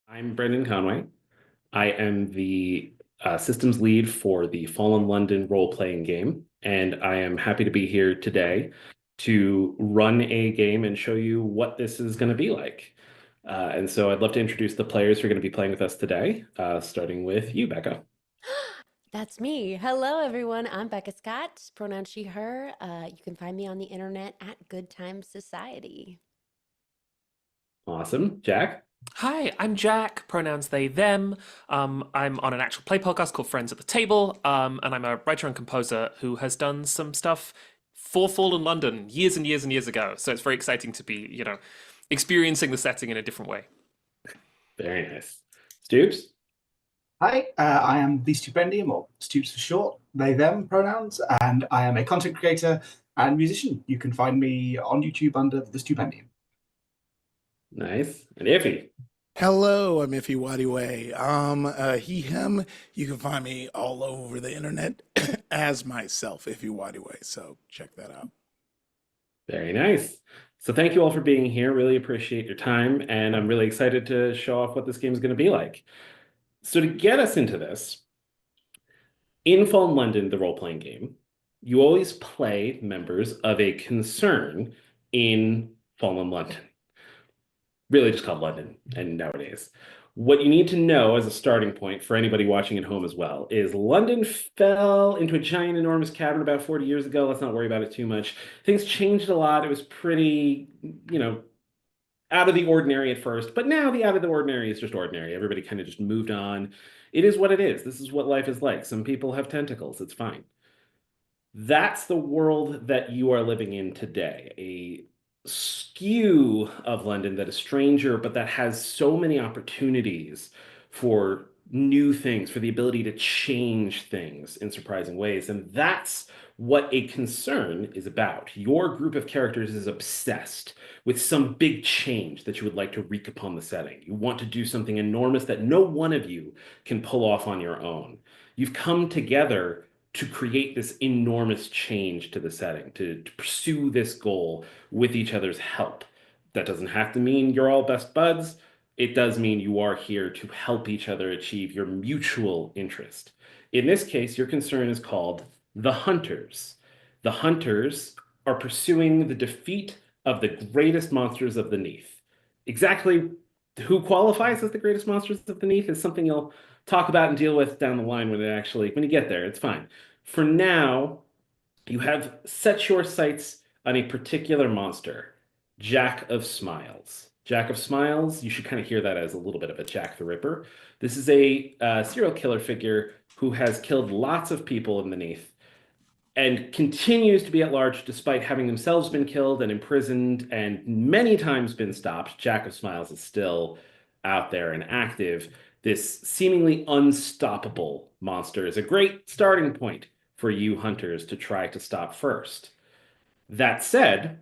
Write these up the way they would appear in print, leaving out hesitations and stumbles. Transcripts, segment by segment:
I'm Brendan Conway. I am the systems lead for the Fallen London role-playing game, and I am happy to be here today to run a game and show you what this is going to be like. And so I'd love to introduce the players who are going to be playing with us today, starting with you, Becca. That's me. Hello, everyone. I'm Becca Scott, pronoun she, her. You can find me on the internet at Good Times Society. Awesome. Jack. Hi, I'm Jack, pronouns they, them. I'm on an actual play podcast called Friends at the Table, and I'm a writer and composer who has done some stuff for Fallen London years and years and years ago. So it's very exciting to be, experiencing the setting in a different way. Very nice. Stupes. Hi, I am the Stupendium, or Stupes for short, they, them pronouns, and I am a content creator and musician. You can find me on YouTube under the Stupendium. Nice. And Ify. Hello, I'm Ify Nwadiwe. He, him. You can find me all over the internet as myself, Ify Nwadiwe. So check that out. Very nice. So thank you all for being here. Really appreciate your time, and I'm really excited to show off what this game is going to be like. So to get us into this, in Fallen London, the role-playing game, you always play members of a concern in Fallen London. Really just called London, and nowadays. What you need to know as a starting point for anybody watching at home as well is London fell into a giant, enormous cavern about 40 years ago. Let's not worry about it too much. Things changed a lot. It was pretty, out of the ordinary at first, but now the out of the ordinary is just ordinary. Everybody kind of just moved on. It is what it is. This is what life is like. Some people have tentacles. It's fine. That's the world that you are living in today. A skew of London that is stranger, but that has so many opportunities for new things, for the ability to change things in surprising ways. And that's what a concern is about. Your group of characters is obsessed with some big change that you would like to wreak upon the setting. You want to do something enormous that no one of you can pull off on your own. You've come together to create this enormous change to the setting, to pursue this goal with each other's help. That doesn't have to mean you're all best buds. It does mean you are here to help each other achieve your mutual interest. In this case, your concern is called the Hunters. The Hunters are pursuing the defeat of the greatest monsters of the Neath. Exactly who qualifies as the greatest monsters of the Neath is something you'll talk about and deal with down the line when you get there. It's fine. For now, you have set your sights on a particular monster, Jack of Smiles. Jack of Smiles, you should kind of hear that as a little bit of a Jack the Ripper. This is a serial killer figure who has killed lots of people in the Neath and continues to be at large despite having themselves been killed and imprisoned and many times been stopped. Jack of Smiles is still out there and active. This seemingly unstoppable monster is a great starting point for you hunters to try to stop first. That said,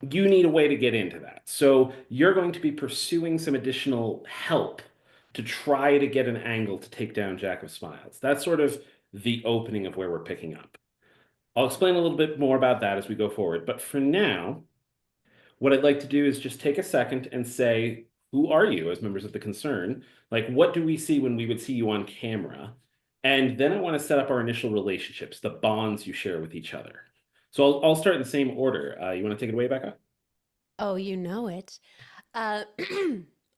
you need a way to get into that. So you're going to be pursuing some additional help to try to get an angle to take down Jack of Smiles. That's sort of the opening of where we're picking up. I'll explain a little bit more about that as we go forward. But for now, what I'd like to do is just take a second and say, who are you as members of the concern? Like, what do we see when we would see you on camera? And then I want to set up our initial relationships, the bonds you share with each other. So I'll start in the same order. You want to take it away, Becca? Oh, you know it. I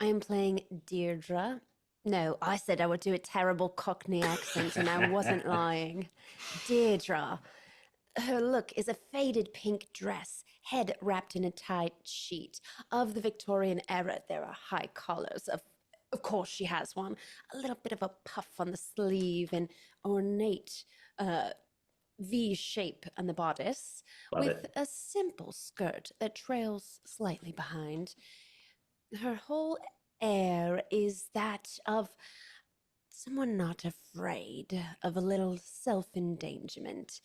am playing Deirdre. No, I said I would do a terrible Cockney accent, and I wasn't lying. Deirdre. Her look is a faded pink dress, head wrapped in a tight sheet. Of the Victorian era, there are high collars. Of course, she has one. A little bit of a puff on the sleeve, and ornate V shape on the bodice, Love with it. a simple skirt that trails slightly behind. Her whole air is that of someone not afraid of a little self-endangerment.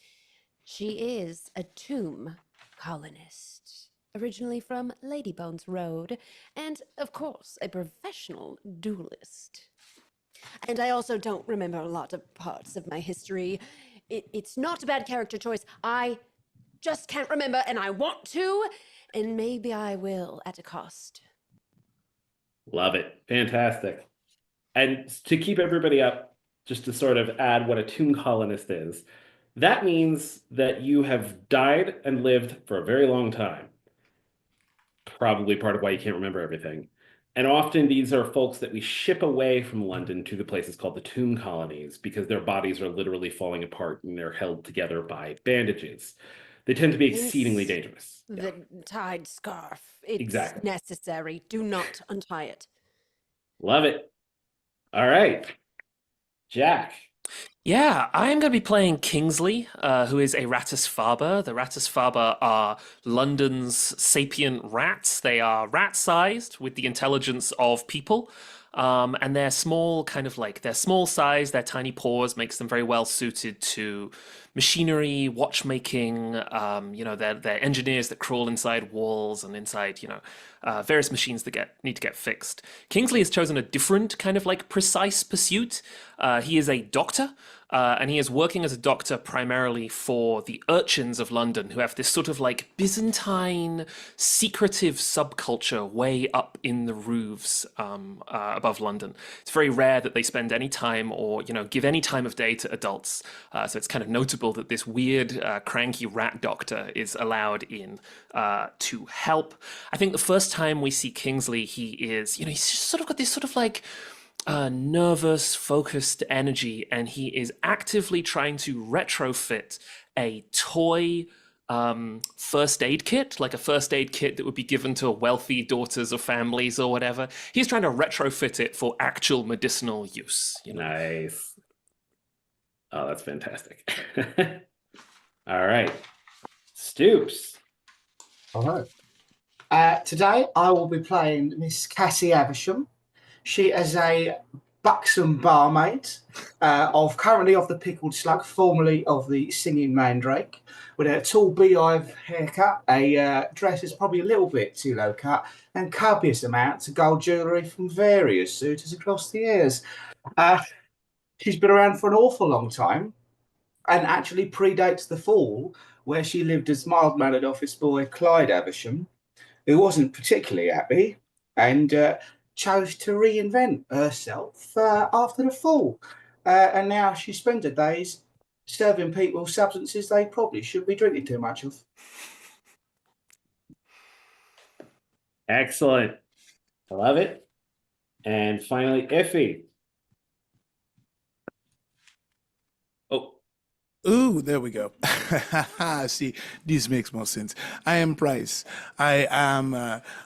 She is a tomb colonist, originally from Ladybones Road, and, of course, a professional duelist. And I also don't remember a lot of parts of my history. It's not a bad character choice. I just can't remember, and I want to, and maybe I will at a cost. Love it. Fantastic. And to keep everybody up, just to sort of add what a tomb colonist is, that means that you have died and lived for a very long time. Probably part of why you can't remember everything. And often these are folks that we ship away from London to the places called the tomb colonies because their bodies are literally falling apart and they're held together by bandages. They tend to be exceedingly Hence dangerous. the tied scarf. It's Exactly. necessary. Do not untie it. Love it. All right. Jack. Yeah, I'm going to be playing Kingsley, who is a Rattus Faber. The Rattus Faber are London's sapient rats. They are rat-sized with the intelligence of people. And they're small, kind of like their small size, their tiny paws makes them very well suited to machinery, watchmaking. They're engineers that crawl inside walls and inside, various machines that need to get fixed. Kingsley has chosen a different kind of like precise pursuit. He is a doctor. And he is working as a doctor primarily for the urchins of London, who have this sort of like Byzantine, secretive subculture way up in the roofs above London. It's very rare that they spend any time or, give any time of day to adults. So it's kind of notable that this weird, cranky rat doctor is allowed in to help. I think the first time we see Kingsley, he is, he's just sort of got this sort of like nervous, focused energy, and he is actively trying to retrofit a toy first aid kit, like a first aid kit that would be given to wealthy daughters of families or whatever. He's trying to retrofit it for actual medicinal use. Nice. Oh, that's fantastic. All right. Stupes. All right. Today I will be playing Miss Cassie Avisham. She is a buxom barmaid currently of the Pickled Slug, formerly of the Singing Mandrake, with a tall beehive haircut, a dress is probably a little bit too low cut, and copious amounts of gold jewellery from various suitors across the years. She's been around for an awful long time and actually predates the fall, where she lived as mild-mannered office boy Clyde Avisham, who wasn't particularly happy and chose to reinvent herself after the fall. And now she spends her days serving people substances they probably shouldn't be drinking too much of. Excellent. I love it. And finally, Ify. Oh, Ooh, there we go. See, this makes more sense. I am Price. I am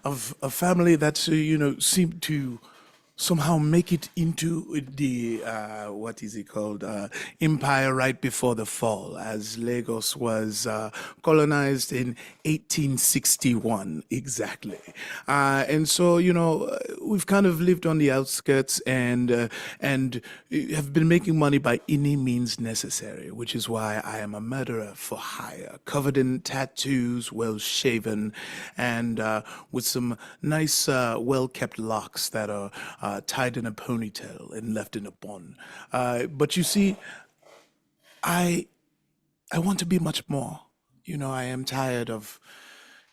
of a family that, seem to somehow make it into the, what is it called, empire right before the fall, as Lagos was colonized in 1861, exactly. And so, we've kind of lived on the outskirts and have been making money by any means necessary, which is why I am a murderer for hire, covered in tattoos, well shaven, and with some nice, well-kept locks that are tied in a ponytail and left in a bun. But you see, I want to be much more. I am tired of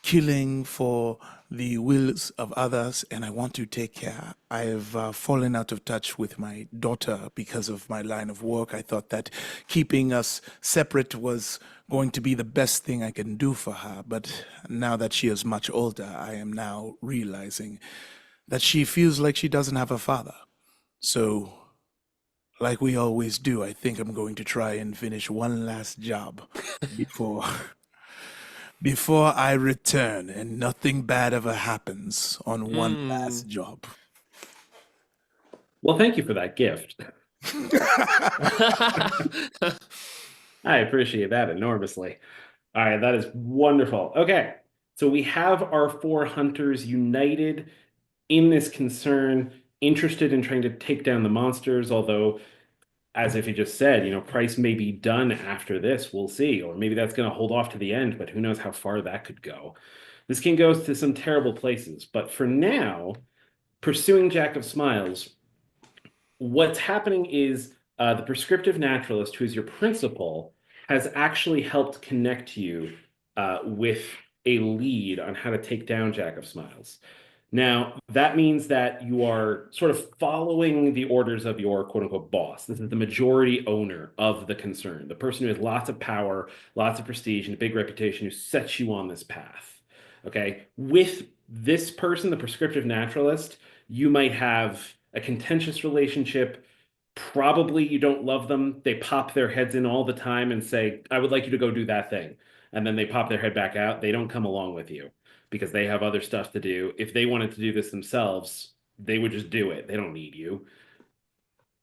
killing for the wills of others, and I want to take care. I have fallen out of touch with my daughter because of my line of work. I thought that keeping us separate was going to be the best thing I can do for her, but now that she is much older, I am now realizing that she feels like she doesn't have a father. So, like we always do, I think I'm going to try and finish one last job before I return and nothing bad ever happens on one last job. well, thank you for that gift. I appreciate that enormously. All right, that is wonderful. Okay, so we have our 4 hunters united in this concern, interested in trying to take down the monsters, although, as if he just said, Price may be done after this. We'll see. Or maybe that's going to hold off to the end, but who knows how far that could go. This can go to some terrible places. But for now, pursuing Jack of Smiles, what's happening is the prescriptive naturalist, who is your principal, has actually helped connect you with a lead on how to take down Jack of Smiles. Now, that means that you are sort of following the orders of your quote unquote boss. This is the majority owner of the concern, the person who has lots of power, lots of prestige, and a big reputation who sets you on this path. Okay. With this person, the prescriptive naturalist, you might have a contentious relationship. Probably you don't love them. They pop their heads in all the time and say, I would like you to go do that thing. And then they pop their head back out. They don't come along with you because they have other stuff to do. If they wanted to do this themselves, they would just do it. They don't need you.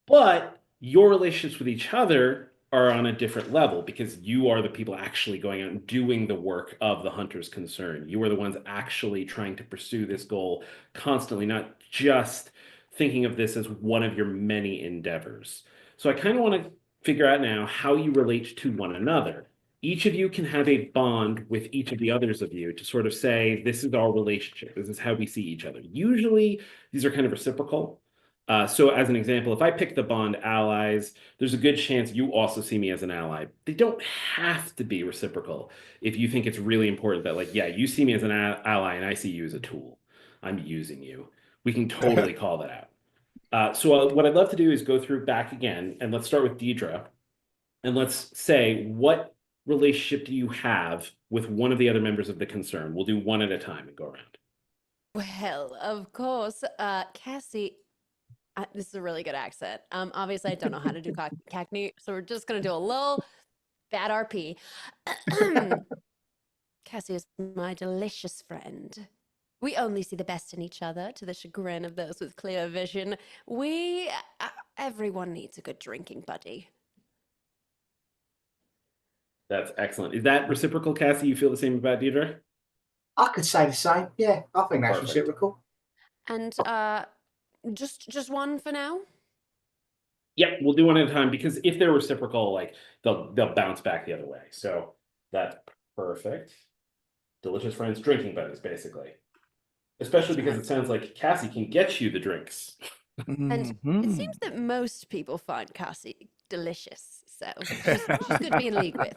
But your relationships with each other are on a different level because you are the people actually going out and doing the work of the hunter's concern. You are the ones actually trying to pursue this goal constantly, not just thinking of this as one of your many endeavors. So I kind of want to figure out now how you relate to one another. Each of you can have a bond with each of the others of you to sort of say, this is our relationship. This is how we see each other. Usually, these are kind of reciprocal. So as an example, if I pick the bond allies, there's a good chance you also see me as an ally. They don't have to be reciprocal if you think it's really important that, like, yeah, you see me as an ally and I see you as a tool. I'm using you. We can totally call that out. So what I'd love to do is go through back again, and let's start with Deidre. And let's say, what relationship do you have with one of the other members of the concern? We'll do one at a time and go around. Well, of course, Cassie. This is a really good accent. Obviously, I don't know how to do Cockney, so we're just gonna do a little bad RP. Cassie is my delicious friend. We only see the best in each other, to the chagrin of those with clear vision. Everyone needs a good drinking buddy. That's excellent. Is that reciprocal, Cassie? You feel the same about Deidre? I could say the same. Yeah, I think that's Perfect. reciprocal. And just one for now. Yep, we'll do one at a time because if they're reciprocal, like they'll bounce back the other way. So that's perfect. Delicious friends, drinking buddies, basically. Especially because it sounds like Cassie can get you the drinks. And it seems that most people find Cassie delicious, so she's good to be in league with.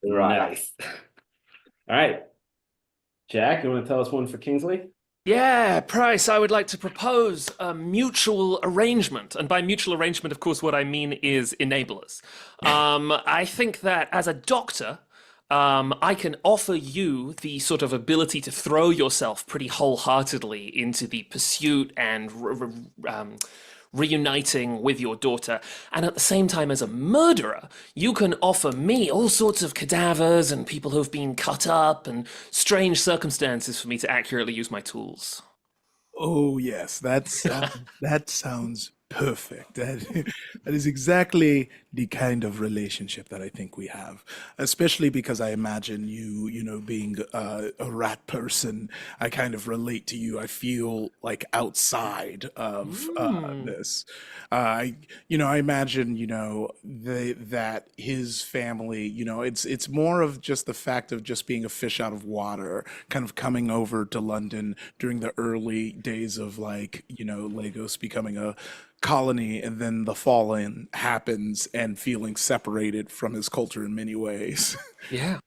Right. Nice. All right. Jack, you want to tell us one for Kingsley? Yeah, Price, I would like to propose a mutual arrangement. And by mutual arrangement, of course, what I mean is enablers. I think that as a doctor, I can offer you the sort of ability to throw yourself pretty wholeheartedly into the pursuit and reuniting with your daughter. And at the same time, as a murderer, you can offer me all sorts of cadavers and people who have been cut up and strange circumstances for me to accurately use my tools. Oh yes, that sounds perfect. That is exactly the kind of relationship that I think we have. Especially because I imagine you know, being a rat person, I kind of relate to you. I feel like outside of this. I imagine, that his family, it's more of just the fact of just being a fish out of water, kind of coming over to London during the early days of Lagos becoming a colony, and then the fallen happens and feeling separated from his culture in many ways. Yeah,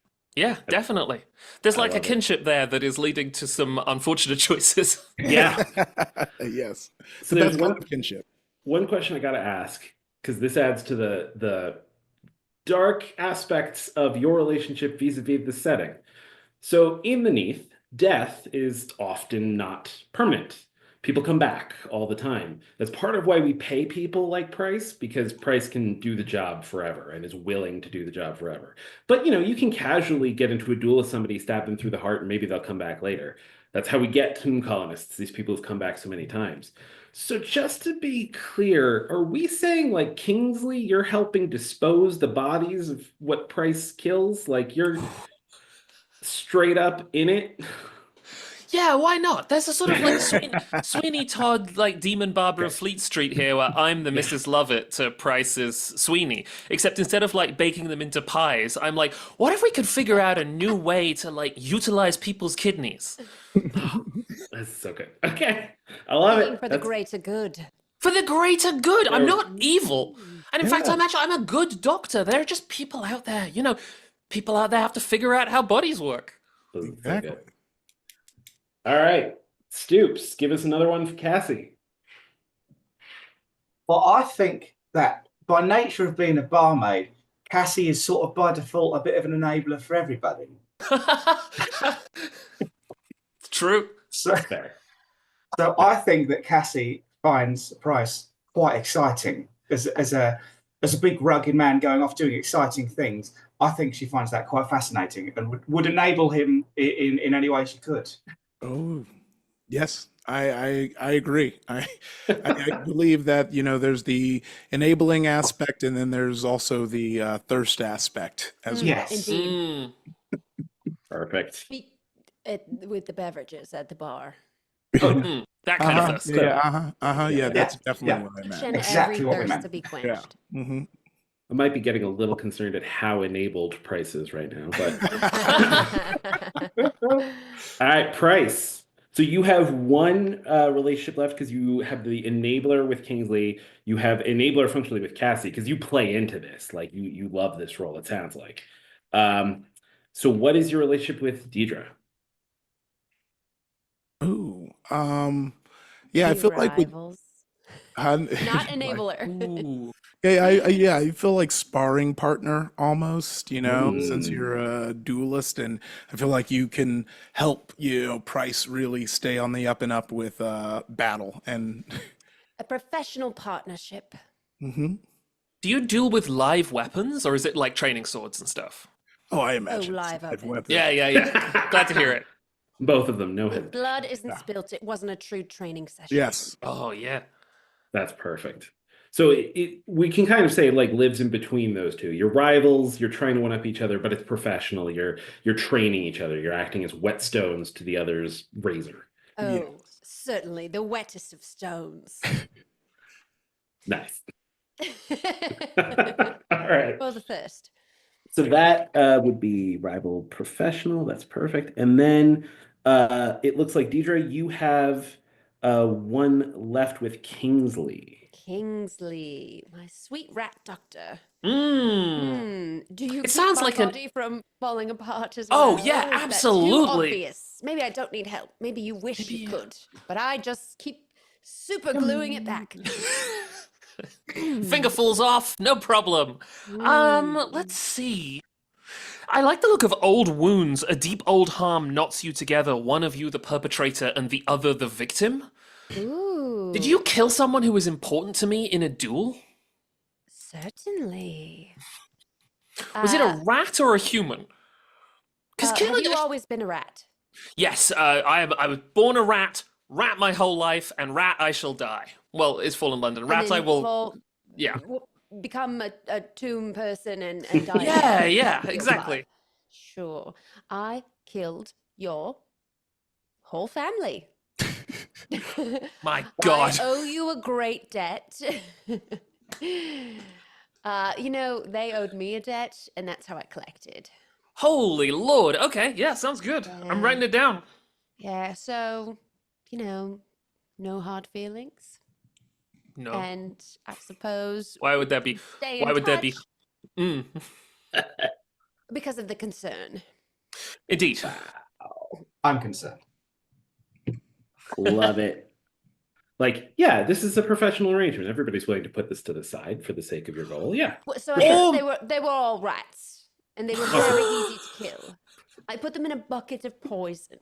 definitely. There's like a kinship there that is leading to some unfortunate choices. Yeah. Yes. So But there's that's one kind of kinship. one question I got to ask, because this adds to the dark aspects of your relationship vis-a-vis the setting. So in the Neath, death is often not permanent. People come back all the time. That's part of why we pay people like Price, because Price can do the job forever and is willing to do the job forever. But you can casually get into a duel with somebody, stab them through the heart, and maybe they'll come back later. That's how we get tomb colonists, these people who've come back so many times. So just to be clear, are we saying, like, Kingsley, you're helping dispose the bodies of what Price kills? Like, you're straight up in it? Yeah, why not? There's a sort of like Sweeney Todd, like Demon Barber of Fleet Street here, where I'm the Mrs. Lovett to Price's Sweeney. Except instead of like baking them into pies, I'm like, what if we could figure out a new way to like utilize people's kidneys? That's so good. Okay, I love it. For the greater good. For the greater good. I'm not evil. And in fact, Yeah. I'm a good doctor. There are just people out there, people out there have to figure out how bodies work. This is so Exactly. good. All right, Stupes, give us another one for Cassie. Well, I think that by nature of being a barmaid, Cassie is sort of by default a bit of an enabler for everybody. It's true. So, Fair. so I think that Cassie finds Price quite exciting as a big rugged man going off doing exciting things. I think she finds that quite fascinating and would enable him in any way she could. Oh, yes, I agree. I believe that, there's the enabling aspect, and then there's also the thirst aspect as well. Yes. Indeed. Perfect. With the beverages at the bar. That kind of thirst. Yeah, that's definitely yeah. what I meant. And Exactly every what we thirst meant. to be Yeah. quenched. Mm-hmm. I might be getting a little concerned at how enabled Price is right now, but all right, Price. So you have one relationship left because you have the enabler with Kingsley. You have enabler functionally with Cassie because you play into this. Like you love this role, it sounds like. So what is your relationship with Deidre? Ooh, yeah, I feel like with Rivals. Not like, enabler. Ooh. yeah, I feel like sparring partner almost, since Mm. you're a duelist, and I feel like you can help, Price really stay on the up and up with battle. And A professional partnership. hmm Do you duel with live weapons, or is it like training swords and stuff? oh, I imagine it's live live weapons. weapons. Yeah. Glad to hear it. Both of them, no If hesitation. blood isn't spilt, it wasn't a true training session. Yes. Oh, yeah. That's perfect. So we can kind of say it like lives in between those two. You're rivals, you're trying to one up each other, but it's professional. You're training each other. You're acting as whetstones to the other's razor. Oh, certainly the wettest of stones. Nice. All right. For the first. So that would be rival professional. That's perfect. And then it looks like Deidre, you have one left with Kingsley. Kingsley, my sweet rat doctor. Mm. Do you keep sounds my like an- body from falling apart as Oh, well? yeah, Or is that absolutely. Too obvious. Maybe I don't need help. Maybe you wish Maybe, you could, but I just keep super gluing it back. Finger falls off, no problem. Let's see. I like the look of old wounds. A deep old harm knots you together, one of you the perpetrator and the other the victim. Ooh. Did you kill someone who was important to me in a duel? Certainly. Was it a rat or a human? Because Have killing you always been a rat? Yes, I was born a rat my whole life, and rat I shall die. Well, it's fall in London. And Rat then I will. fall- Yeah. Become a tomb person and die. Yeah, Your exactly. life. Sure. I killed your whole family. My God. I owe you a great debt. They owed me a debt, and that's how I collected. Holy Lord. Okay, yeah, sounds good. I'm writing it down. Yeah, so, no hard feelings. No. And I suppose Why would that be? stay in Why would that be? touch Mm. because of the concern. Indeed. I'm concerned. Love it. Like, yeah, this is a professional arrangement. Everybody's willing to put this to the side for the sake of your goal. Yeah. So I guess they were all rats, and they were very easy to kill. I put them in a bucket of poison.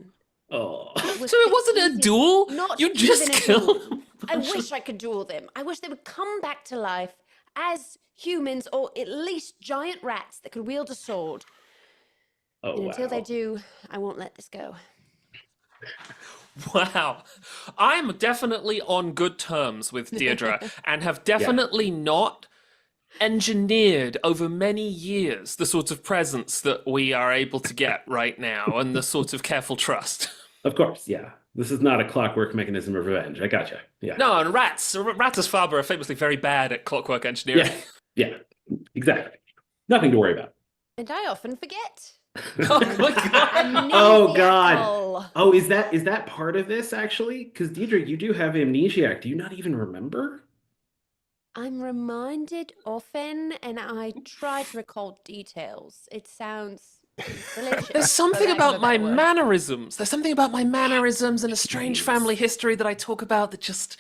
Oh. Was So it the wasn't a easiest- duel? Not You just even a killed duel. I wish I could duel them. I wish they would come back to life as humans, or at least giant rats that could wield a sword. Oh, And until they wow. do, I won't let this go. Wow. I'm definitely on good terms with Deirdre and have definitely not engineered over many years the sort of presence that we are able to get right now and the sort of careful trust. Of course, yeah. This is not a clockwork mechanism of revenge. I gotcha. Yeah. No, and Rat's father are famously very bad at clockwork engineering. Yeah. Yeah. Exactly. Nothing to worry about. And I often forget. Oh my God. Oh, God. Amnesiacal. Oh, is that part of this actually? Because Deidre, you do have amnesiac. Do you not even remember? I'm reminded often, and I try to recall details. It sounds Delicious. There's something For lack of about a my better word. mannerisms. There's something about my mannerisms and a strange family history that I talk about that just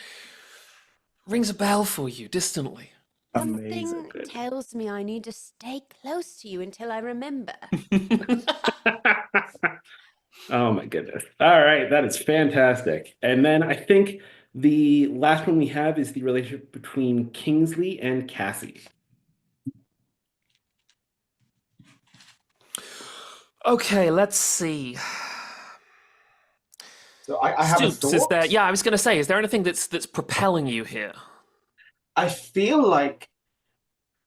rings a bell for you distantly. Amazing. Something tells me I need to stay close to you until I remember. Oh my goodness. All right, that is fantastic. And then I think the last one we have is the relationship between Kingsley and Cassie. Okay, let's see. So I have a Stupes, is thought. there? Yeah, I was going to say, is there anything that's propelling you here? I feel like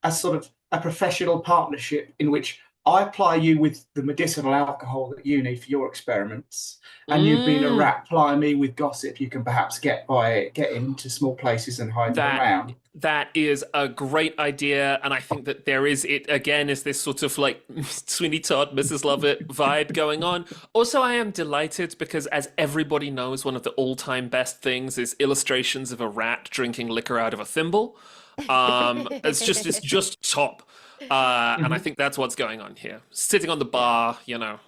a sort of a professional partnership in which I apply you with the medicinal alcohol that you need for your experiments, and you being a rat, ply me with gossip you can perhaps get by getting into small places and hiding around. That is a great idea, and I think that there is it again is this sort of like Sweeney Todd, Mrs. Lovett vibe going on. Also, I am delighted because, as everybody knows, one of the all-time best things is illustrations of a rat drinking liquor out of a thimble. It's just top, and I think that's what's going on here. Sitting on the bar, you know.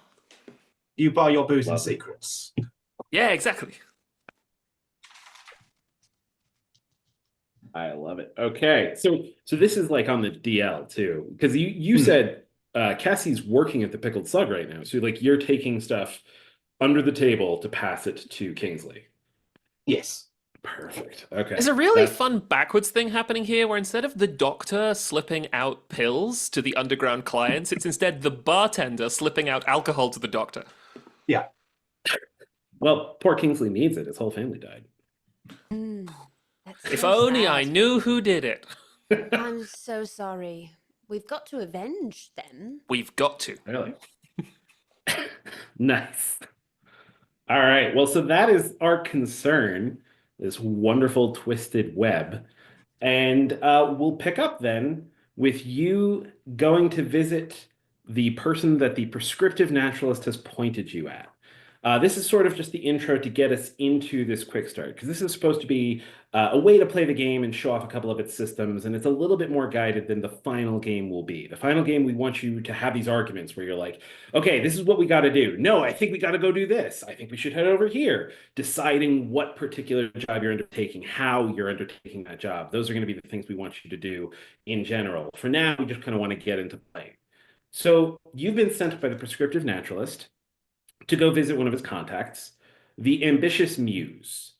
You buy your booze in Love it. secrets. Yeah, exactly. I love it. Okay, so this is like on the DL too, because you said Cassie's working at the Pickled Slug right now, so like you're taking stuff under the table to pass it to Kingsley. Yes. Perfect. Okay. There's a really fun backwards thing happening here where instead of the doctor slipping out pills to the underground clients, it's instead the bartender slipping out alcohol to the doctor. Yeah. Well, poor Kingsley needs it. His whole family died. That's If so only sad. I knew who did it. I'm so sorry. We've got to avenge them. We've got to. Really? Nice. All right. Well, so that is our concern, this wonderful twisted web. And we'll pick up then with you going to visit the person that the prescriptive naturalist has pointed you at. This is sort of just the intro to get us into this quick start, because this is supposed to be a way to play the game and show off a couple of its systems, and it's a little bit more guided than the final game will be. The final game, we want you to have these arguments where you're like, okay, this is what we got to do. No, I think we got to go do this. I think we should head over here. Deciding what particular job you're undertaking, how you're undertaking that job. Those are going to be the things we want you to do in general. For now, we just kind of want to get into play. So you've been sent by the prescriptive naturalist to go visit one of his contacts, the Ambitious Muse.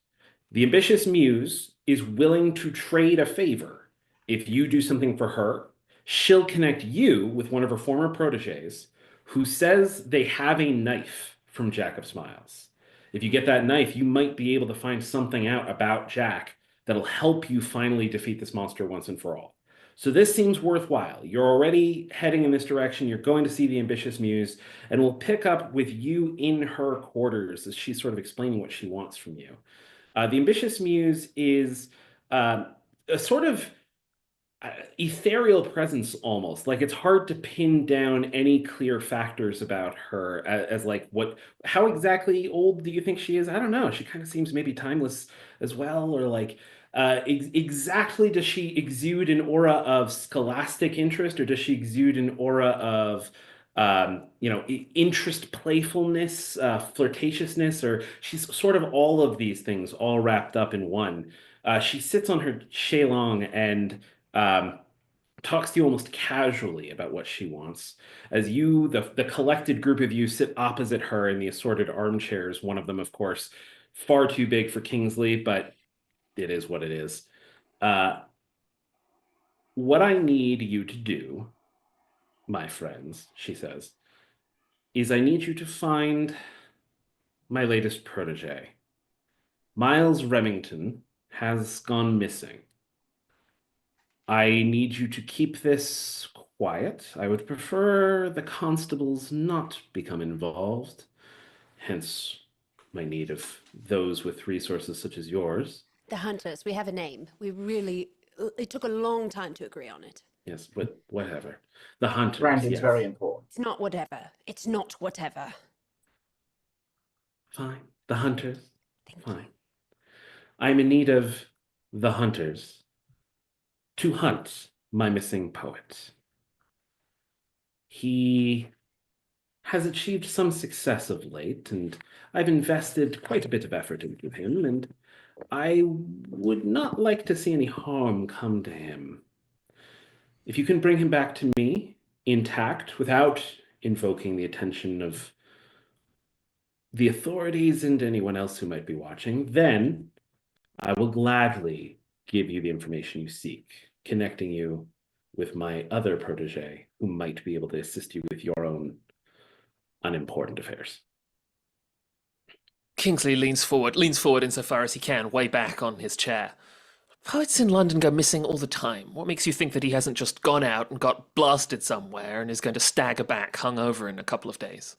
The Ambitious Muse is willing to trade a favor. If you do something for her, she'll connect you with one of her former proteges who says they have a knife from Jack of Smiles. If you get that knife, you might be able to find something out about Jack that'll help you finally defeat this monster once and for all. So this seems worthwhile. You're already heading in this direction. You're going to see the Ambitious Muse, and we'll pick up with you in her quarters as she's sort of explaining what she wants from you. The Ambitious Muse is a sort of ethereal presence almost. Like it's hard to pin down any clear factors about her as like how exactly old do you think she is? I don't know. She kind of seems maybe timeless as well, or like exactly does she exude an aura of scholastic interest, or does she exude an aura of interest, playfulness, flirtatiousness, or she's sort of all of these things all wrapped up in one. She sits on her shelong and talks to you almost casually about what she wants. As you, the collected group of you, sit opposite her in the assorted armchairs, one of them, of course, far too big for Kingsley, but it is what it is. What I need you to do, my friends, she says, is I need you to find my latest protege. Myles Remington has gone missing. I need you to keep this quiet. I would prefer the constables not become involved, hence my need of those with resources such as yours. The hunters, we have a name. It took a long time to agree on it. Yes, but whatever. The hunters, Brandon's yes. very important. It's not whatever. It's not whatever. Fine. The hunters. Thank Fine. I'm in need of the hunters to hunt my missing poet. He has achieved some success of late, and I've invested quite a bit of effort into him, and I would not like to see any harm come to him. If you can bring him back to me intact without invoking the attention of the authorities and anyone else who might be watching, then I will gladly give you the information you seek, connecting you with my other protege who might be able to assist you with your own unimportant affairs. Kingsley leans forward insofar as he can, way back on his chair. Poets in London go missing all the time. What makes you think that he hasn't just gone out and got blasted somewhere and is going to stagger back hungover in a couple of days?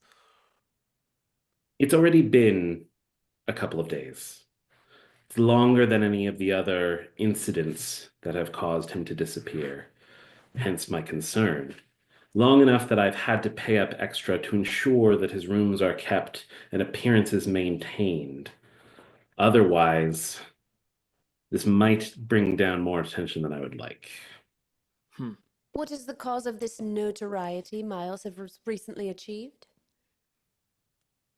It's already been a couple of days. It's longer than any of the other incidents that have caused him to disappear, hence my concern. Long enough that I've had to pay up extra to ensure that his rooms are kept and appearances maintained. Otherwise, this might bring down more attention than I would like. What is the cause of this notoriety Myles has recently achieved?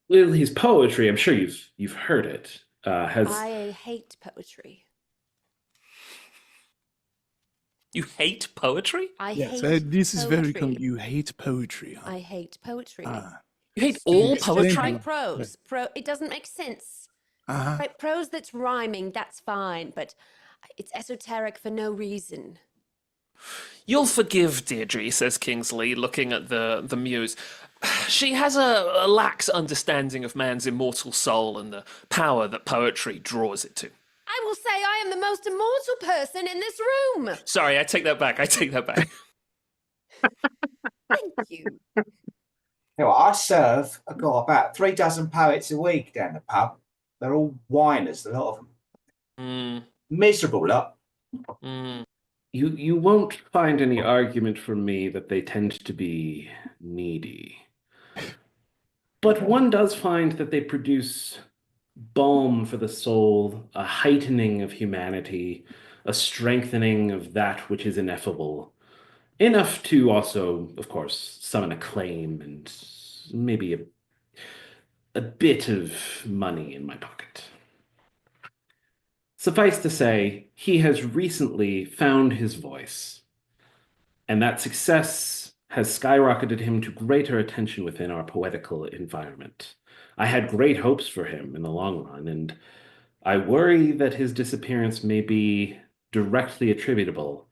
Well, his poetry, I'm sure you've heard it, has... I hate poetry. You hate poetry? I Yes, hate this is very poetry. you hate poetry. Huh? I hate poetry. You hate all Yes, poetry? thank Try you. prose. It doesn't make sense. Uh-huh. Right, prose that's rhyming, that's fine, but it's esoteric for no reason. You'll forgive Deirdre, says Kingsley, looking at the muse. She has a lax understanding of man's immortal soul and the power that poetry draws it to. I will say I am the most immortal person in this room. Sorry, I take that back. Thank you. I serve, I've got about 3 dozen poets a week down the pub. They're all whiners, a lot of them. Miserable lot. You won't find any argument from me that they tend to be needy. But one does find that they produce balm for the soul, a heightening of humanity, a strengthening of that which is ineffable. Enough to also, of course, summon acclaim and maybe a bit of money in my pocket. Suffice to say, he has recently found his voice, and that success has skyrocketed him to greater attention within our poetical environment. I had great hopes for him in the long run, and I worry that his disappearance may be directly attributable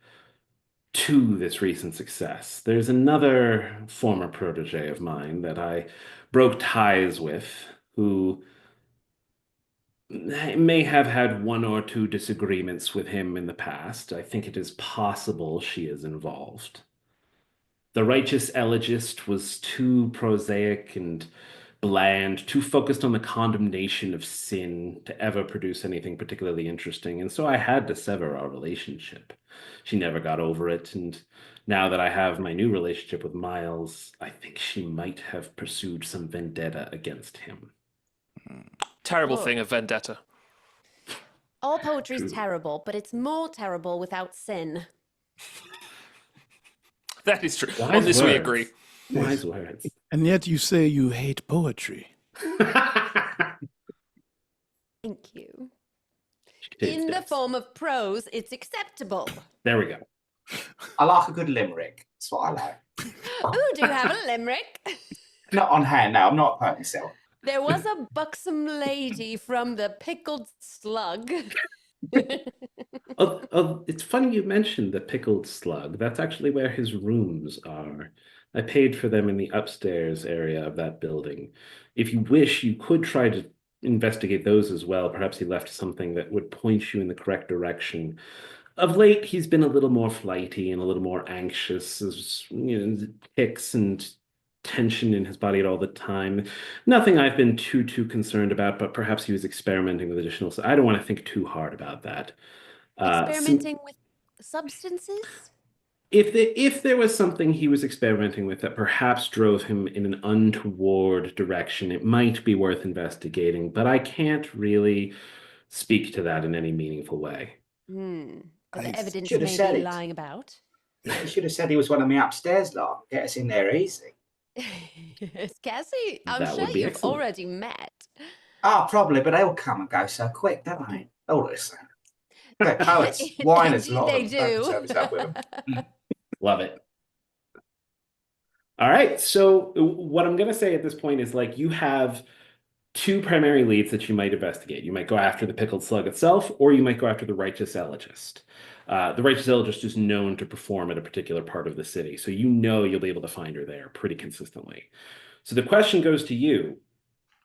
to this recent success. There's another former protege of mine that I broke ties with, who may have had 1 or 2 disagreements with him in the past. I think it is possible she is involved. The righteous elegist was too prosaic and bland, too focused on the condemnation of sin to ever produce anything particularly interesting, and so I had to sever our relationship. She never got over it, and now that I have my new relationship with Myles, I think she might have pursued some vendetta against him. Terrible thing of vendetta. All poetry is terrible, but it's more terrible without sin. That is true. Wise On this we words. agree. Wise words. And yet you say you hate poetry. Thank you. In the form of prose, it's acceptable. There we go. I like a good limerick. That's what I like. Ooh, do you have a limerick? Not on hand now. I'm not a poet myself. There was a buxom lady from the Pickled Slug. It's funny you mentioned the Pickled Slug. That's actually where his rooms are. I paid for them in the upstairs area of that building. If you wish, you could try to investigate those as well. Perhaps he left something that would point you in the correct direction. Of late, he's been a little more flighty and a little more anxious, as tics and tension in his body at all the time. Nothing I've been too concerned about, but perhaps he was experimenting with additional. So I don't want to think too hard about that. Experimenting with substances? If there was something he was experimenting with that perhaps drove him in an untoward direction, it might be worth investigating, but I can't really speak to that in any meaningful way. But the evidence should have may said be it. lying about. You should have said he was one of me upstairs lot. Get us in there easy. Cassie, I'm That sure would be you've excellent. already met. Oh, probably, but they all come and go so quick, don't they? All the same. They're poets, whiners, a lot They of them. Don't do. concern myself with them. Love it. All right. So what I'm going to say at this point is like you have two primary leads that you might investigate. You might go after the pickled slug itself, or you might go after the righteous elegist. The righteous elegist is known to perform at a particular part of the city, so you know you'll be able to find her there pretty consistently. So the question goes to you: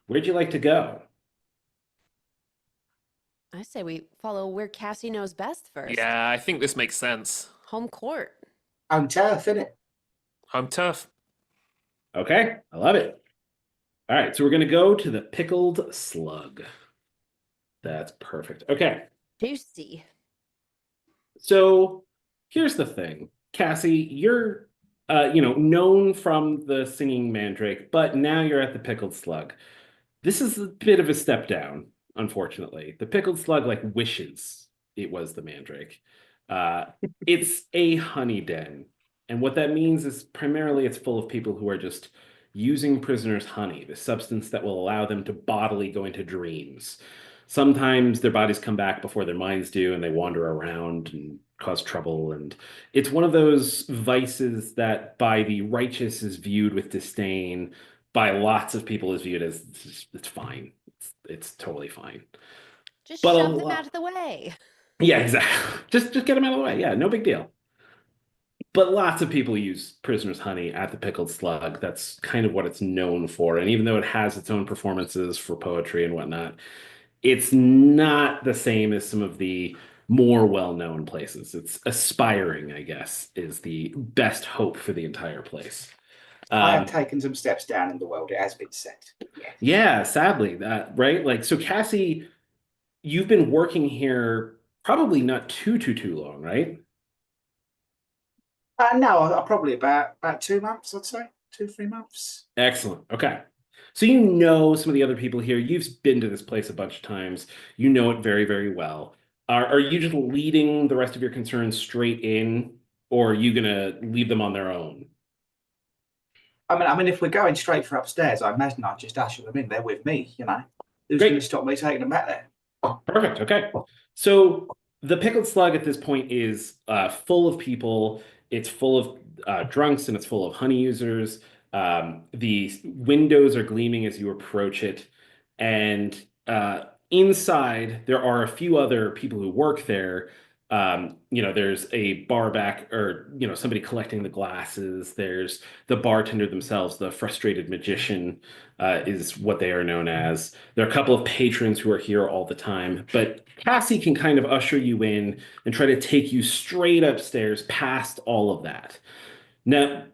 where'd you like to go? I say we follow where Cassie knows best first. Yeah, I think this makes sense. Home court. Home turf, innit? Home turf. Okay, I love it. All right, so we're going to go to the pickled slug. That's perfect. Okay, Juicy. so here's the thing, Cassie, you're known from the singing mandrake, but now you're at the pickled slug. This is a bit of a step down, unfortunately. The pickled slug like wishes it was the mandrake. It's a honey den, and what that means is primarily it's full of people who are just using prisoners' honey, the substance that will allow them to bodily go into dreams. Sometimes their bodies come back before their minds do, and they wander around and cause trouble. And it's one of those vices that by the righteous is viewed with disdain, by lots of people is viewed as it's fine. It's totally fine. Just But a shove them lot, out of the way. yeah, exactly. Just get them out of the way. Yeah, no big deal. But lots of people use Prisoner's Honey at the Pickled Slug. That's kind of what it's known for. And even though it has its own performances for poetry and whatnot, it's not the same as some of the more well-known places. It's aspiring, I guess, is the best hope for the entire place. I have taken some steps down in the world, it has been said. Yeah. Yeah, sadly, that right. Like, so Cassie, you've been working here probably not too long, right? No, probably about 2 months, I'd say. 2, 3 months. Excellent. Okay. So you know some of the other people here. You've been to this place a bunch of times. You know it very, very well. Are you just leading the rest of your concerns straight in, or are you gonna leave them on their own? I mean, if we're going straight for upstairs, I imagine I'd just usher them in there with me, you know. Who's Great. going to stop me taking them back there? Perfect. Okay. So the Pickled Slug at this point is full of people. It's full of drunks and it's full of honey users. The windows are gleaming as you approach it. And inside, there are a few other people who work there. There's a bar back or, somebody collecting the glasses. There's the bartender themselves, the frustrated magician is what they are known as. There are a couple of patrons who are here all the time, but Cassie can kind of usher you in and try to take you straight upstairs past all of that. Now,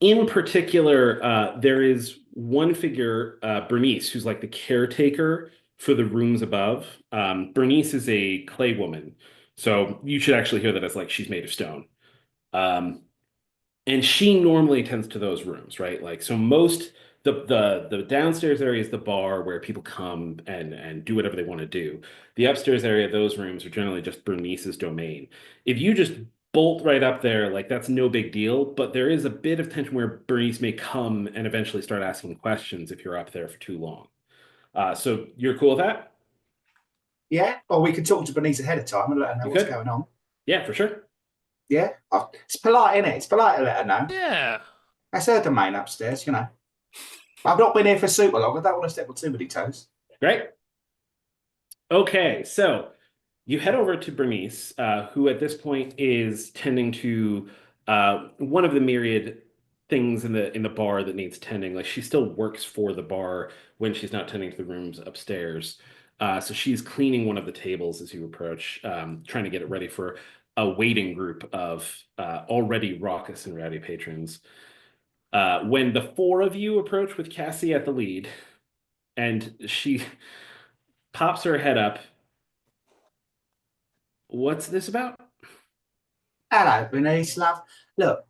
in particular, there is one figure, Bernice, who's like the caretaker for the rooms above. Bernice is a clay woman, so you should actually hear that as like she's made of stone. And she normally tends to those rooms, right? Like so most the downstairs area is the bar where people come and do whatever they want to do. The upstairs area, those rooms are generally just Bernice's domain. If you just bolt right up there, like that's no big deal, but there is a bit of tension where Bernice may come and eventually start asking questions if you're up there for too long. So you're cool with that? Yeah? Or we could talk to Bernice ahead of time and let her know You what's could? going on. Yeah, for sure. Yeah? It's polite, innit? It's polite to let her know. Yeah. That's her domain upstairs, you know. I've not been here for super long. I don't want to step on too many toes. Great. Okay, so you head over to Bernice, who at this point is tending to one of the myriad things in the bar that needs tending. Like she still works for the bar when she's not tending to the rooms upstairs. So she's cleaning one of the tables as you approach, trying to get it ready for a waiting group of already raucous and rowdy patrons. When the four of you approach with Cassie at the lead, and she pops her head up. What's this about? Hello, Bernice, love. Look,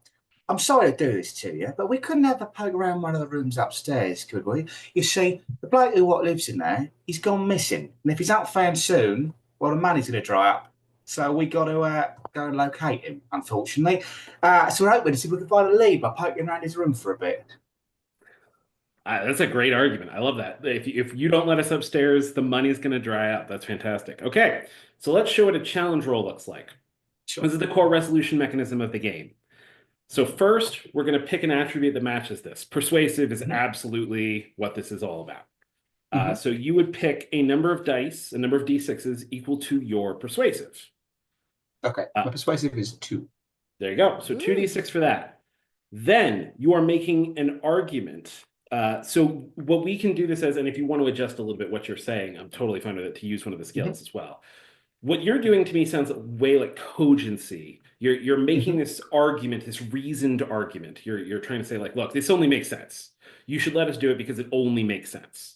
I'm sorry to do this to you, but we couldn't have a poke around one of the rooms upstairs, could we? You see, the bloke who lives in there, he's gone missing. And if he's not found soon, well, the money's going to dry up. So we got to go and locate him, unfortunately. So we're hoping to see if we can find a lead by poking around his room for a bit. That's a great argument. I love that. If you don't let us upstairs, the money's going to dry up. That's fantastic. Okay, so let's show what a challenge roll looks like. Sure. This is the core resolution mechanism of the game. So first, we're going to pick an attribute that matches this. Persuasive is absolutely what this is all about. So you would pick a number of dice, a number of d6s equal to your persuasive. Okay, my persuasive is 2. There you go. So 2d6 for that. Then you are making an argument. So what we can do this as, and if you want to adjust a little bit what you're saying, I'm totally fine with it to use one of the skills as well. What you're doing to me sounds way like cogency. You're making this argument, this reasoned argument. You're trying to say like, look, this only makes sense. You should let us do it because it only makes sense.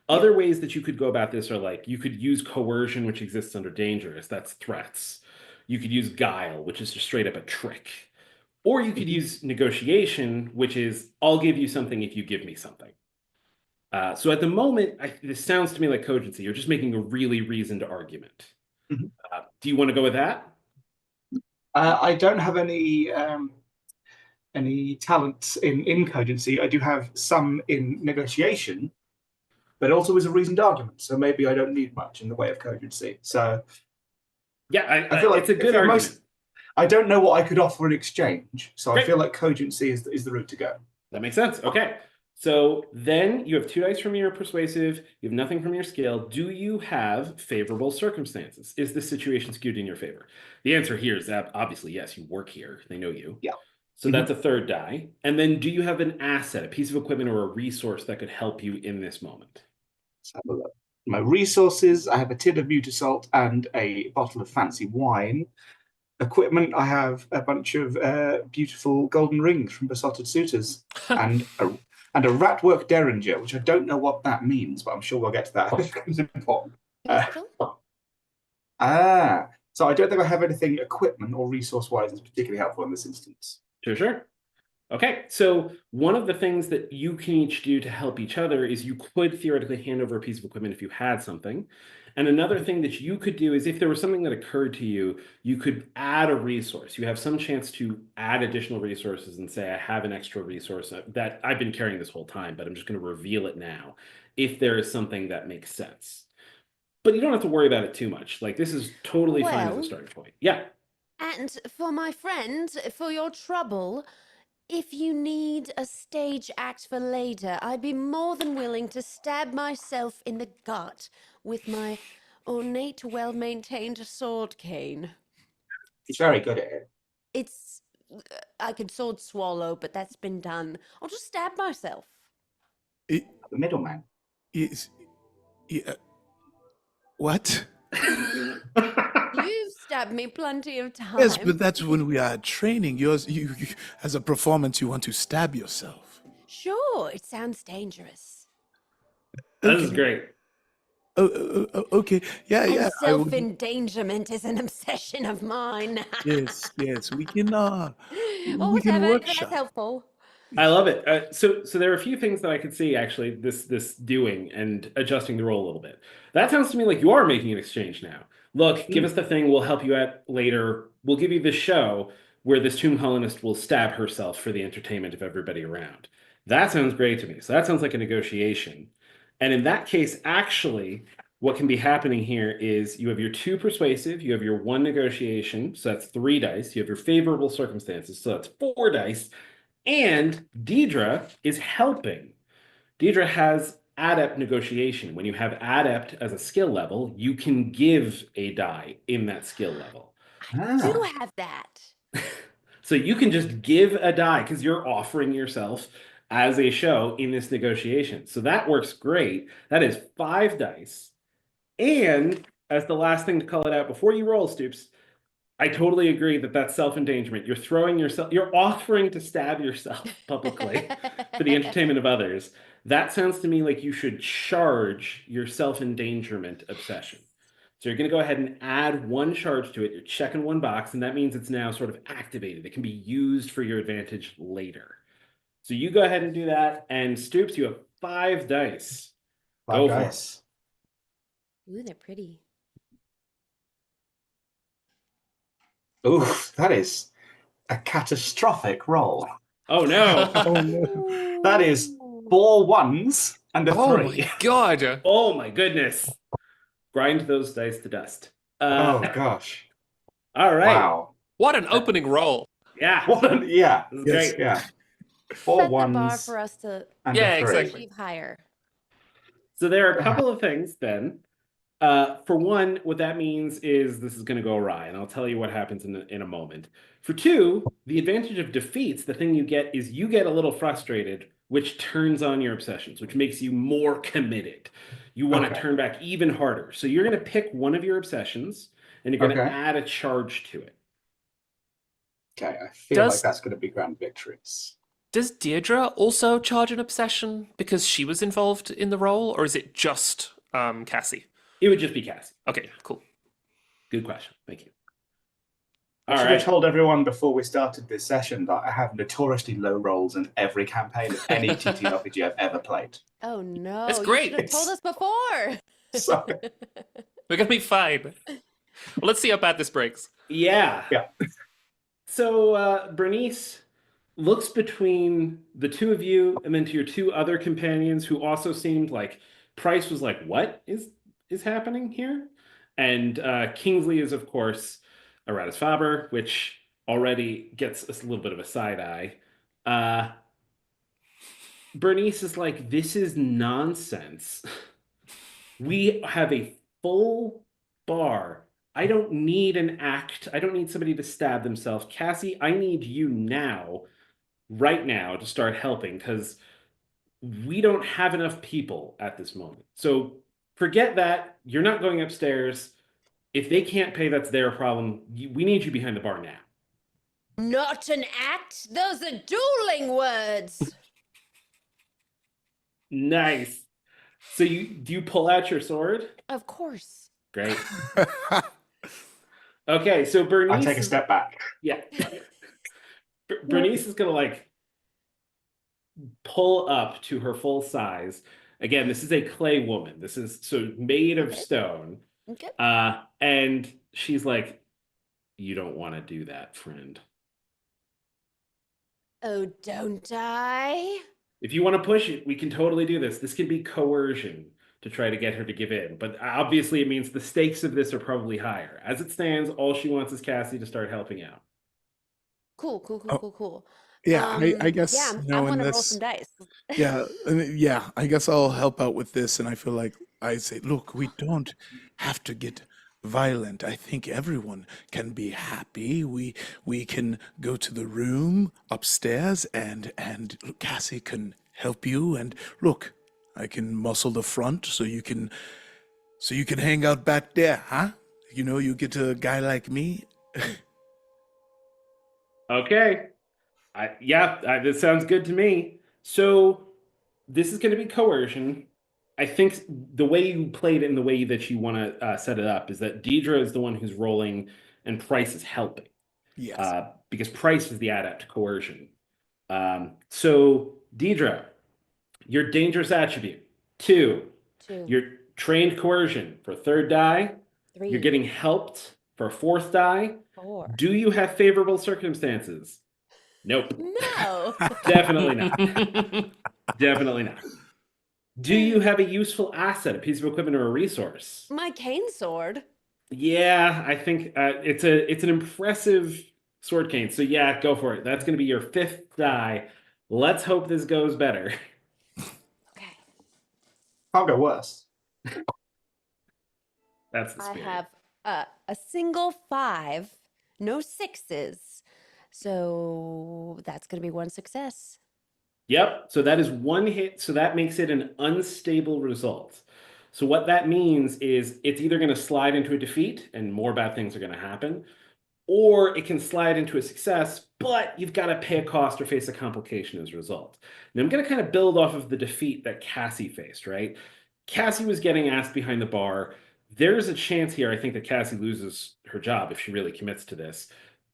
Other ways that you could go about this are like, you could use coercion, which exists under dangerous. That's threats. You could use guile, which is just straight up a trick. Or you could use negotiation, which is, I'll give you something if you give me something. So at the moment, this sounds to me like cogency. You're just making a really reasoned argument. Do you want to go with that? I don't have any talents in cogency. I do have some in negotiation, but also is a reasoned argument. So maybe I don't need much in the way of cogency. So yeah, I feel like it's a good argument. I don't know what I could offer in exchange, so Great. I feel like cogency is the route to go. That makes sense. Okay. So then you have 2 dice from your persuasive, you have nothing from your skill. Do you have favorable circumstances? Is the situation skewed in your favor? The answer here is obviously yes, you work here. They know you. Yeah. So that's a 3rd die. And then do you have an asset, a piece of equipment or a resource that could help you in this moment? Let's have a look. My resources, I have a tin of mute assault and a bottle of fancy wine. Equipment, I have a bunch of beautiful golden rings from besotted suitors and a ratwork derringer, which I don't know what that means, but I'm sure we'll get to that. It's important. So I don't think I have anything equipment or resource-wise that's particularly helpful in this instance. Sure. Okay, so one of the things that you can each do to help each other is you could theoretically hand over a piece of equipment if you had something. And another thing that you could do is if there was something that occurred to you, you could add a resource. You have some chance to add additional resources and say, I have an extra resource that I've been carrying this whole time, but I'm just going to reveal it now if there is something that makes sense. But you don't have to worry about it too much. Like, this is totally fine as a starting point. Yeah. And for my friend, for your trouble, if you need a stage act for later, I'd be more than willing to stab myself in the gut with my ornate, well-maintained sword cane. He's very good at it. It's... I could sword swallow, but that's been done. I'll just stab myself. The middleman. What? You've stabbed me plenty of times. Yes, but that's when we are training. You, as a performance, you want to stab yourself. Sure, it sounds dangerous. This is great. Okay. Yeah. And self-endangerment is an obsession of mine. Yes, we can Whatever, workshop. that's helpful. I love it. So there are a few things that I could see actually this doing and adjusting the role a little bit. That sounds to me like you are making an exchange now. Look, give us the thing. We'll help you out later. We'll give you the show where this tomb colonist will stab herself for the entertainment of everybody around. That sounds great to me. So that sounds like a negotiation. And in that case, actually, what can be happening here is you have your 2 persuasive, you have your 1 negotiation, so that's 3 dice. You have your favorable circumstances, so that's 4 dice. And Deidre is helping. Deidre has adept negotiation. When you have adept as a skill level, you can give a die in that skill level. I do have that. So you can just give a die because you're offering yourself as a show in this negotiation. So that works great. That is 5 dice. And as the last thing to call it out before you roll, Stupes, I totally agree that that's self-endangerment. You're offering to stab yourself publicly for the entertainment of others. That sounds to me like you should charge your self-endangerment obsession. So you're going to go ahead and add 1 charge to it. You're checking 1 box, and that means it's now sort of activated. It can be used for your advantage later. So you go ahead and do that. And Stupes, you have 5 dice. 5 dice. Ooh, they're pretty. Oof, that is a catastrophic roll. Oh no. Oh no. That is 4 1s and a Oh 3. my god. Oh my goodness. Grind those dice to dust. Oh gosh. All right. Wow. What an opening roll. Yeah. Yeah. This is Yes. great. Yeah. 4 Set the bar 1s for us to and Yeah, a 3. exactly. achieve higher. So there are a couple of things then. For one, what that means is this is going to go awry, and I'll tell you what happens in a moment. For two, the advantage of defeats, the thing you get is you get a little frustrated, which turns on your obsessions, which makes you more committed. You want to Okay. turn back even harder. So you're going to pick one of your obsessions, and you're going to Okay. add a charge to it. Okay, I feel like Does- that's going to be grand victories. Does Deirdre also charge an obsession because she was involved in the role, or is it just Cassie? It would just be Cassie. Okay, cool. Good question. Thank you. I All should right. have told everyone before we started this session that I have notoriously low rolls in every campaign of any TTRPG I've ever played. Oh no! That's You great. should have told us before. Sorry. We're gonna be fine. Well, let's see how bad this breaks. Yeah. Yeah. So Bernice looks between the two of you and then to your two other companions who also seemed like Price was like, what is happening here? And Kingsley is, of course, Aratus Faber, which already gets us a little bit of a side eye. Bernice is like, this is nonsense. We have a full bar. I don't need an act. I don't need somebody to stab themselves. Cassie, I need you now, right now, to start helping because we don't have enough people at this moment. So forget that. You're not going upstairs. If they can't pay, that's their problem. We need you behind the bar now. Not an act. Those are dueling words. Nice. So do you pull out your sword? Of course. Great. Okay, so Bernice. I take a step back. Yeah. Bernice is gonna like pull up to her full size. Again, this is a clay woman. This is so made of Okay. stone. Okay. And she's like, you don't want to do that, friend. Oh, don't I? If you want to push it, we can totally do this. This can be coercion to try to get her to give in. But obviously it means the stakes of this are probably higher. As it stands, all she wants is Cassie to start helping out. Cool. Oh, Cool. Yeah, I guess Yeah, you I know, in want to roll this. some dice. Yeah, I guess I'll help out with this, and I feel like I say, look, we don't have to get violent. I think everyone can be happy. We can go to the room upstairs, and Cassie can help you. And look, I can muscle the front, so you can hang out back there, huh? You know, you get a guy like me. Okay. This sounds good to me. So this is going to be coercion. I think the way you played it and the way that you want to set it up is that Deidre is the one who's rolling and Price is helping. Yes. Because Price is the adept to coercion. So Deidre, your dangerous attribute, 2. 2, Your trained coercion for 3rd die. 3, You're getting helped for 4th die. 4. Do you have favorable circumstances? Nope. No. Definitely not. Definitely not. Do you have a useful asset, a piece of equipment, or a resource? My cane sword. Yeah, I think it's an impressive sword cane. So yeah, go for it. That's going to be your 5th die. Let's hope this goes better. Okay. Can't go worse. That's the I spirit. have a single 5, no 6s. So that's going to be 1 success. Yep. So that is 1 hit. So that makes it an unstable result. So what that means is it's either going to slide into a defeat and more bad things are going to happen, or it can slide into a success, but you've got to pay a cost or face a complication as a result. Now I'm going to kind of build off of the defeat that Cassie faced, right? Cassie was getting asked behind the bar. There's a chance here, I think, that Cassie loses her job if she really commits to this.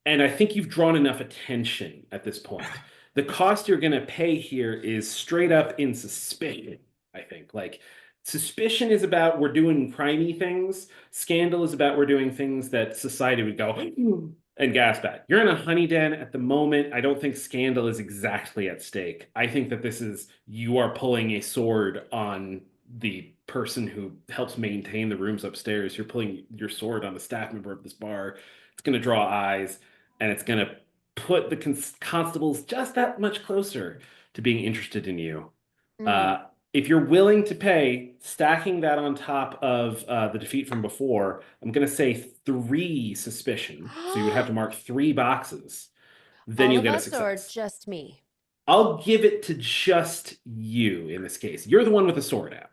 And I think you've drawn enough attention at this point. The cost you're going to pay here is straight up in suspicion, I think. Like, suspicion is about we're doing crimey things. Scandal is about we're doing things that society would go, And Gaspat, you're in a honey den at the moment. I don't think scandal is exactly at stake. I think that this is you are pulling a sword on the person who helps maintain the rooms upstairs. You're pulling your sword on the staff member of this bar. It's going to draw eyes, and it's going to put the constables just that much closer to being interested in you. If you're willing to pay, stacking that on top of the defeat from before, I'm going to say 3 suspicion. So you would have to mark 3 boxes. Then All you'll of get a us or success. just me? I'll give it to just you in this case. You're the one with the sword out.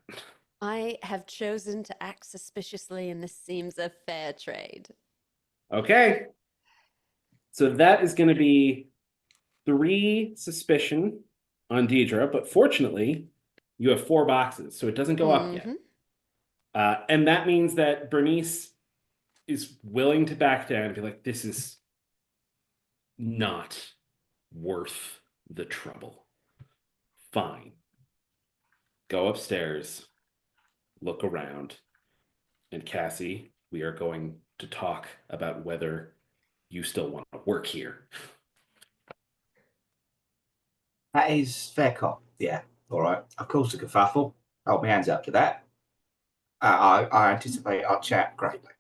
I have chosen to act suspiciously, and this seems a fair trade. Okay. So that is going to be 3 suspicion on Deidre, but fortunately, you have 4 boxes, so it doesn't go up yet. And that means that Bernice is willing to back down and be like, this is not worth the trouble. Fine. Go upstairs, look around, and Cassie, we are going to talk about whether you still want to work here. That is fair cop. Yeah. All right. Of course, a kerfuffle. Hold my hands up to that. I anticipate our chat greatly.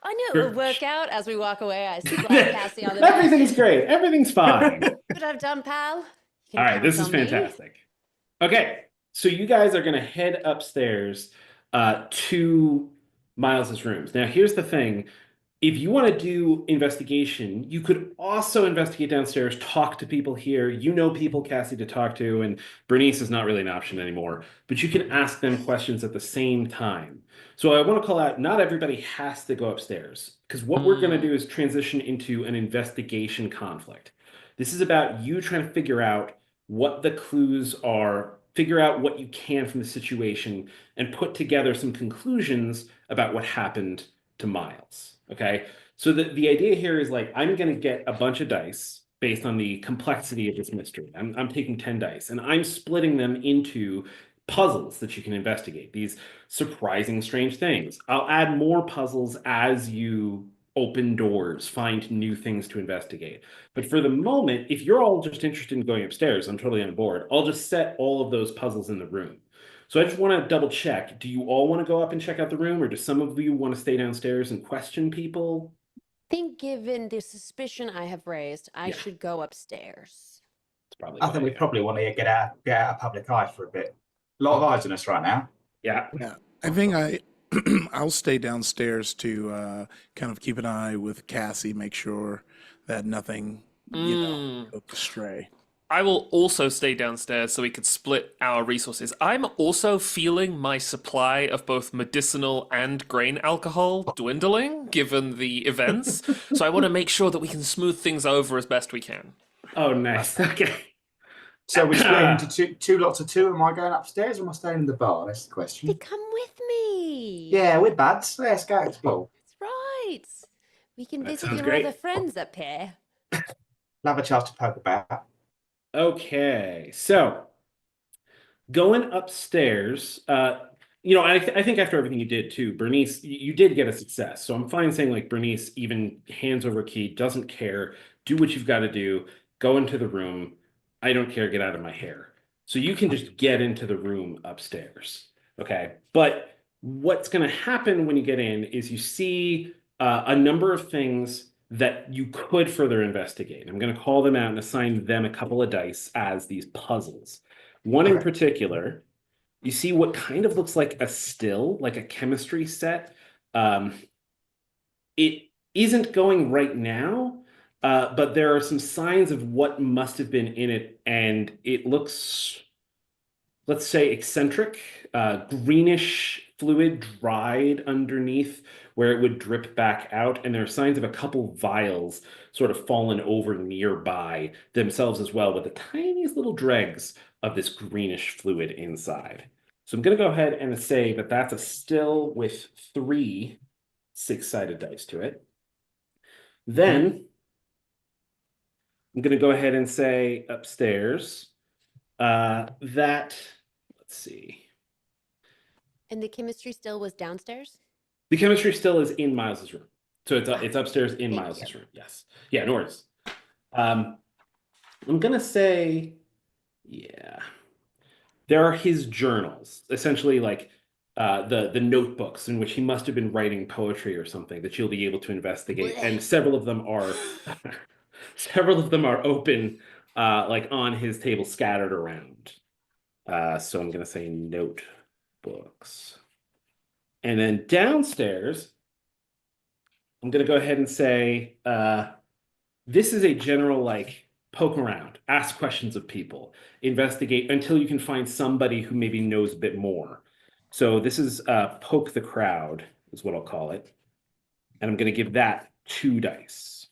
I knew it would work out. As we walk away, I slap Cassie on the back. Everything's great. Everything's fine. What I've done, pal. You can All right, count this is on me. fantastic. Okay, so you guys are going to head upstairs to Miles's rooms. Now, here's the thing. If you want to do investigation, you could also investigate downstairs, talk to people here. You know people, Cassie, to talk to, and Bernice is not really an option anymore. But you can ask them questions at the same time. So I want to call out, not everybody has to go upstairs, because what we're going to do is transition into an investigation conflict. This is about you trying to figure out what the clues are, figure out what you can from the situation, and put together some conclusions about what happened to Miles. Okay, so the idea here is like, I'm going to get a bunch of dice based on the complexity of this mystery. I'm taking 10 dice, and I'm splitting them into puzzles that you can investigate, these surprising, strange things. I'll add more puzzles as you open doors, find new things to investigate. But for the moment, if you're all just interested in going upstairs, I'm totally on board. I'll just set all of those puzzles in the room. So I just want to double check. Do you all want to go up and check out the room, or do some of you want to stay downstairs and question people? I think given the suspicion I have raised, I should go upstairs. It's probably I think we probably want to get out of public eye for a bit. A lot of eyes on us right now. Yeah. I think I'll stay downstairs to kind of keep an eye with Cassie, make sure that nothing, goes astray. I will also stay downstairs so we could split our resources. I'm also feeling my supply of both medicinal and grain alcohol dwindling, given the events. So I want to make sure that we can smooth things over as best we can. Oh, nice. Okay. So we're split into two lots of 2. Am I going upstairs or am I staying in the bar? That's the question. They come with me. Yeah, we're buds. Let's go explore. That's right. We can visit sounds your great. other friends up here. Love a chance to poke about. Okay, so going upstairs, I think after everything you did too, Bernice, you did get a success. So I'm fine saying like Bernice even hands over key, doesn't care, do what you've got to do, go into the room. I don't care, get out of my hair. So you can just get into the room upstairs. Okay, but what's going to happen when you get in is you see a number of things that you could further investigate. I'm going to call them out and assign them a couple of dice as these puzzles. One in particular, you see what kind of looks like a still, like a chemistry set. It isn't going right now, but there are some signs of what must have been in it, and it looks, let's say, eccentric, greenish fluid dried underneath where it would drip back out, and there are signs of a couple vials sort of fallen over nearby themselves as well, with the tiniest little dregs of this greenish fluid inside. So I'm going to go ahead and say that that's a still with 3 6-sided dice to it. Then I'm going to go ahead and say upstairs that, let's see. And the chemistry still was downstairs? The chemistry still is in Miles's room. So it's upstairs in Thank Myles's you. room. Yes. Yeah, no worries. I'm gonna say, yeah. There are his journals, essentially like the notebooks in which he must have been writing poetry or something that you'll be able to investigate. Blech. And several of them are several of them are open, like on his table, scattered around. So I'm gonna say notebooks. And then downstairs, I'm gonna go ahead and say this is a general like poke around, ask questions of people, investigate until you can find somebody who maybe knows a bit more. So this is poke the crowd is what I'll call it. And I'm going to give that 2 dice.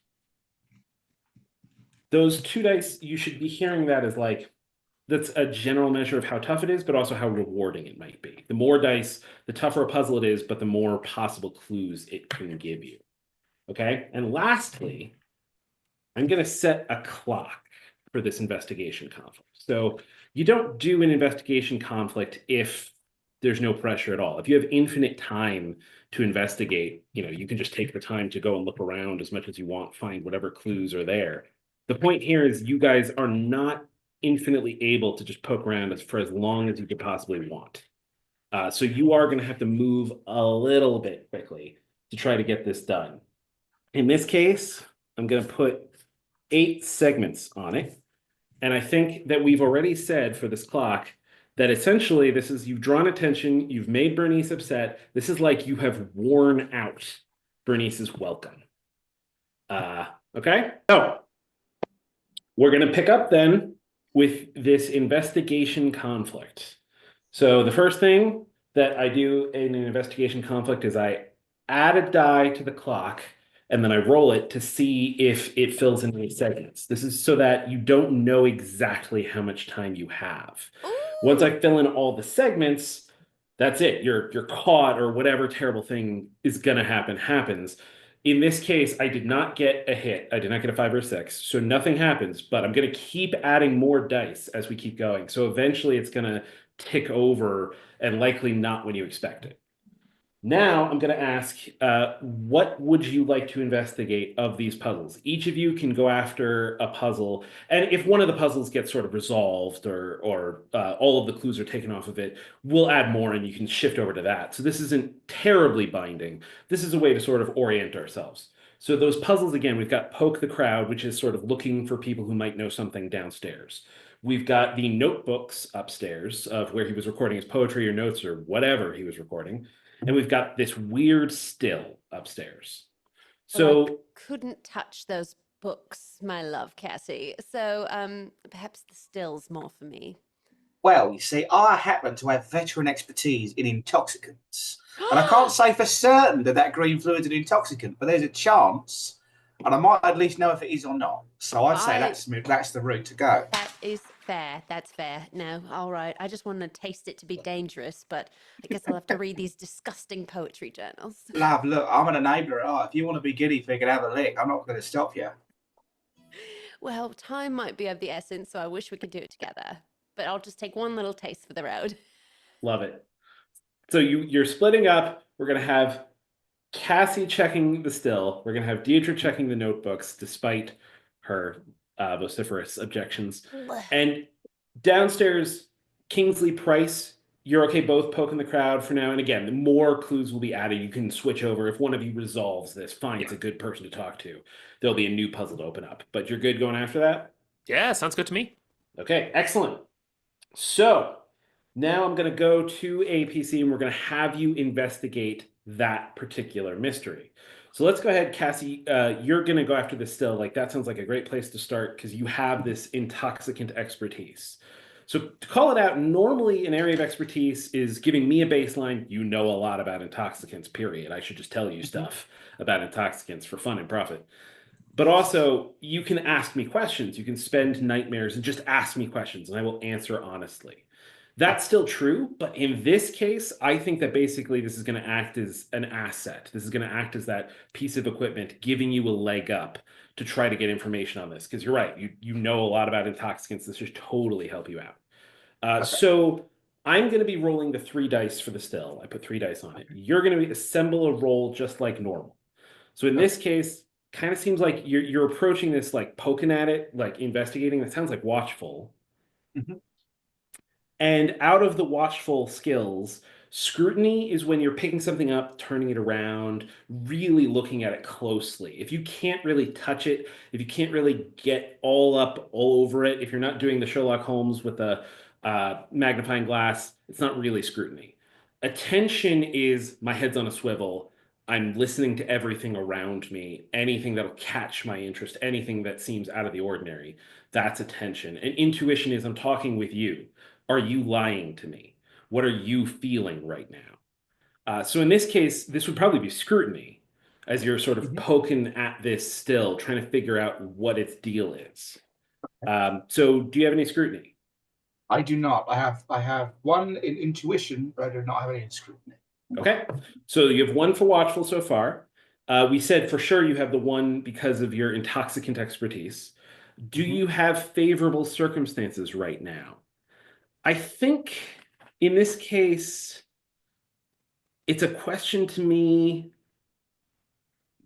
Those 2 dice, you should be hearing that as like, that's a general measure of how tough it is, but also how rewarding it might be. The more dice, the tougher a puzzle it is, but the more possible clues it can give you. Okay. And lastly, I'm going to set a clock for this investigation conflict. So you don't do an investigation conflict if there's no pressure at all. If you have infinite time to investigate, you can just take the time to go and look around as much as you want, find whatever clues are there. The point here is you guys are not infinitely able to just poke around for as long as you could possibly want. So you are going to have to move a little bit quickly to try to get this done. In this case, I'm going to put 8 segments on it. And I think that we've already said for this clock that essentially this is you've drawn attention, you've made Bernice upset. This is like you have worn out Bernice's welcome. Okay, so we're going to pick up then with this investigation conflict. So the first thing that I do in an investigation conflict is I add a die to the clock and then I roll it to see if it fills in any segments. This is so that you don't know exactly how much time you have. Ooh. Once I fill in all the segments, that's it. You're caught, or whatever terrible thing is gonna happen happens. In this case, I did not get a hit. I did not get a 5 or 6, so nothing happens, but I'm gonna keep adding more dice as we keep going. So eventually it's gonna tick over, and likely not when you expect it. Now I'm going to ask, what would you like to investigate of these puzzles? Each of you can go after a puzzle, and if one of the puzzles gets sort of resolved or all of the clues are taken off of it, we'll add more and you can shift over to that. So this isn't terribly binding. This is a way to sort of orient ourselves. So those puzzles, again, we've got Poke the Crowd, which is sort of looking for people who might know something downstairs. We've got the notebooks upstairs of where he was recording his poetry or notes or whatever he was recording. And we've got this weird still upstairs. So I couldn't touch those books, my love, Cassie. So perhaps the still's more for me. Well, you see, I happen to have veteran expertise in intoxicants. And I can't say for certain that green fluid's an intoxicant, but there's a chance. And I might at least know if it is or not. So I'd say that's the route to go. That is fair. That's fair. No, all right. I just want to taste it to be dangerous, but I guess I'll have to read these disgusting poetry journals. Love, look, I'm an enabler. Oh, if you want to be guinea pig and have a lick, I'm not going to stop you. Well, time might be of the essence, so I wish we could do it together. But I'll just take one little taste for the road. Love it. So you're splitting up. We're going to have Cassie checking the still. We're going to have Deidre checking the notebooks, despite her vociferous objections. And downstairs, Kingsley Price, you're okay both poking the crowd for now. And again, the more clues will be added. You can switch over. If one of you resolves this, finds a good person to talk to, there'll be a new puzzle to open up. But you're good going after that? Yeah, sounds good to me. Okay, excellent. So now I'm going to go to APC and we're going to have you investigate that particular mystery. So let's go ahead, Cassie. You're going to go after this still. Like, that sounds like a great place to start because you have this intoxicant expertise. So to call it out, normally an area of expertise is giving me a baseline. You know a lot about intoxicants, period. I should just tell you stuff about intoxicants for fun and profit. But also, you can ask me questions. You can spend nightmares and just ask me questions, and I will answer honestly. That's still true, but in this case, I think that basically this is going to act as an asset. This is going to act as that piece of equipment giving you a leg up to try to get information on this. Because you're right, you know a lot about intoxicants. This should totally help you out. Okay. So I'm going to be rolling the 3 dice for the still. I put 3 dice on it. You're going to assemble a roll just like normal. So in this case, kind of seems like you're approaching this like poking at it, like investigating. That sounds like watchful. Mhm. And out of the watchful skills, scrutiny is when you're picking something up, turning it around, really looking at it closely. If you can't really touch it, if you can't really get all up all over it, if you're not doing the Sherlock Holmes with the magnifying glass, it's not really scrutiny. Attention is my head's on a swivel. I'm listening to everything around me, anything that'll catch my interest, anything that seems out of the ordinary. That's attention. And intuition is I'm talking with you. Are you lying to me? What are you feeling right now? So in this case, this would probably be scrutiny as you're sort of Mhm. poking at this still, trying to figure out what its deal is. So do you have any scrutiny? I do not. I have one in intuition, but I do not have any in scrutiny. Okay. So you have one for watchful so far. We said for sure you have the one because of your intoxicant expertise. Do Mhm. you have favorable circumstances right now? I think in this case, it's a question to me,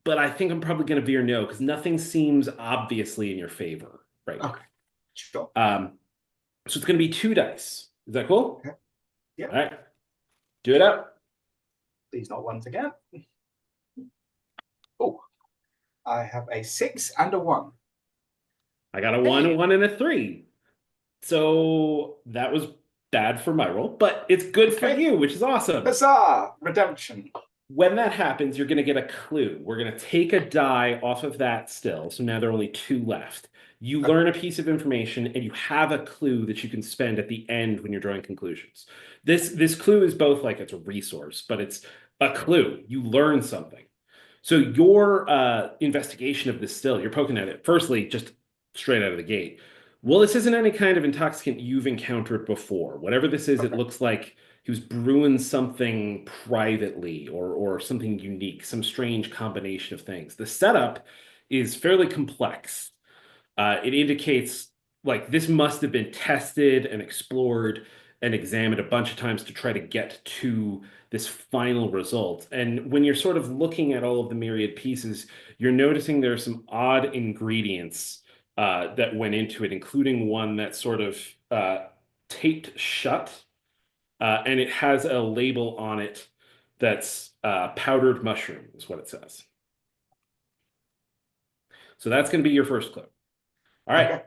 but I think I'm probably going to veer no because nothing seems obviously in your favor right now. Okay, sure. So it's going to be 2 dice. Is that cool? Okay. Yeah. All right. Do it up. Please not ones again. Oh, I have a 6 and a 1. I got a 1, a 1, and a 3. So that was bad for my roll, but it's good for Okay. you, which is awesome. Huzzah! Redemption. When that happens, you're going to get a clue. We're going to take a die off of that still. So now there are only 2 left. You learn a piece of information and you have a clue that you can spend at the end when you're drawing conclusions. This clue is both like it's a resource, but it's a clue. You learn something. So your investigation of this still, you're poking at it, firstly, just straight out of the gate. Well, this isn't any kind of intoxicant you've encountered before. Whatever this is, it looks like he was brewing something privately or something unique, some strange combination of things. The setup is fairly complex. It indicates like this must have been tested and explored and examined a bunch of times to try to get to this final result. And when you're sort of looking at all of the myriad pieces, you're noticing there are some odd ingredients that went into it, including one that's sort of taped shut, and it has a label on it that's powdered mushroom, is what it says. So that's going to be your first clue. All right. Okay.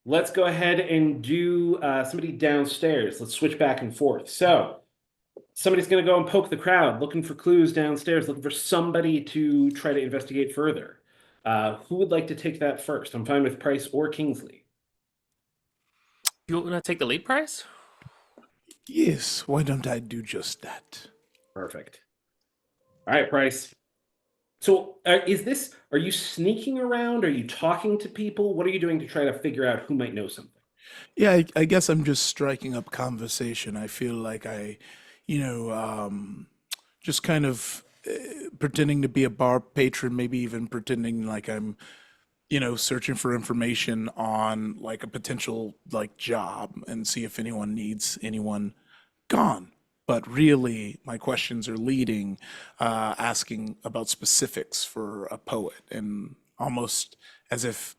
Let's go ahead and do somebody downstairs. Let's switch back and forth. So somebody's going to go and poke the crowd, looking for clues downstairs, looking for somebody to try to investigate further. Who would like to take that first? I'm fine with Price or Kingsley. You want to take the lead, Price? Yes, why don't I do just that? Perfect. All right, Price. So are you sneaking around? Are you talking to people? What are you doing to try to figure out who might know something? Yeah, I guess I'm just striking up conversation. I feel like just kind of pretending to be a bar patron, maybe even pretending like I'm, searching for information on like a potential like job and see if anyone needs anyone gone. But really, my questions are leading, asking about specifics for a poet, and almost as if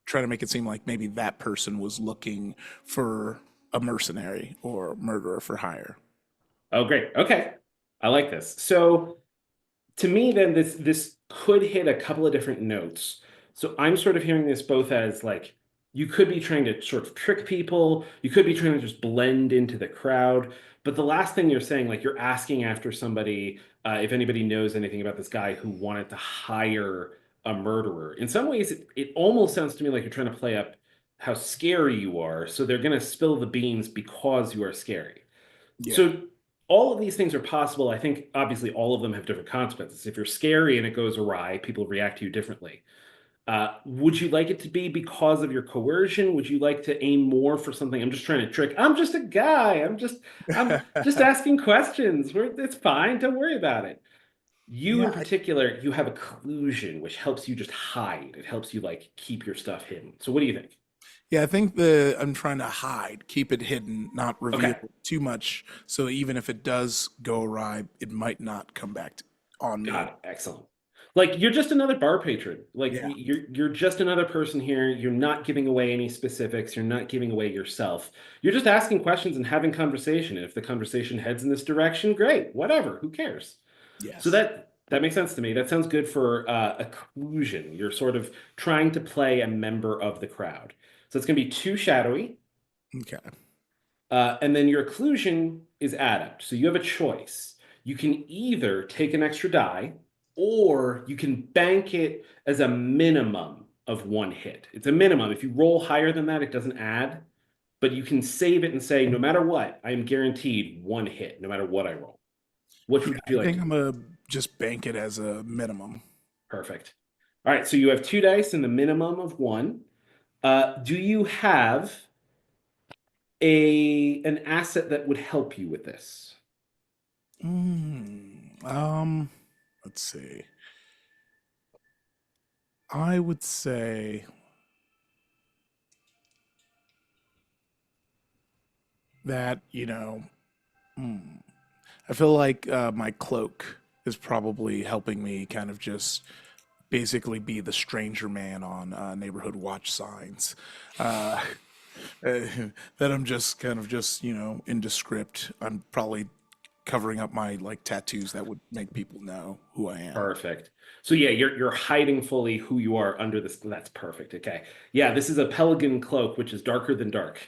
trying to make it seem like maybe that person was looking for a mercenary or murderer for hire. Oh, great. Okay. I like this. So to me, then this could hit a couple of different notes. So I'm sort of hearing this both as like you could be trying to sort of trick people, you could be trying to just blend into the crowd. But the last thing you're saying, like you're asking after somebody, if anybody knows anything about this guy who wanted to hire a murderer. In some ways, it almost sounds to me like you're trying to play up how scary you are. So they're going to spill the beans because you are scary. Yeah. So all of these things are possible. I think obviously all of them have different consequences. If you're scary and it goes awry, people react to you differently. Would you like it to be because of your coercion? Would you like to aim more for something? I'm just trying to trick. I'm just a guy. I'm just asking questions. It's fine. Don't worry about it. You in Yeah, particular, you have occlusion, which helps you just hide. It helps you like keep your stuff hidden. So what do you think? yeah, I think I'm trying to hide, keep it hidden, not reveal Okay. too much. So even if it does go awry, it might not come back on me. Got it. Excellent. Like you're just another bar patron. Like Yeah. you're just another person here. You're not giving away any specifics. You're not giving away yourself. You're just asking questions and having conversation. And if the conversation heads in this direction, great. Whatever. Who cares? So Yes. that makes sense to me. That sounds good for occlusion. You're sort of trying to play a member of the crowd. So it's going to be too shadowy. Okay. And then your occlusion is adept. So you have a choice. You can either take an extra die, or you can bank it as a minimum of 1 hit. It's a minimum. If you roll higher than that, it doesn't add. But you can save it and say, no matter what, I am guaranteed 1 hit, no matter what I roll. Which would you I like think to I'm gonna just bank it as a minimum. Perfect. All right, so you have 2 dice and the minimum of 1. Do you have an asset that would help you with this? Let's see. I would say that, I feel like my cloak is probably helping me kind of just basically be the stranger man on neighborhood watch signs. Uh, that I'm just kind of just, indescript. I'm probably covering up my like tattoos that would make people know who I am. Perfect. So yeah, you're hiding fully who you are under this. That's perfect. Okay. Yeah, this is a pelican cloak, which is darker than dark.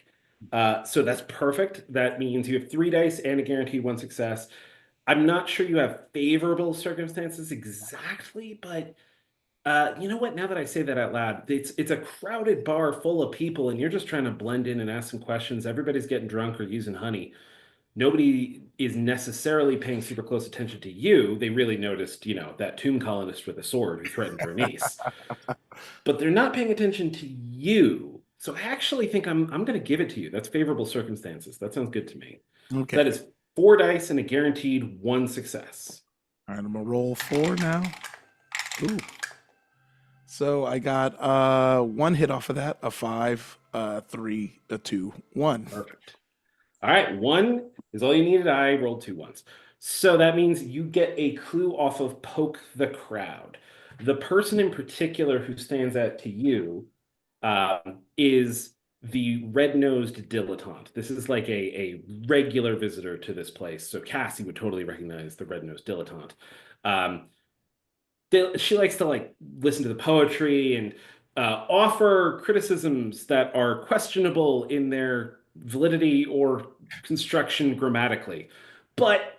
So that's perfect. That means you have 3 dice and a guaranteed 1 success. I'm not sure you have favorable circumstances exactly, but you know what? Now that I say that out loud, it's a crowded bar full of people, and you're just trying to blend in and ask some questions. Everybody's getting drunk or using honey. Nobody is necessarily paying super close attention to you. They really noticed, that tomb colonist with a sword who threatened Bernice. But they're not paying attention to you. So I actually think I'm going to give it to you. That's favorable circumstances. That sounds good to me. Okay. That is 4 dice and a guaranteed 1 success. All right, I'm gonna roll 4 now. Ooh. So I got 1 hit off of that, a 5, 3, a 2, 1. Perfect. All right, 1 is all you needed. I rolled 2 ones. So that means you get a clue off of Poke the Crowd. The person in particular who stands out to you is the red-nosed dilettante. This is like a regular visitor to this place. So Cassie would totally recognize the red-nosed dilettante. She likes to like listen to the poetry and offer criticisms that are questionable in their validity or construction grammatically. But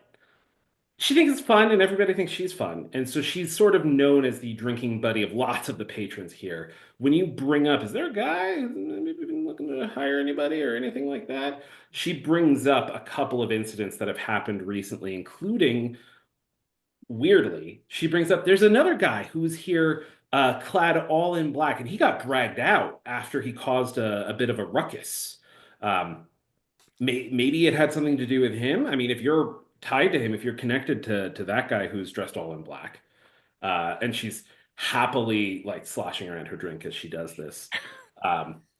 she thinks it's fun and everybody thinks she's fun. And so she's sort of known as the drinking buddy of lots of the patrons here. When you bring up, is there a guy who's maybe been looking to hire anybody or anything like that? She brings up a couple of incidents that have happened recently, including, weirdly, she brings up there's another guy who's here clad all in black, and he got dragged out after he caused a bit of a ruckus. Um, maybe it had something to do with him. I mean, if you're tied to him, if you're connected to that guy who's dressed all in black, and she's happily like sloshing around her drink as she does this.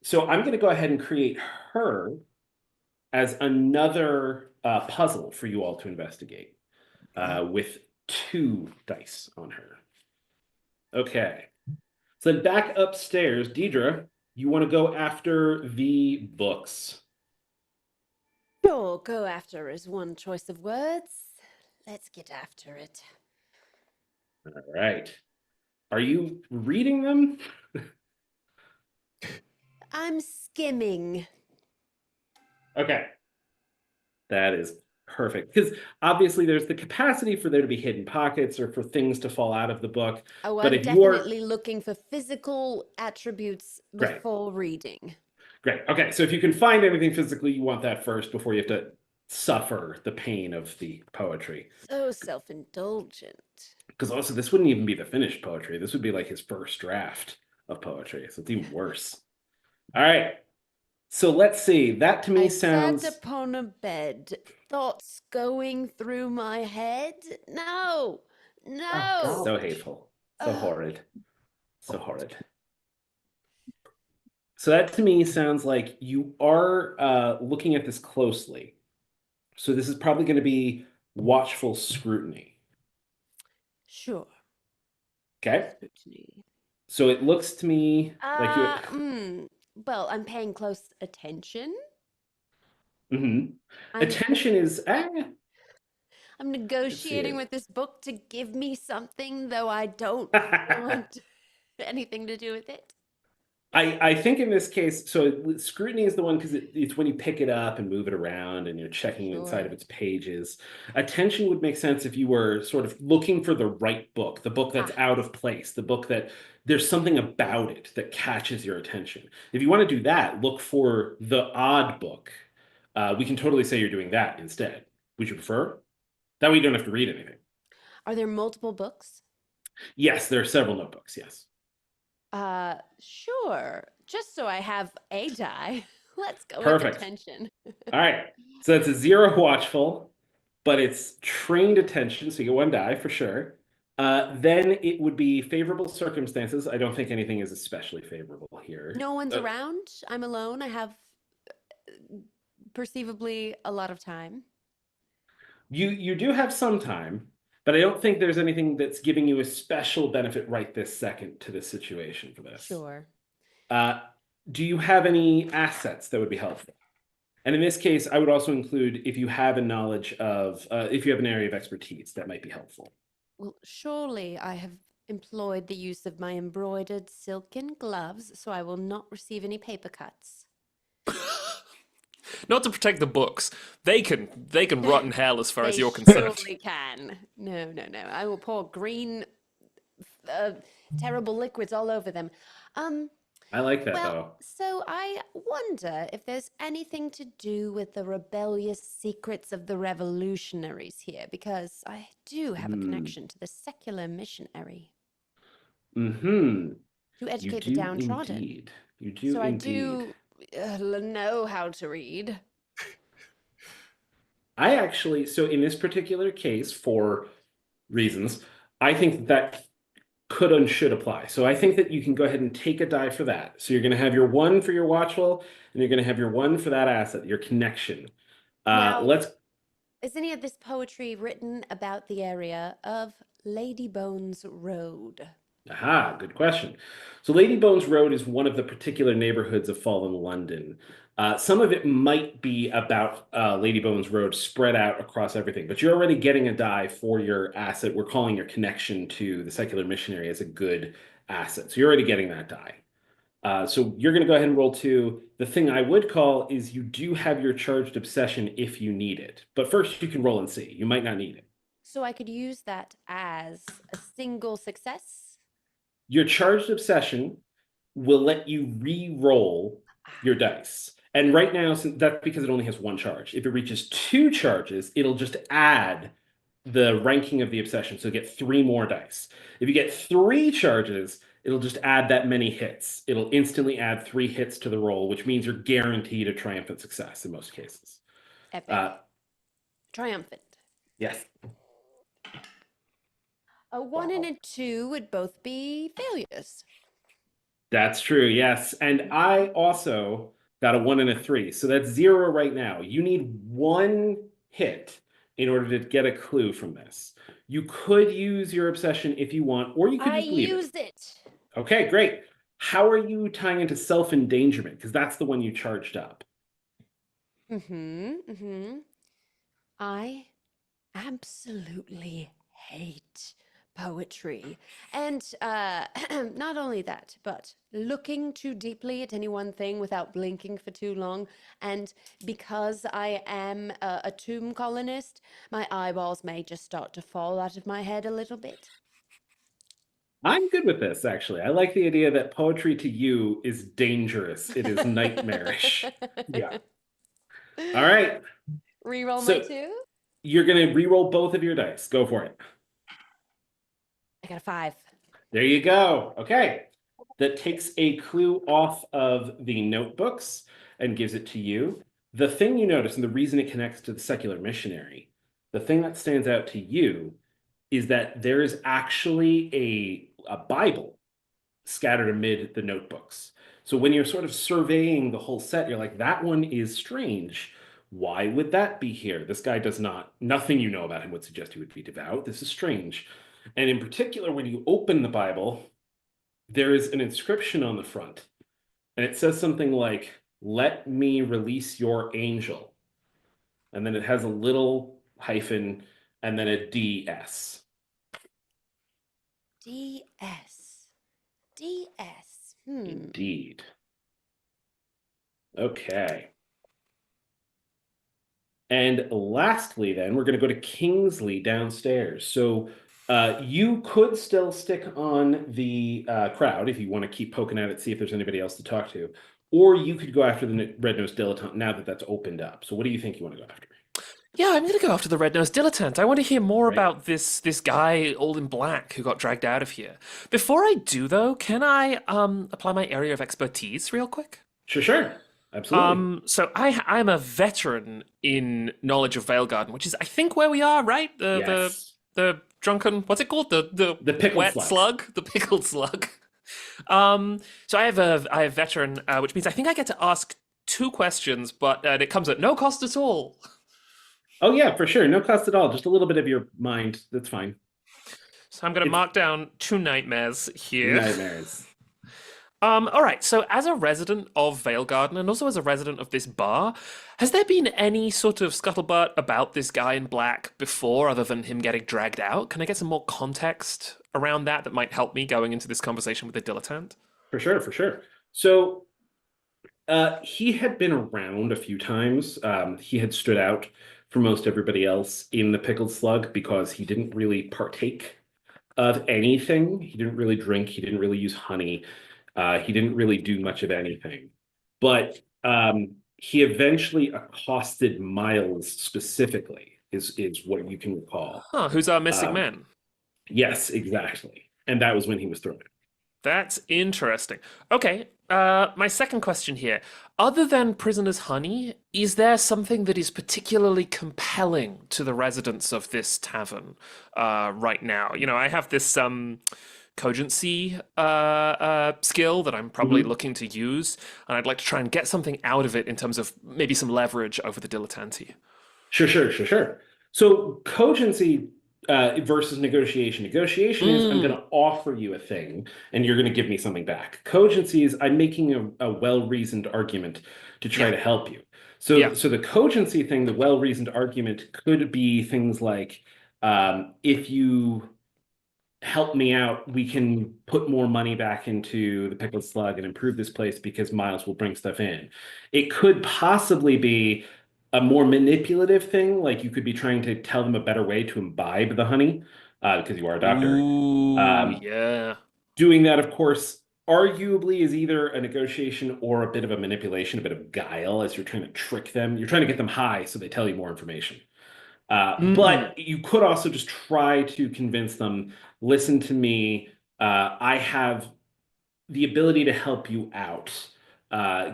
So I'm going to go ahead and create her as another puzzle for you all to investigate with 2 dice on her. Okay. So then back upstairs, Deidre, you want to go after the books. Sure, go after is one choice of words. Let's get after it. All right. Are you reading them? I'm skimming. Okay. That is perfect. Because obviously there's the capacity for there to be hidden pockets or for things to fall out of the book. Oh, But I'm if you are definitely looking for physical attributes Great. before reading. Great. Okay. So if you can find anything physically, you want that first before you have to suffer the pain of the poetry. So self-indulgent. Because also, this wouldn't even be the finished poetry. This would be like his first draft of poetry. So it's even worse. All right. So let's see. That to me I sounds. sat upon a bed, thoughts going through my head. No, no. So hateful. So horrid. So horrid. So that to me sounds like you are looking at this closely. So this is probably going to be watchful scrutiny. Sure. Okay. Scrutiny. So it looks to me like you. Well, I'm paying close attention. Mhm. I'm Attention is. I'm see negotiating it. with this book to give me something, though I don't want anything to do with it. I think in this case, so scrutiny is the one because it's when you pick it up and move it around and you're checking inside of Sure. its pages. Attention would make sense if you were sort of looking for the right book, the book that's out of place, the book that there's something about it that catches your attention. If you want to do that, look for the odd book. We can totally say you're doing that instead. Would you prefer? That way you don't have to read anything. Are there multiple books? Yes, there are several notebooks. Yes. Sure. Just so I have a die. Let's go with Perfect. attention. All right. So that's a 0 watchful, but it's trained attention, so you get 1 die for sure. Then it would be favorable circumstances. I don't think anything is especially favorable here. No one's around. I'm alone. I have perceivably a lot of time. You do have some time, but I don't think there's anything that's giving you a special benefit right this second to this situation for this. Sure. Do you have any assets that would be helpful? And in this case, I would also include if you have a knowledge of, if you have an area of expertise, that might be helpful. Well, surely I have employed the use of my embroidered silken gloves, so I will not receive any paper cuts. Not to protect the books. They can rot in hell as far as They you're concerned. surely can. No. I will pour green, terrible liquids all over them. I like that, Well, though. so I wonder if there's anything to do with the rebellious secrets of the revolutionaries here, because I do have a connection to the secular missionary Mm-hmm. to You educate the do downtrodden. indeed. You do So I indeed. do know how to read. I actually, so in this particular case, for reasons, I think that could and should apply. So I think that you can go ahead and take a die for that. So you're going to have your 1 for your watchful, and you're going to have your 1 for that asset, your connection. Now, Let's. is any of this poetry written about the area of Ladybones Road? Aha, good question. So Lady Bones Road is one of the particular neighborhoods of fallen London. Some of it might be about Lady Bones Road spread out across everything, but you're already getting a die for your asset. We're calling your connection to the secular missionary as a good asset. So you're already getting that die. So you're going to go ahead and roll 2. The thing I would call is you do have your charged obsession if you need it. But first you can roll and see. You might not need it. So I could use that as a single success? Your charged obsession will let you re-roll your dice. And right now, that's because it only has 1 charge. If it reaches 2 charges, it'll just add the ranking of the obsession. So you get 3 more dice. If you get 3 charges, it'll just add that many hits. It'll instantly add 3 hits to the roll, which means you're guaranteed a triumphant success in most cases. Epic. Triumphant. Yes. A 1 and a 2 would both be failures. That's true, yes. And I also got a 1 and a 3. So that's 0 right now. You need 1 hit in order to get a clue from this. You could use your obsession if you want, or you could just leave it. I used it. Okay, great. How are you tying into self-endangerment? Because that's the one you charged up. I absolutely hate poetry. And not only that, but looking too deeply at any one thing without blinking for too long. And because I am a tomb colonist, my eyeballs may just start to fall out of my head a little bit. I'm good with this, actually. I like the idea that poetry to you is dangerous. It is nightmarish. Yeah. All right. Reroll So- my 2. You're going to re-roll both of your dice. Go for it. I got a 5. There you go. Okay. That takes a clue off of the notebooks and gives it to you. The thing you notice, and the reason it connects to the secular missionary, the thing that stands out to you is that there is actually a Bible scattered amid the notebooks. So when you're sort of surveying the whole set, you're like, that one is strange. Why would that be here? This guy does not, nothing you know about him would suggest he would be devout. This is strange. And in particular, when you open the Bible, there is an inscription on the front. And it says something like, "Let me release your angel." And then it has a little hyphen and then a DS. DS. DS. Indeed. Okay. And lastly, then, we're going to go to Kingsley downstairs. So you could still stick on the crowd if you want to keep poking at it, see if there's anybody else to talk to. Or you could go after the red-nosed dilettante now that that's opened up. So what do you think you want to go after? Yeah, I'm going to go after the red-nosed dilettante. I want to hear more about this guy all in black who got dragged out of here. Before I do, though, can I apply my area of expertise real quick? Sure. Absolutely. So I'm a veteran in knowledge of Valegarden, which is, I think, where we are, right? Yes. The drunken, what's it called? The pickled wet slug. The pickled slug. So I have veteran, which means I think I get to ask 2 questions, but it comes at no cost at all. Oh, yeah, for sure. No cost at all. Just a little bit of your mind. That's fine. So I'm going to mark down 2 nightmares here. Nightmares. All right, so as a resident of Valegarden and also as a resident of this bar, has there been any sort of scuttlebutt about this guy in black before other than him getting dragged out? Can I get some more context around that might help me going into this conversation with the dilettante? For sure. So he had been around a few times. He had stood out for most everybody else in the pickled slug because he didn't really partake of anything. He didn't really drink. He didn't really use honey. He didn't really do much of anything. But he eventually accosted Myles specifically, is what you can recall. Huh, who's our missing man? Yes, exactly. And that was when he was thrown out. That's interesting. Okay, my second question here. Other than prisoner's honey, is there something that is particularly compelling to the residents of this tavern right now? You know, I have this cogency skill that I'm probably looking to use, and I'd like to try and get something out of it in terms of maybe some leverage over the dilettante. Sure. So cogency versus negotiation. Negotiation is I'm going to offer you a thing and you're going to give me something back. Cogency is I'm making a well-reasoned argument to try to help you. So the cogency thing, the well-reasoned argument could be things like if you help me out, we can put more money back into the pickled slug and improve this place because Myles will bring stuff in. It could possibly be a more manipulative thing, like you could be trying to tell them a better way to imbibe the honey, because you are a doctor. Ooh, yeah. Doing that, of course, arguably is either a negotiation or a bit of a manipulation, a bit of guile, as you're trying to trick them. You're trying to get them high so they tell you more information. But you could also just try to convince them, listen to me, I have the ability to help you out.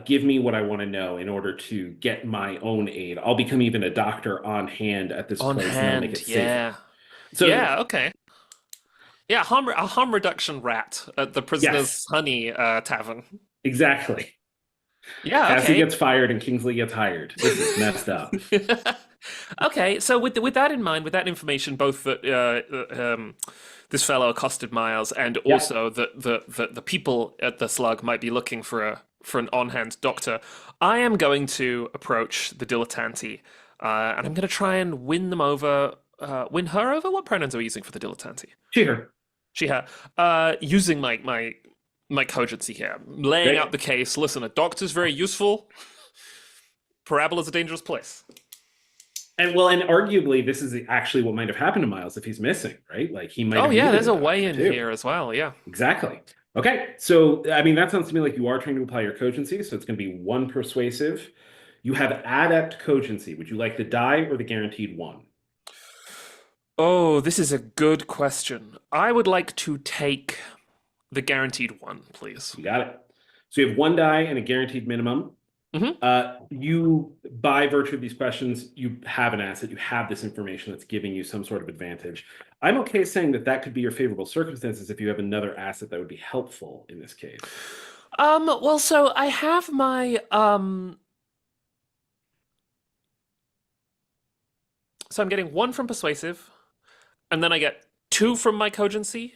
Give me what I want to know in order to get my own aid. I'll become even a doctor on hand at this place and I'll make it safer. So, okay. Yeah, a harm reduction rat at the prisoner's honey tavern. Exactly. Yeah, Cassie gets fired and Kingsley gets hired. This is messed up. Okay, so with that in mind, with that information, both that this fellow accosted Myles and also that the people at the slug might be looking for an on-hand doctor, I am going to approach the dilettante, and I'm going to try and win them over. Win her over? What pronouns are we using for the dilettante? She, her. She, her. Using my cogency here, laying out the case. Listen, a doctor's very useful. Parabola's a dangerous place. And arguably, this is actually what might have happened to Myles if he's missing, right? Like he might. Oh yeah, there's a way in here as well. Yeah, exactly. Okay, so I mean that sounds to me like you are trying to apply your cogency. So it's going to be 1 persuasive. You have adept cogency. Would you like the die or the guaranteed 1? Oh, this is a good question. I would like to take the guaranteed 1, please. You got it. So you have 1 die and a guaranteed minimum. You, by virtue of these questions, you have an asset. You have this information that's giving you some sort of advantage. I'm okay saying that could be your favorable circumstances if you have another asset that would be helpful in this case. Well, so I have my so I'm getting 1 from persuasive, and then I get 2 from my cogency.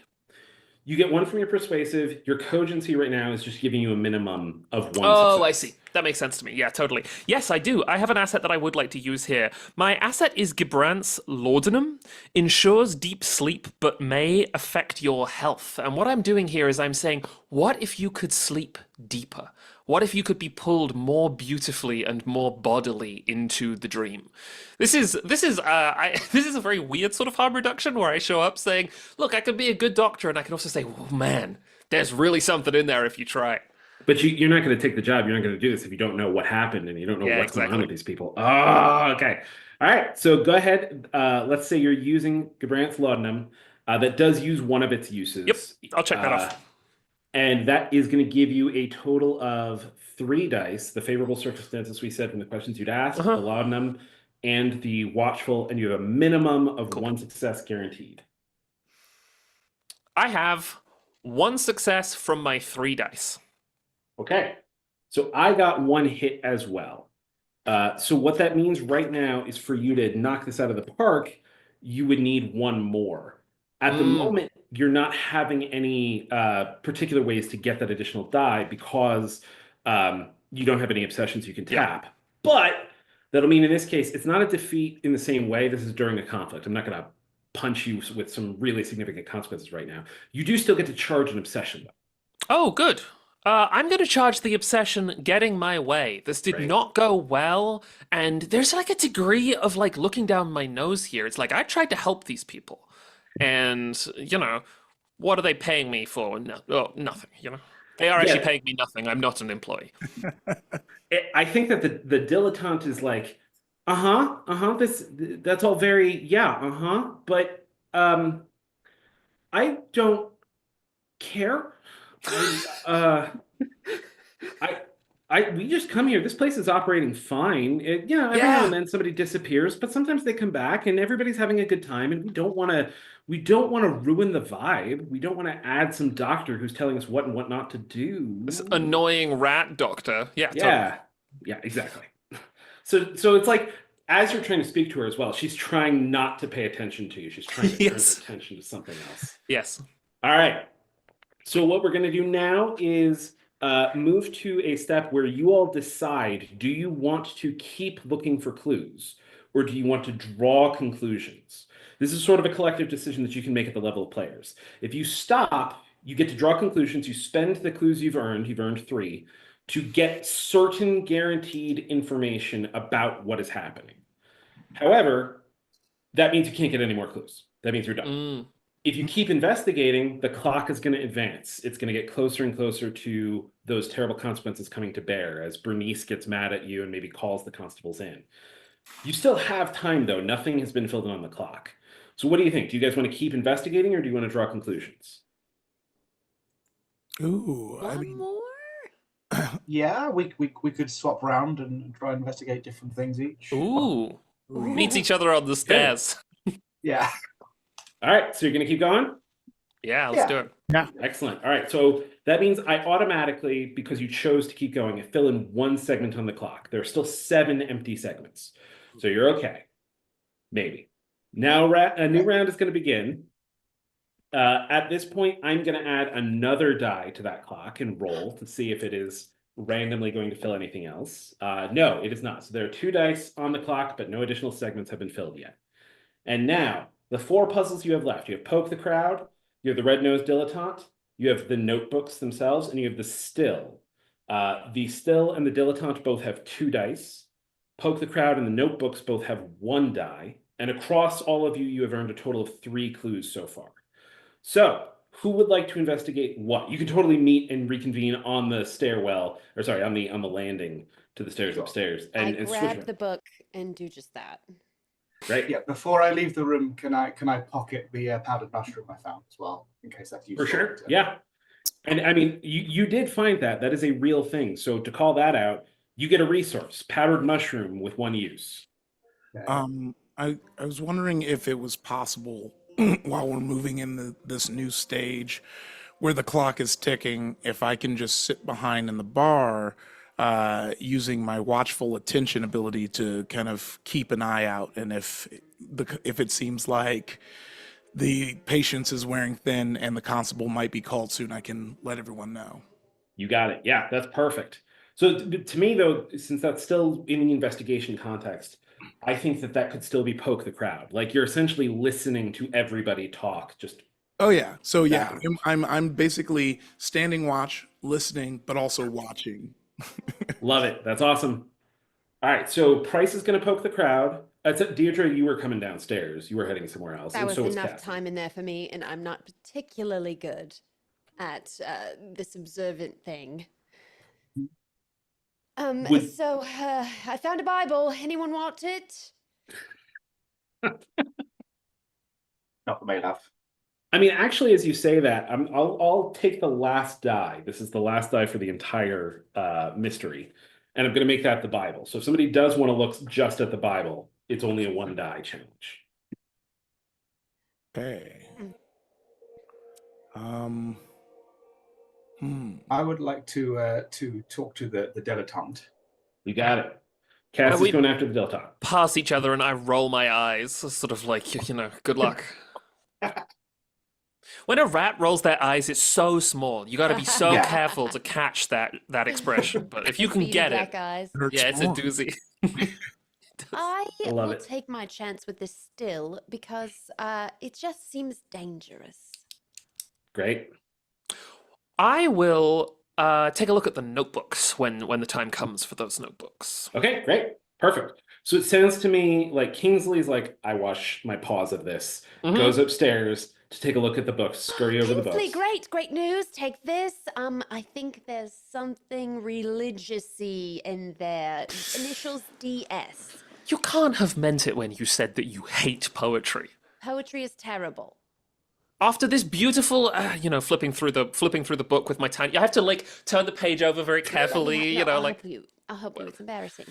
You get 1 from your persuasive. Your cogency right now is just giving you a minimum of 1 Oh, success. I see. That makes sense to me. Yeah, totally. Yes, I do. I have an asset that I would like to use here. My asset is Gibrant's Laudanum. Ensures deep sleep, but may affect your health. And what I'm doing here is I'm saying, what if you could sleep deeper? What if you could be pulled more beautifully and more bodily into the dream? This is this is a very weird sort of harm reduction where I show up saying, look, I could be a good doctor, and I can also say, oh, man, there's really something in there if you try. But you're not going to take the job. You're not going to do this if you don't know what happened and you don't know Yeah, what's going on exactly. with these people. Oh, okay. All right. So go ahead. Let's say you're using Gibrant's Laudanum. That does use one of its uses. Yep, I'll check that off. And that is going to give you a total of 3 dice. The favorable circumstances we said from the questions you'd asked, the Laudanum, and the Watchful, and you have a minimum of 1 success guaranteed. I have 1 success from my 3 dice. Okay, so I got 1 hit as well. So what that means right now is for you to knock this out of the park, you would need 1 more. At the moment, you're not having any particular ways to get that additional die because you don't have any obsessions you can tap. But that'll mean in this case, it's not a defeat in the same way. This is during a conflict. I'm not going to punch you with some really significant consequences right now. You do still get to charge an obsession, though. Oh, good. I'm going to charge the obsession getting my way. This did not go well, and there's like a degree of like looking down my nose here. It's like I tried to help these people, and you know, what are they paying me for? No, nothing. You know, they are actually paying me nothing. I'm not an employee. I think that the dilettante is like, that's all very but I don't care. We just come here. This place is operating fine. Every now and then somebody disappears, but sometimes they come back, and everybody's having a good time. And we don't want to ruin the vibe. We don't want to add some doctor who's telling us what and what not to do. This annoying rat doctor. Yeah, exactly. So it's like as you're trying to speak to her as well, she's trying not to pay attention to you. She's trying to turn her attention to something else. Yes. All right. So what we're going to do now is move to a step where you all decide, do you want to keep looking for clues or do you want to draw conclusions? This is sort of a collective decision that you can make at the level of players. If you stop, you get to draw conclusions. You spend the clues you've earned 3, to get certain guaranteed information about what is happening. However, that means you can't get any more clues. That means you're done. If you keep investigating, the clock is going to advance. It's going to get closer and closer to those terrible consequences coming to bear as Bernice gets mad at you and maybe calls the constables in. You still have time, though. Nothing has been filled in on the clock. So what do you think? Do you guys want to keep investigating or do you want to draw conclusions? Ooh, One more? Yeah, we could swap around and try and investigate different things each. Ooh. Meet each other on the stairs. Yeah. All right, so you're going to keep going? Yeah, let's do it. Yeah. Excellent. All right, so that means I automatically, because you chose to keep going, I fill in 1 segment on the clock. There are still 7 empty segments. So you're okay. Maybe. Now a new round is going to begin. At this point, I'm going to add another die to that clock and roll to see if it is randomly going to fill anything else. No, it is not. So there are 2 dice on the clock, but no additional segments have been filled yet. And now, the 4 puzzles you have left. You have Poke the Crowd, you have the Red-Nosed Dilettante, you have the notebooks themselves, and you have the Still. The Still and the Dilettante both have 2 dice. Poke the Crowd and the notebooks both have 1 die. And across all of you, you have earned a total of 3 clues so far. So, who would like to investigate what? You can totally meet and reconvene on the stairwell, or sorry, on the landing to the stairs upstairs. I And grab the book and do just that. Right? Yeah. Before I leave the room, can I pocket the powdered mushroom I found as well, in case that's useful? For sure. Yeah. And I mean, you did find that. That is a real thing. So to call that out, you get a resource, powdered mushroom with 1 use. Okay. I was wondering if it was possible while we're moving in this new stage where the clock is ticking, if I can just sit behind in the bar using my watchful attention ability to kind of keep an eye out, and if it seems like the patience is wearing thin and the constable might be called soon, I can let everyone know. You got it. Yeah, that's perfect. So to me, though, since that's still in the investigation context, I think that could still be poke the crowd. Like you're essentially listening to everybody talk. Just Oh yeah. So yeah, backwards. I'm basically standing watch, listening, but also watching. Love it. That's awesome. All right. So Price is going to poke the crowd. Deirdre, you were coming downstairs. You were heading somewhere else. That And was so enough Cassie. time in there for me, and I'm not particularly good at this observant thing. I found a Bible. Anyone want it? Not for me, love. I mean, actually, as you say that, I'll take the last die. This is the last die for the entire mystery, and I'm going to make that the Bible. So if somebody does want to look just at the Bible, it's only a 1 die challenge. Okay. I would like to talk to the dilettante. You got it. Cassie's we- going after the Delta. Pass each other, and I roll my eyes, sort of like, good luck. When a rat rolls their eyes, it's so small. You got to be so Yeah. careful to catch that expression. But if you can Beady get black it, eyes. Hurts yeah, it's a more. doozy. I love will it. take my chance with this still because it just seems dangerous. Great. I will take a look at the notebooks when the time comes for those notebooks. Okay, great. Perfect. So it sounds to me like Kingsley's like, I wash my paws of this, Mhm. goes upstairs to take a look at the books, scurry over the Kingsley, books. great news. Take this. I think there's something religious-y in there. Initials DS. You can't have meant it when you said that you hate poetry. Poetry is terrible. After this beautiful, flipping through the book with my tiny, I have to like turn the page over very carefully. Yeah, no, I'll like. help you. I'll help you. It's embarrassing.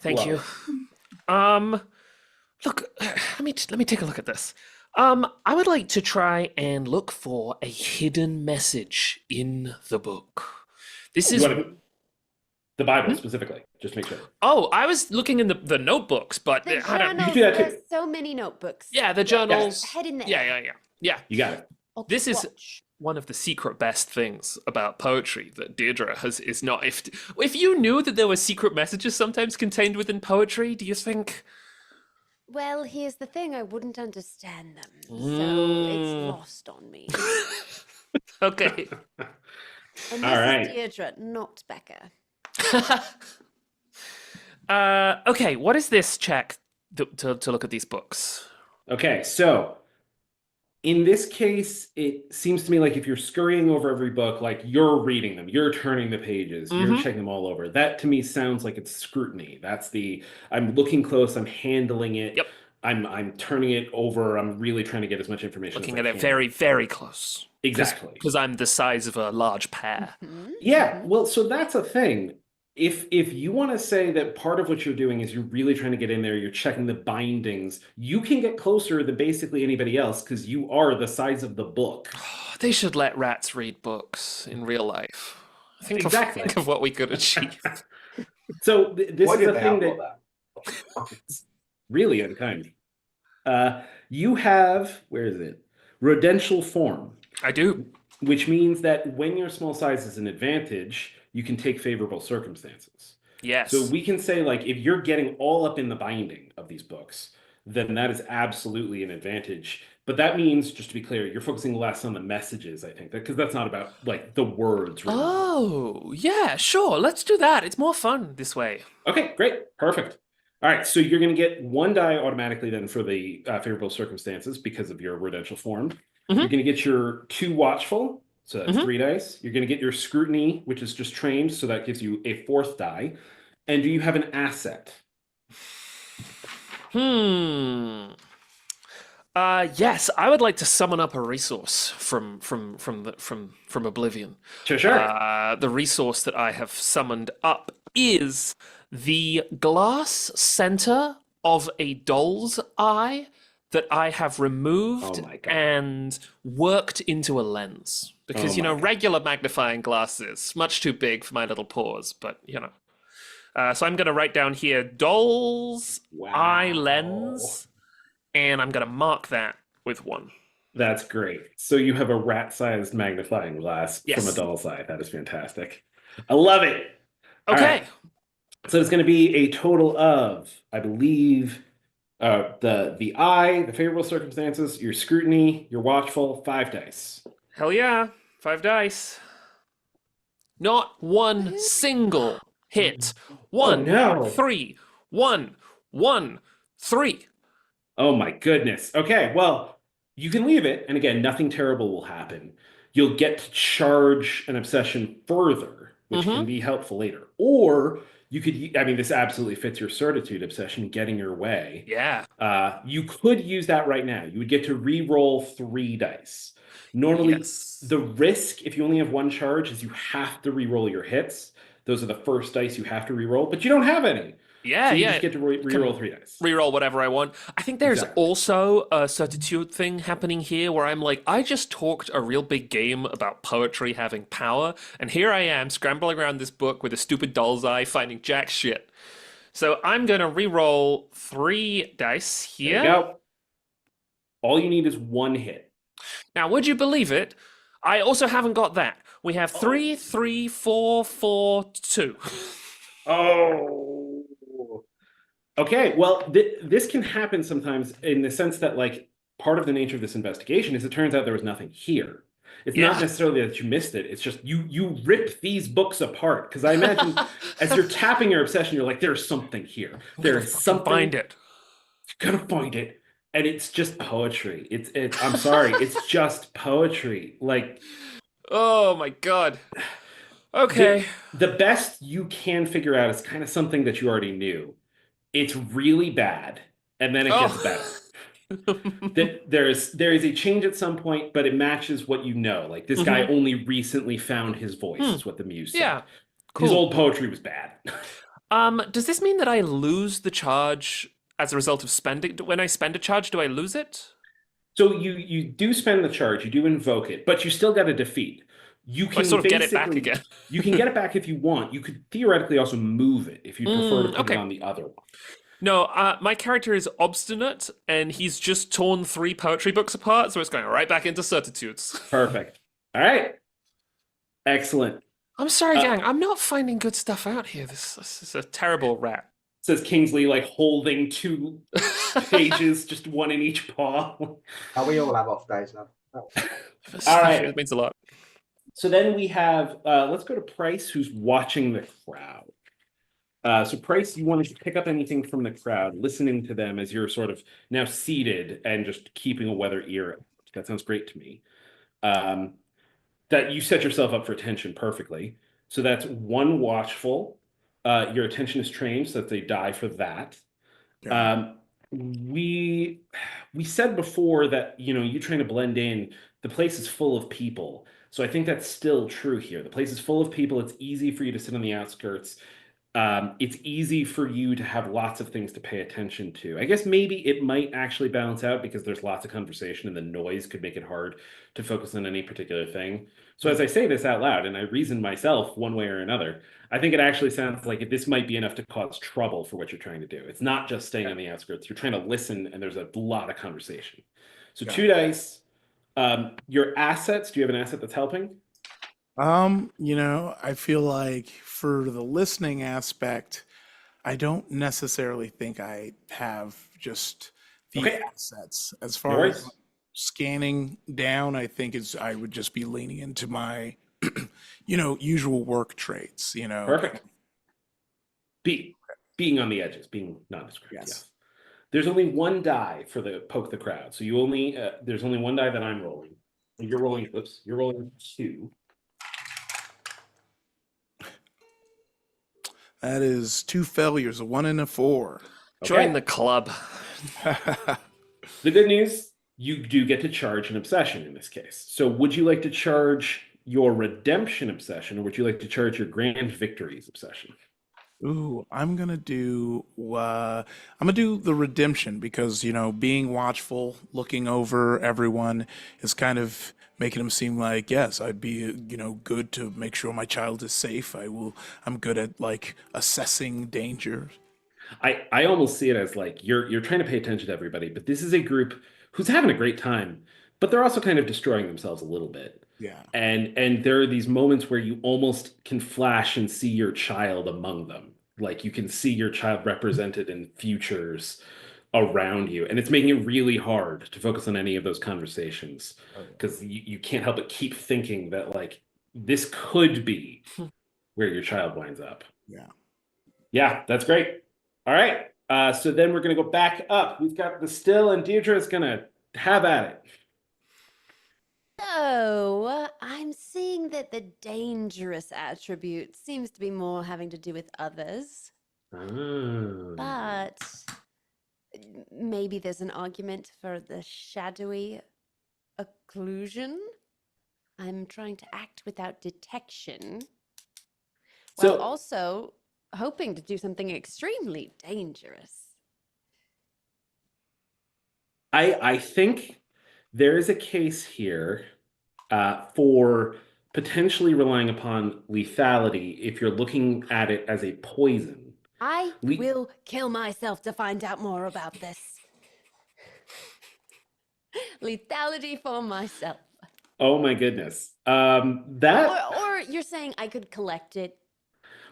Thank Love you. Look, let me take a look at this. I would like to try and look for a hidden message in the book. This You is. want to- the Bible specifically, just make sure. Oh, I was looking in the notebooks, but The I don't. journals, do that too. there's so many notebooks. Yeah, the journals. Head in there. Yeah. You got it. I'll This keep is watch. one of the secret best things about poetry that Deirdre is not. If you knew that there were secret messages sometimes contained within poetry, do you think? Well, here's the thing. I wouldn't understand them. So it's lost on me. Okay. And this All right. is Deirdre, not Becca. Okay, what is this check to look at these books? Okay, so in this case, it seems to me like if you're scurrying over every book, like you're reading them, you're turning the pages, you're checking them all over. That to me sounds like it's scrutiny. That's I'm looking close, I'm handling it. Yep. I'm turning it over. I'm really trying to get as much information Looking as at I it can. very, very close. Exactly. Because I'm the size of a large pear. Yeah, well, so that's a thing. If you want to say that part of what you're doing is you're really trying to get in there, you're checking the bindings, you can get closer than basically anybody else because you are the size of the book. They should let rats read books in real life. Exactly. Think of what we could achieve. So this Why is did the they thing outlaw that it's really unkind. You have, where is it? Rodential form, I do. which means that when your small size is an advantage, you can take favorable circumstances. Yes. So we can say, like, if you're getting all up in the binding of these books, then that is absolutely an advantage. But that means, just to be clear, you're focusing less on the messages, I think, because that's not about, like, the words. Written. Oh, yeah, sure. Let's do that. It's more fun this way. Okay, great. Perfect. All right, so you're going to get 1 die automatically then for the favorable circumstances because of your rodential form. You're going to get your 2 watchful, so that's 3 dice. You're going to get your scrutiny, which is just trained, so that gives you a 4th die. And do you have an asset? Yes, I would like to summon up a resource from Oblivion. Sure. The resource that I have summoned up is the glass center of a doll's eye that I have removed Oh my God. and worked into a lens. Because, Oh my God. regular magnifying glasses, much too big for my little paws, but, So I'm going to write down here, doll's eye lens, and I'm going to mark that with 1. That's great. So you have a rat-sized magnifying glass from a Yes. doll's eye. That is fantastic. I love it. All Okay. right. So it's going to be a total of, I believe, the eye, the favorable circumstances, your scrutiny, your watchful, 5 dice. Hell yeah. 5 dice. Not one single hit. Oh no. 3. 1. 1. 3. Oh my goodness. Okay, well, you can leave it, and again, nothing terrible will happen. You'll get to charge an obsession further, which can be helpful later. Or you could, I mean, this absolutely fits your certitude obsession, getting your way. Yeah. You could use that right now. You would get to re-roll 3 dice. Normally, Yes. the risk, if you only have 1 charge, is you have to re-roll your hits. Those are the first dice you have to re-roll, but you don't have any. Yeah, So you yeah. just get to re-roll 3 dice. Reroll whatever I want. I think there's Exactly. also a certitude thing happening here where I'm like, I just talked a real big game about poetry having power, and here I am scrambling around this book with a stupid doll's eye finding jack shit. So I'm gonna reroll 3 dice There here. you go. All you need is 1 hit. Now, would you believe it? I also haven't got that. We have 3, 3, 4, 4, 2. Oh. Okay, well, this can happen sometimes in the sense that, like, part of the nature of this investigation is it turns out there was nothing here. It's not Yeah. necessarily that you missed it. It's just you ripped these books apart. Because I imagine as you're tapping your obsession, you're like, there's something here. There's something. Find it. You're gonna find it. And it's just poetry. It's I'm sorry, it's just poetry. Like, Oh my god. Okay. the best you can figure out is kind of something that you already knew. It's really bad, and then it gets better. There is a change at some point, but it matches what you know. Like, this guy only recently found his voice, is what the muse said. Yeah. His Cool. old poetry was bad. Does this mean that I lose the charge as a result of spending? When I spend a charge, do I lose it? So you do spend the charge, you do invoke it, but you still got a defeat. You can I sort of get it back basically- again. You can get it back if you want. You could theoretically also move it if you prefer to put okay. it on the other one. No, my character is obstinate, and he's just torn 3 poetry books apart, so it's going right back into certitudes. Perfect. All right. Excellent. I'm sorry, gang. I'm not finding good stuff out here. This is a terrible rat. Says Kingsley, like holding 2 pages, just 1 in each paw. Oh, we all have off days now. All right. It means a lot. So then we have, let's go to Price, who's watching the crowd. So Price, you wanted to pick up anything from the crowd, listening to them as you're sort of now seated and just keeping a weather ear. That sounds great to me. That you set yourself up for attention perfectly. So that's 1 watchful. Your attention is trained, so that they die for that. Okay. We said before that, you're trying to blend in. The place is full of people. So I think that's still true here. The place is full of people. It's easy for you to sit on the outskirts. It's easy for you to have lots of things to pay attention to. I guess maybe it might actually balance out because there's lots of conversation and the noise could make it hard to focus on any particular thing. So as I say this out loud and I reason myself one way or another, I think it actually sounds like this might be enough to cause trouble for what you're trying to do. It's not just staying on the outskirts. You're trying to listen and there's a lot of conversation. So 2 dice. Your assets, do you have an asset that's helping? I feel like for the listening aspect, I don't necessarily think I have just the Okay. assets. As No far worries. as scanning down, I think I would just be leaning into my, usual work traits, Perfect. Being on the edges, being nondescript. Yes. Yes. There's only 1 die for the poke the crowd. So you only there's only 1 die that I'm rolling. You're rolling. Oops. You're rolling 2. That is 2 failures, a 1 and a 4. Join the club. The good news, you do get to charge an obsession in this case. So would you like to charge your redemption obsession, or would you like to charge your grand victories obsession? Ooh, I'm gonna do the redemption because being watchful, looking over everyone is kind of making them seem like, yes, I'd be good to make sure my child is safe. I'm good at like assessing danger. I almost see it as like you're trying to pay attention to everybody, but this is a group who's having a great time. but they're also kind of destroying themselves a little bit. Yeah. And there are these moments where you almost can flash and see your child among them. Like you can see your child represented in futures around you. And it's making it really hard to focus on any of those conversations because you can't help but keep thinking that like this could be where your child winds up. Yeah. Yeah, that's great. All right. So then we're going to go back up. We've got the still, and Deirdre's going to have at it. So, I'm seeing that the dangerous attribute seems to be more having to do with others, but maybe there's an argument for the shadowy occlusion. I'm trying to act without detection, while So also hoping to do something extremely dangerous. I think there is a case here for potentially relying upon lethality if you're looking at it as a poison. I will kill myself to find out more about this. Lethality for myself. Oh my goodness. Or you're saying I could collect it?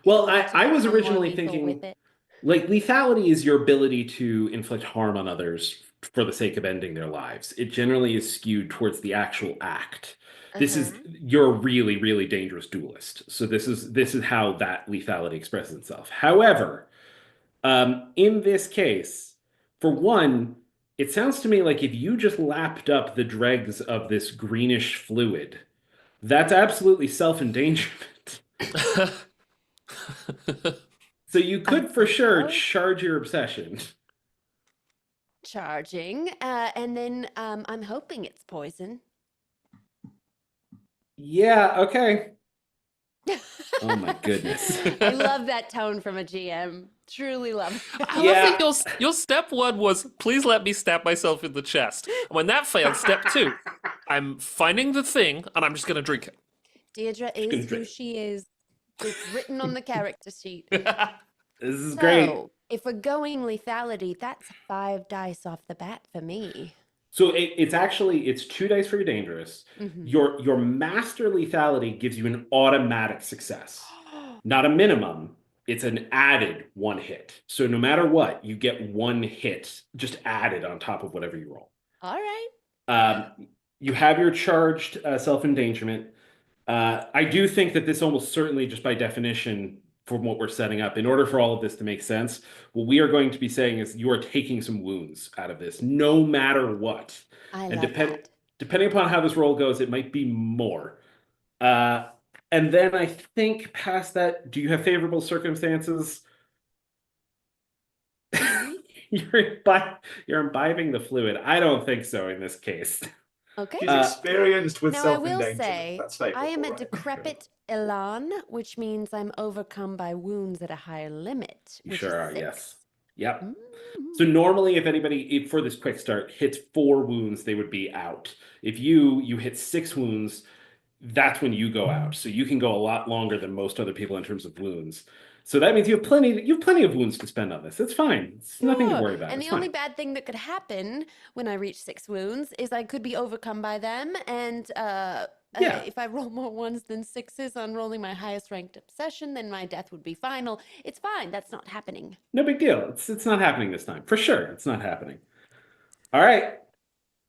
Well, in order to I was become more originally lethal thinking with it? like lethality is your ability to inflict harm on others for the sake of ending their lives. It generally is skewed towards the actual act. This is you're a really, really dangerous duelist. So this is how that lethality expresses itself. However, in this case, for one, it sounds to me like if you just lapped up the dregs of this greenish fluid, that's absolutely self-endangerment. So you could for sure charge your obsession. Charging, and then I'm hoping it's poison. Yeah, okay. Oh my goodness. I love that tone from a GM. Truly love it. I love that your step one was, please let me stab myself in the chest. And when that failed, step two, I'm finding the thing and I'm just going to drink it. Deirdre is who she is. It's written on the character sheet. This is great. So, if we're going lethality, that's 5 dice off the bat for me. So it's 2 dice for your dangerous. Your master lethality gives you an automatic success, not a minimum. It's an added 1 hit. So no matter what, you get 1 hit just added on top of whatever you roll. All right. You have your charged self-endangerment. I do think that this almost certainly, just by definition, from what we're setting up, in order for all of this to make sense, what we are going to be saying is you are taking some wounds out of this, no matter what. I love that. Depending upon how this roll goes, it might be more. And then I think past that, do you have favorable circumstances? You're imbibing the fluid. I don't think so in this case. Okay. She's experienced with Now, I will self-endangerment. say, That's favorable, I am a right? decrepit elan, which means I'm overcome by wounds at a higher limit. You which sure is are, 6. yes. Yep. So normally if anybody for this quick start hits 4 wounds, they would be out. If you hit 6 wounds, that's when you go out. So you can go a lot longer than most other people in terms of wounds. So that means you have plenty of wounds to spend on this. It's fine. It's nothing to worry about. And it's the only fine. bad thing that could happen when I reach 6 wounds is I could be overcome by them, and if I roll more 1s than 6s on rolling my highest ranked obsession, then my death would be final. It's fine. That's not happening. No big deal. It's not happening this time. For sure, it's not happening. All right.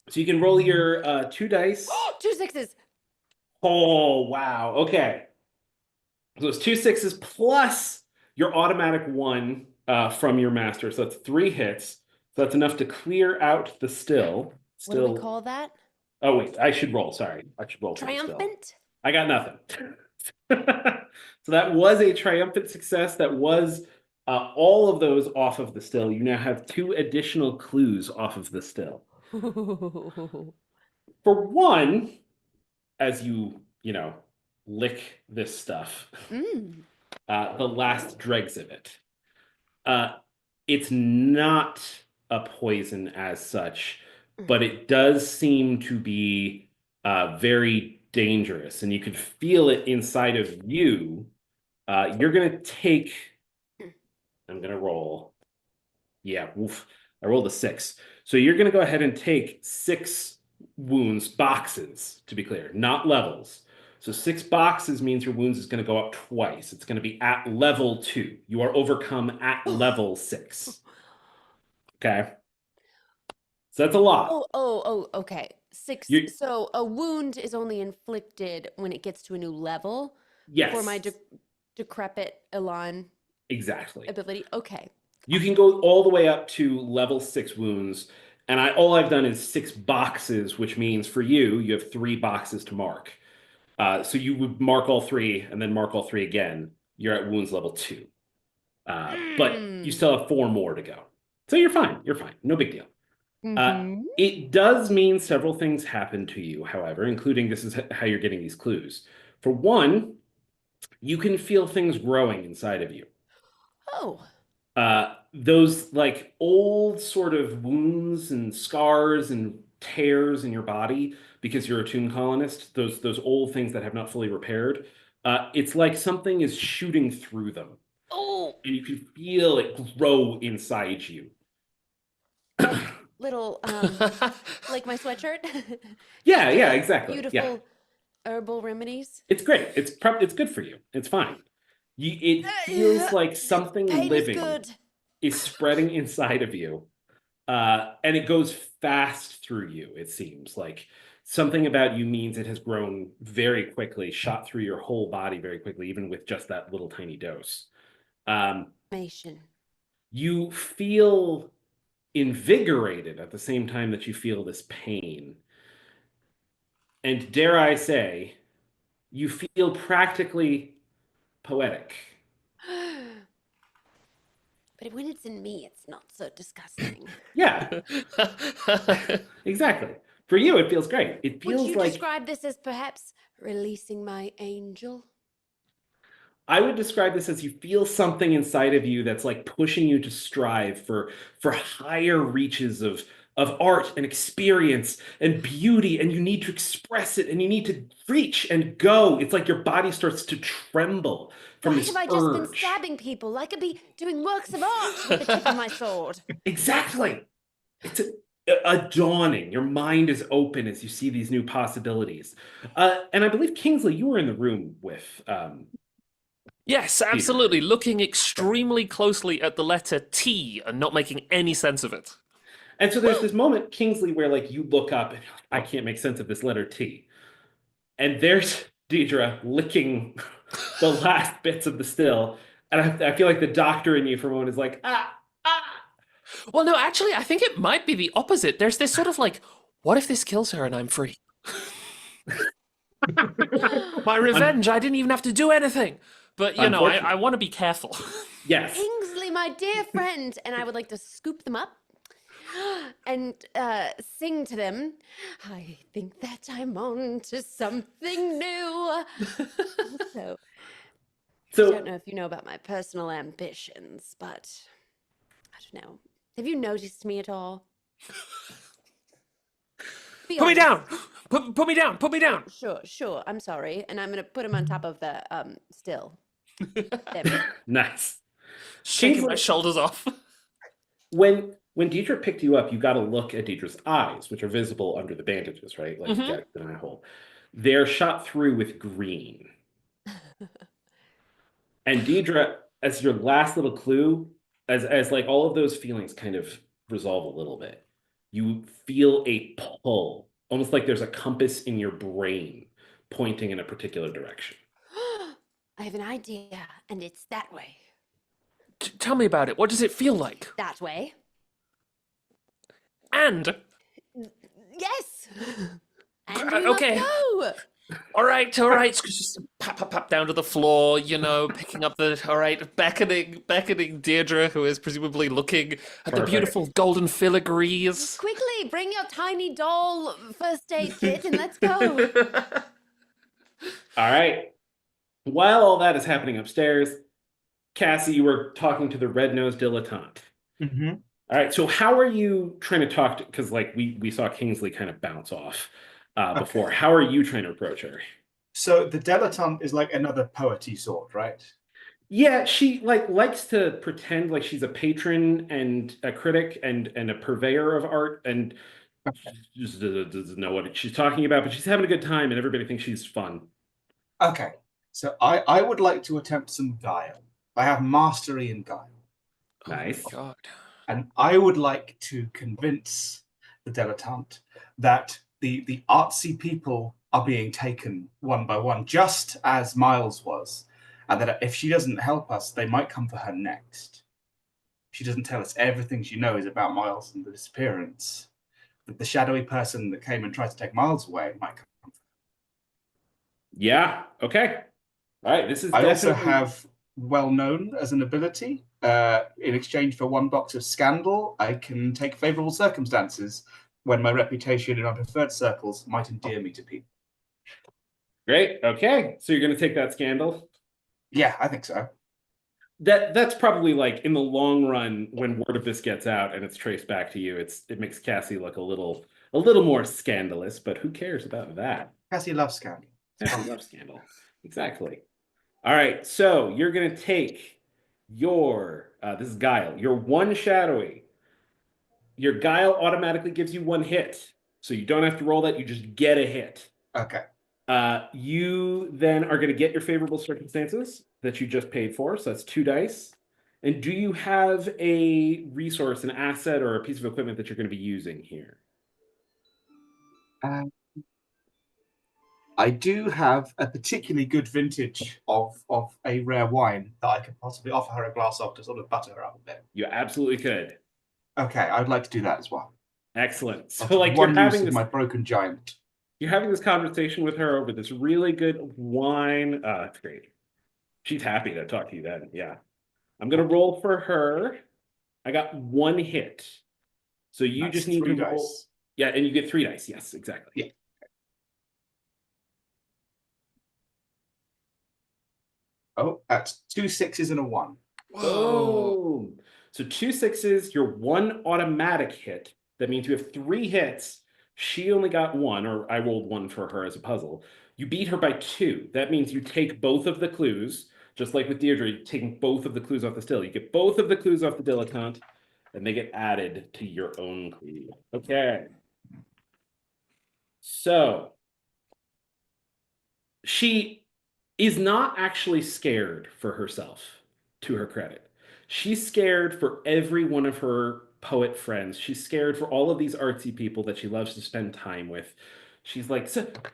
So you can roll your 2 dice. 2 6s. Oh, wow. Okay. So it's 2 6s plus your automatic 1 from your master. So that's 3 hits. So that's enough to clear out the still. What do we call that? Oh, wait. I should roll. Sorry. I should roll. For the still. Triumphant? I got nothing. So that was a triumphant success. That was all of those off of the still. You now have 2 additional clues off of the still. For one, as you lick this stuff, the last dregs of it. It's not a poison as such, but it does seem to be very dangerous, and you can feel it inside of you. You're gonna take. I'm gonna roll. Yeah, woof. I rolled a 6. So you're gonna go ahead and take 6 wounds, boxes, to be clear, not levels. So 6 boxes means your wounds is going to go up twice. It's going to be at level 2. You are overcome at level 6. Okay? So that's a lot. Okay. 6. You So a wound is only inflicted when it gets to a new level for my yes, decrepit Elan exactly. ability. Okay. You can go all the way up to level 6 wounds, and all I've done is 6 boxes, which means for you, you have 3 boxes to mark. So you would mark all 3 and then mark all 3 again. You're at wounds level 2. But you still have 4 more to go. So you're fine. You're fine. No big deal. It does mean several things happen to you, however, including this is how you're getting these clues. For one, you can feel things growing inside of you. Oh. Those like old sort of wounds and scars and tears in your body because you're a tomb colonist, those old things that have not fully repaired, it's like something is shooting through them. Oh. And you can feel it grow inside you. Little like my sweatshirt. Yeah, exactly. Beautiful herbal remedies. It's great. It's good for you. It's fine. It feels like something Pain living is good. is spreading inside of you. And it goes fast through you, it seems. Like something about you means it has grown very quickly, shot through your whole body very quickly, even with just that little tiny dose. You feel invigorated at the same time that you feel this pain. And dare I say, you feel practically poetic. But when it's in me, it's not so disgusting. Yeah. Exactly. For you, it feels great. It feels Would you like describe this as perhaps releasing my angel? I would describe this as you feel something inside of you that's like pushing you to strive for higher reaches of art and experience and beauty, and you need to express it and you need to reach and go. It's like your body starts to tremble from Why this have I just been urge. stabbing people? I could be doing works of art with the tip of my sword. Exactly. It's a dawning. Your mind is open as you see these new possibilities. And I believe, Kingsley, you were in the room with Yes, absolutely. Looking extremely closely at the letter T and not making any sense of it. And so there's this moment, Kingsley, where like you look up and you're like, I can't make sense of this letter T. And there's Deidre licking the last bits of the still. And I feel like the doctor in you for a moment is like, ah. Well, no, actually, I think it might be the opposite. There's this sort of like, what if this kills her and I'm free? My revenge, I didn't even have to do anything. But, you know, I want to be careful. Yes. Kingsley, my dear friend. And I would like to scoop them up and sing to them. I think that I'm on to something new. Also, I don't know if you know about my personal ambitions, but I don't know. Have you noticed me at all? Put me down! Put me down! Put me down! Sure. I'm sorry. And I'm going to put him on top of the still. There we go. Nice. Shaking my shoulders off. When Deidre picked you up, you got a look at Deidre's eyes, which are visible under the bandages, right? Like you got an eye hole. They're shot through with green. And Deidre, as your last little clue, as like all of those feelings kind of resolve a little bit, you feel a pull, almost like there's a compass in your brain pointing in a particular direction. I have an idea, and it's that way. Tell me about it. What does it feel like? That way. And? Yes! And we okay. must go! All right. Just pop down to the floor, you know, picking up the, all right, beckoning Deirdre, who is presumably looking at the beautiful golden filigrees. Quickly, bring your tiny doll first aid kit and let's go. All right. While all that is happening upstairs, Cassie, you were talking to the red-nosed dilettante. Mm-hmm. All right, so how are you trying to talk to, because like we saw Kingsley kind of bounce off before. How are you trying to approach her? So the dilettante is like another poety sort, right? Yeah, she likes to pretend like she's a patron and a critic and a purveyor of art, and She just doesn't know what she's talking about, but she's having a good time, and everybody thinks she's fun. Okay, so I would like to attempt some guile. I have mastery in guile. Nice. Oh my God. And I would like to convince the dilettante that the artsy people are being taken one by one, just as Myles was. And that if she doesn't help us, they might come for her next. She doesn't tell us everything she knows about Myles and the disappearance. That the shadowy person that came and tried to take Myles away might come. Yeah. Okay. All right. This is I definitely... also have well known as an ability. In exchange for 1 box of Scandal, I can take favorable circumstances when my reputation in unpreferred circles might endear me to people. Great. Okay. So you're going to take that Scandal? Yeah, I think so. That's probably like in the long run, when word of this gets out and it's traced back to you, it makes Cassie look a little more scandalous, but who cares about that? Cassie loves Scandal. Cassie loves Scandal. Exactly. All right. So you're going to take your, this is Guile, your 1 shadowy. Your Guile automatically gives you 1 hit. So you don't have to roll that, you just get a hit. Okay. You then are going to get your favorable circumstances that you just paid for. So that's 2 dice. And do you have a resource, an asset, or a piece of equipment that you're going to be using here? I do have a particularly good vintage of a rare wine that I could possibly offer her a glass of to sort of butter her up a bit. You absolutely could. Okay, I'd like to do that as well. Excellent. So After like one you're use having of this, my broken giant. you're having this conversation with her over this really good wine. That's great. She's happy to talk to you then. Yeah. I'm going to roll for her. I got 1 hit. So you That's just need 3 to roll. dice. Yeah, and you get 3 dice. Yes, exactly. Yeah. Oh, that's 2 6s and a 1. Whoa. Boom. So 2 6s, your 1 automatic hit. That means you have 3 hits. She only got 1, or I rolled 1 for her as a puzzle. You beat her by 2. That means you take both of the clues, just like with Deirdre, taking both of the clues off the still. You get both of the clues off the dilettante, and they get added to your own clue. Okay. So she is not actually scared for herself, to her credit. She's scared for every one of her poet friends. She's scared for all of these artsy people that she loves to spend time with. She's like,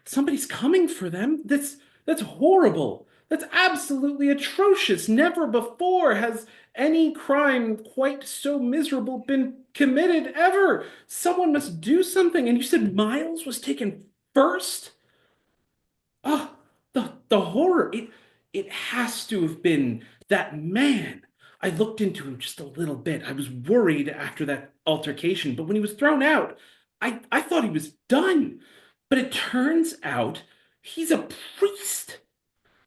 somebody's coming for them. That's horrible. That's absolutely atrocious. Never before has any crime quite so miserable been committed ever. Someone must do something. And you said Myles was taken first? Oh, the horror. It has to have been that man. I looked into him just a little bit. I was worried after that altercation, but when he was thrown out, I thought he was done. But it turns out he's a priest.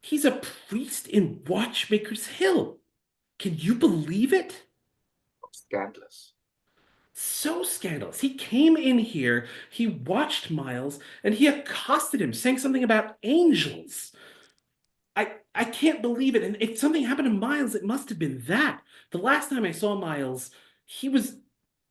He's a priest in Watchmaker's Hill. Can you believe it? Scandalous. So scandalous. He came in here, he watched Myles, and he accosted him, saying something about angels. I can't believe it. And if something happened to Myles, it must have been that. The last time I saw Myles, he was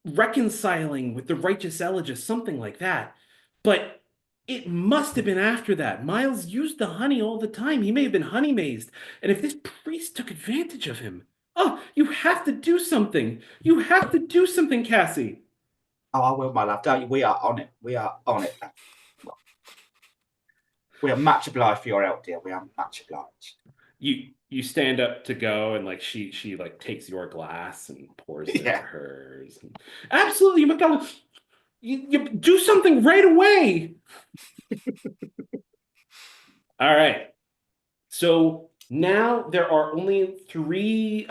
reconciling with the righteous Elegies, something like that. But it must have been after that. Myles used the honey all the time. He may have been honey mazed. And if this priest took advantage of him, oh, you have to do something. You have to do something, Cassie. Oh, I will, my love. Don't you? We are on it. We are on it. We are much obliged for your help, dear. We are much obliged. You stand up to go, and like she like takes your glass and pours it into hers. And, absolutely, Miguel. You do something right away. All right. So now there are only 3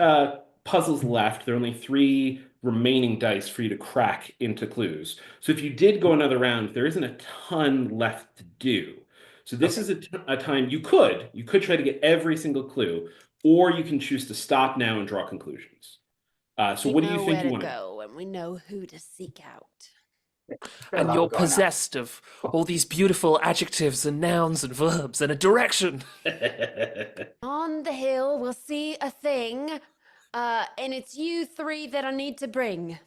puzzles left. There are only 3 remaining dice for you to crack into clues. So if you did go another round, there isn't a ton left to do. So this is a time you could try to get every single clue, or you can choose to stop now and draw conclusions. So what do you think you want to go, and we know who to seek out. And you're possessed of all these beautiful adjectives and nouns and verbs and a direction. On the hill, we'll see a thing, and it's you 3 that I need to bring.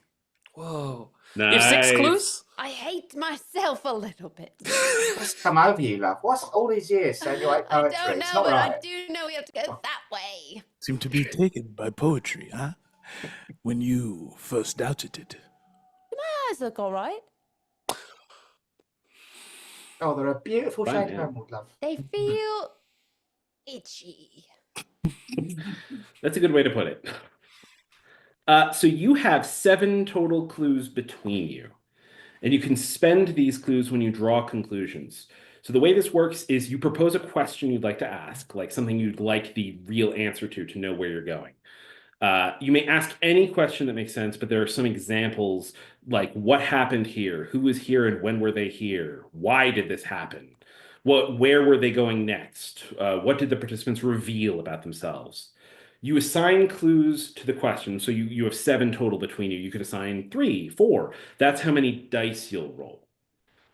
Whoa. You have 6 Nice. clues? I hate myself a little bit. What's come over you, love? What's all these years saying you hate I poetry? don't It's know, not but I right. do know we have to go that way. Seem to be taken by poetry, huh? When you first doubted it. My eyes look all right. Oh, they're a beautiful Fine, shade yeah. of emerald, love. They feel itchy. That's a good way to put it. So you have 7 total clues between you, and you can spend these clues when you draw conclusions. So the way this works is you propose a question you'd like to ask, like something you'd like the real answer to know where you're going. You may ask any question that makes sense, but there are some examples like what happened here, who was here and when were they here, why did this happen, where were they going next, what did the participants reveal about themselves. You assign clues to the question, so you have 7 total between you. You could assign 3, 4. That's how many dice you'll roll.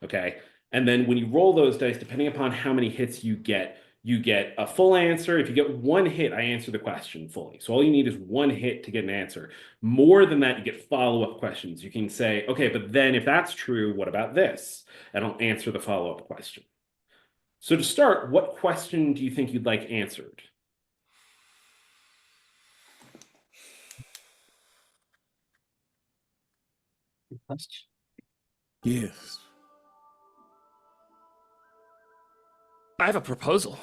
Okay, and then when you roll those dice, depending upon how many hits you get a full answer. If you get 1 hit, I answer the question fully. So all you need is 1 hit to get an answer. More than that, you get follow-up questions. You can say, okay, but then if that's true, what about this? And I'll answer the follow-up question. So to start, what question do you think you'd like answered? Good question. Yes. I have a proposal.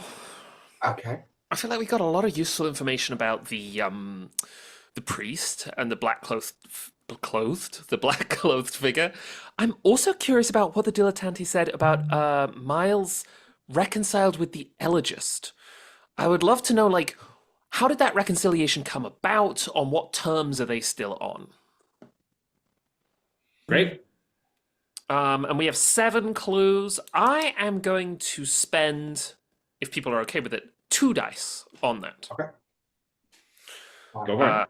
Okay. I feel like we got a lot of useful information about the priest and the black clothed figure. I'm also curious about what the dilettante said about Myles reconciled with the elegist. I would love to know, like, how did that reconciliation come about? On what terms are they still on? Great. And we have 7 clues. I am going to spend, if people are okay with it, 2 dice on that. Okay. Go for it.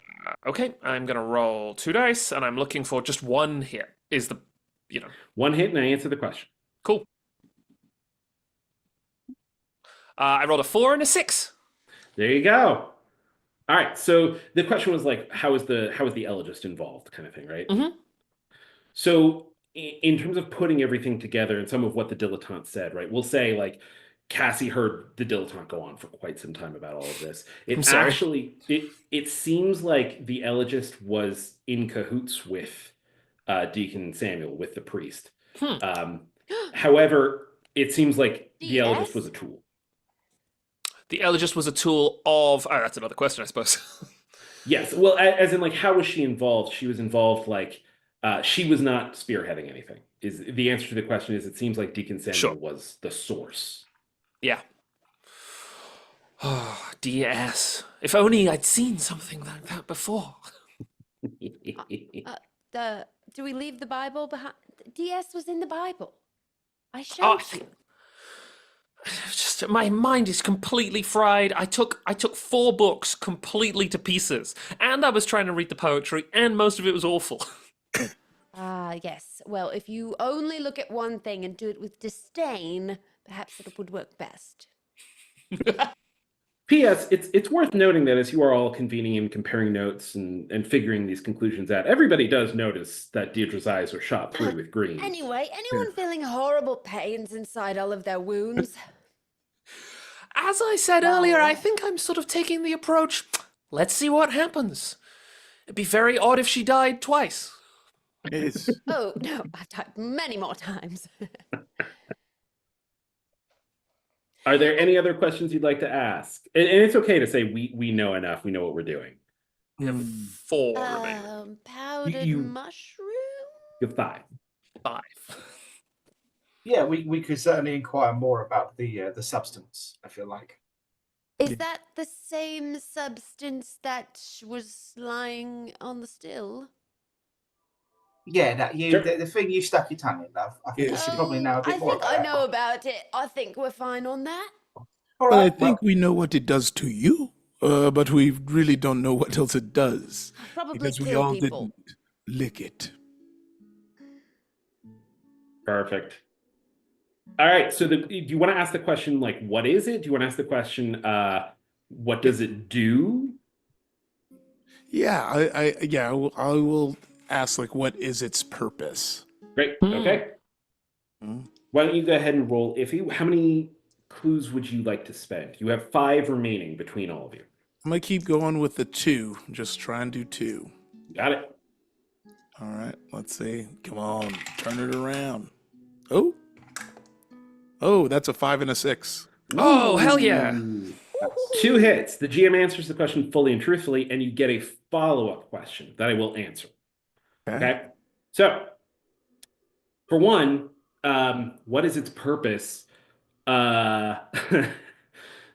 Okay, I'm going to roll 2 dice, and I'm looking for just 1 hit. Is the, 1 hit and I answer the question. cool. I rolled a 4 and a 6. There you go. All right. So the question was like, how is the elegist involved, kind of thing, right? Mhm. So in terms of putting everything together and some of what the dilettante said, right? We'll say like Cassie heard the dilettante go on for quite some time about all of this. I'm sorry. Actually, it seems like the elegist was in cahoots with Deacon Samuel, with the priest. However, it seems like the elegist was a tool. The elegist was a tool of... Oh, that's another question, I suppose. Yes. Well, as in like, how was she involved? She was involved like she was not spearheading anything. Is the answer to the question is it seems like Deacon Samuel Sure. was the source. Yeah. Oh, Diaz. If only I'd seen something like that before. Do we leave the Bible behind? DS was in the Bible. I Oh, showed you. just my mind is completely fried. I took 4 books completely to pieces, and I was trying to read the poetry, and most of it was awful. Yes. Well, if you only look at one thing and do it with disdain, perhaps it would work best. P.S. It's worth noting that as you are all convening and comparing notes and figuring these conclusions out, everybody does notice that Deirdre's eyes are shot through with green. Anyway, anyone feeling horrible pains inside all of their wounds? As I said earlier, I think I'm sort of taking the approach, let's see what happens. It'd be very odd if she died twice. Yes. Oh, no, I've died many more times. Are there any other questions you'd like to ask? And it's okay to say we know enough. We know what we're doing. We have 4 remaining. Powdered You- mushroom? You have 5. 5. Yeah, we could certainly inquire more about the substance, I feel like. Is that the same substance that was lying on the still? Yeah, Sure. the thing you stuck your tongue in, love. I think we should probably know a bit I more think about I that know one. about it. I think we're fine on that. All Well, I right, think we know what it does to you, but we really don't know what else it does. Probably Because we kill all people. didn't lick it. Perfect. All right. So do you want to ask the question like, what is it? Do you want to ask the question, what does it do? Yeah, I will ask, like, what is its purpose? Great. Okay. Hmm. Why don't you go ahead and roll, Ify? How many clues would you like to spend? You have 5 remaining between all of you. I'm gonna keep going with the 2. Just try and do 2. Got it. All right, let's see. Come on, turn it around. Oh, that's a 5 and a 6. Oh, hell yeah. Ooh. 2 hits. The GM answers the question fully and truthfully, and you get a follow-up question that I will answer. Okay? So, for one, what is its purpose?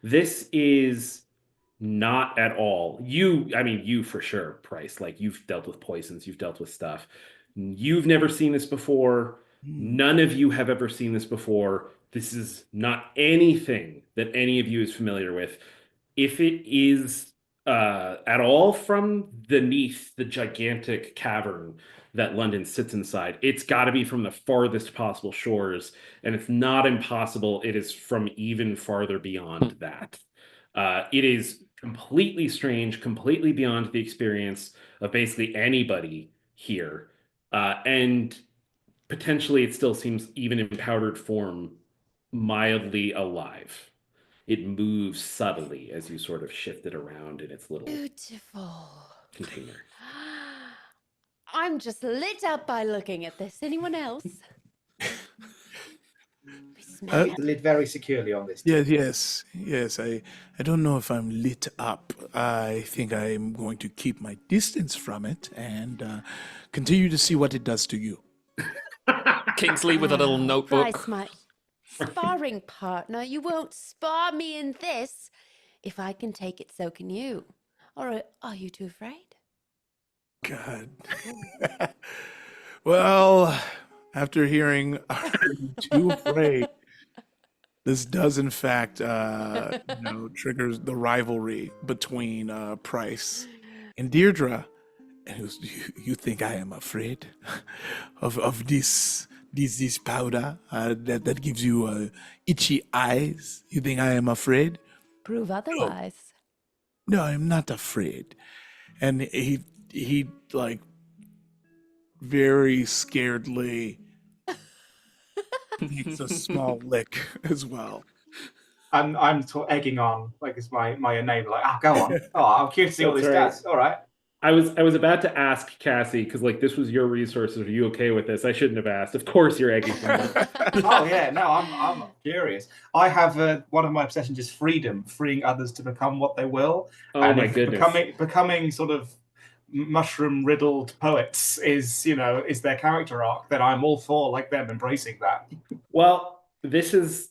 This is not at all. You for sure, Price. Like, you've dealt with poisons, you've dealt with stuff. You've never seen this before. None of you have ever seen this before. This is not anything that any of you is familiar with. If it is at all from the Neath, the gigantic cavern that London sits inside, it's got to be from the farthest possible shores, and it's not impossible. It is from even farther beyond that. It is completely strange, completely beyond the experience of basically anybody here. And potentially it still seems, even in powdered form, mildly alive. It moves subtly as you sort of shift it around in its little Beautiful. container. I'm just lit up by looking at this. Anyone else? We smell Keep the lid very securely on this. Yes. I don't know if I'm lit up. I think I'm going to keep my distance from it and continue to see what it does to you. Kingsley with a little notebook. Price, my sparring partner. You won't spar me in this. If I can take it, so can you. Or are you too afraid? God. Well, after hearing "Are You Too Afraid?" this does in fact triggers the rivalry between Price and Deirdre. And you think I am afraid of this powder that gives you itchy eyes? You think I am afraid? Prove otherwise. No, I'm not afraid. And he like very scaredly takes a small lick as well. I'm egging on, like it's my enabler. Like, go on. Oh, I'm curious to see what this That's does. All right. I was about to ask Cassie, because like this was your resources. Are you okay with this? I shouldn't have asked. Of course you're egging from Oh yeah, no, I'm curious. I have one of my obsessions is freedom, freeing others to become what they will. Oh and my if goodness. becoming sort of mushroom riddled poets is their character arc, then I'm all for like them embracing that. Well, this is,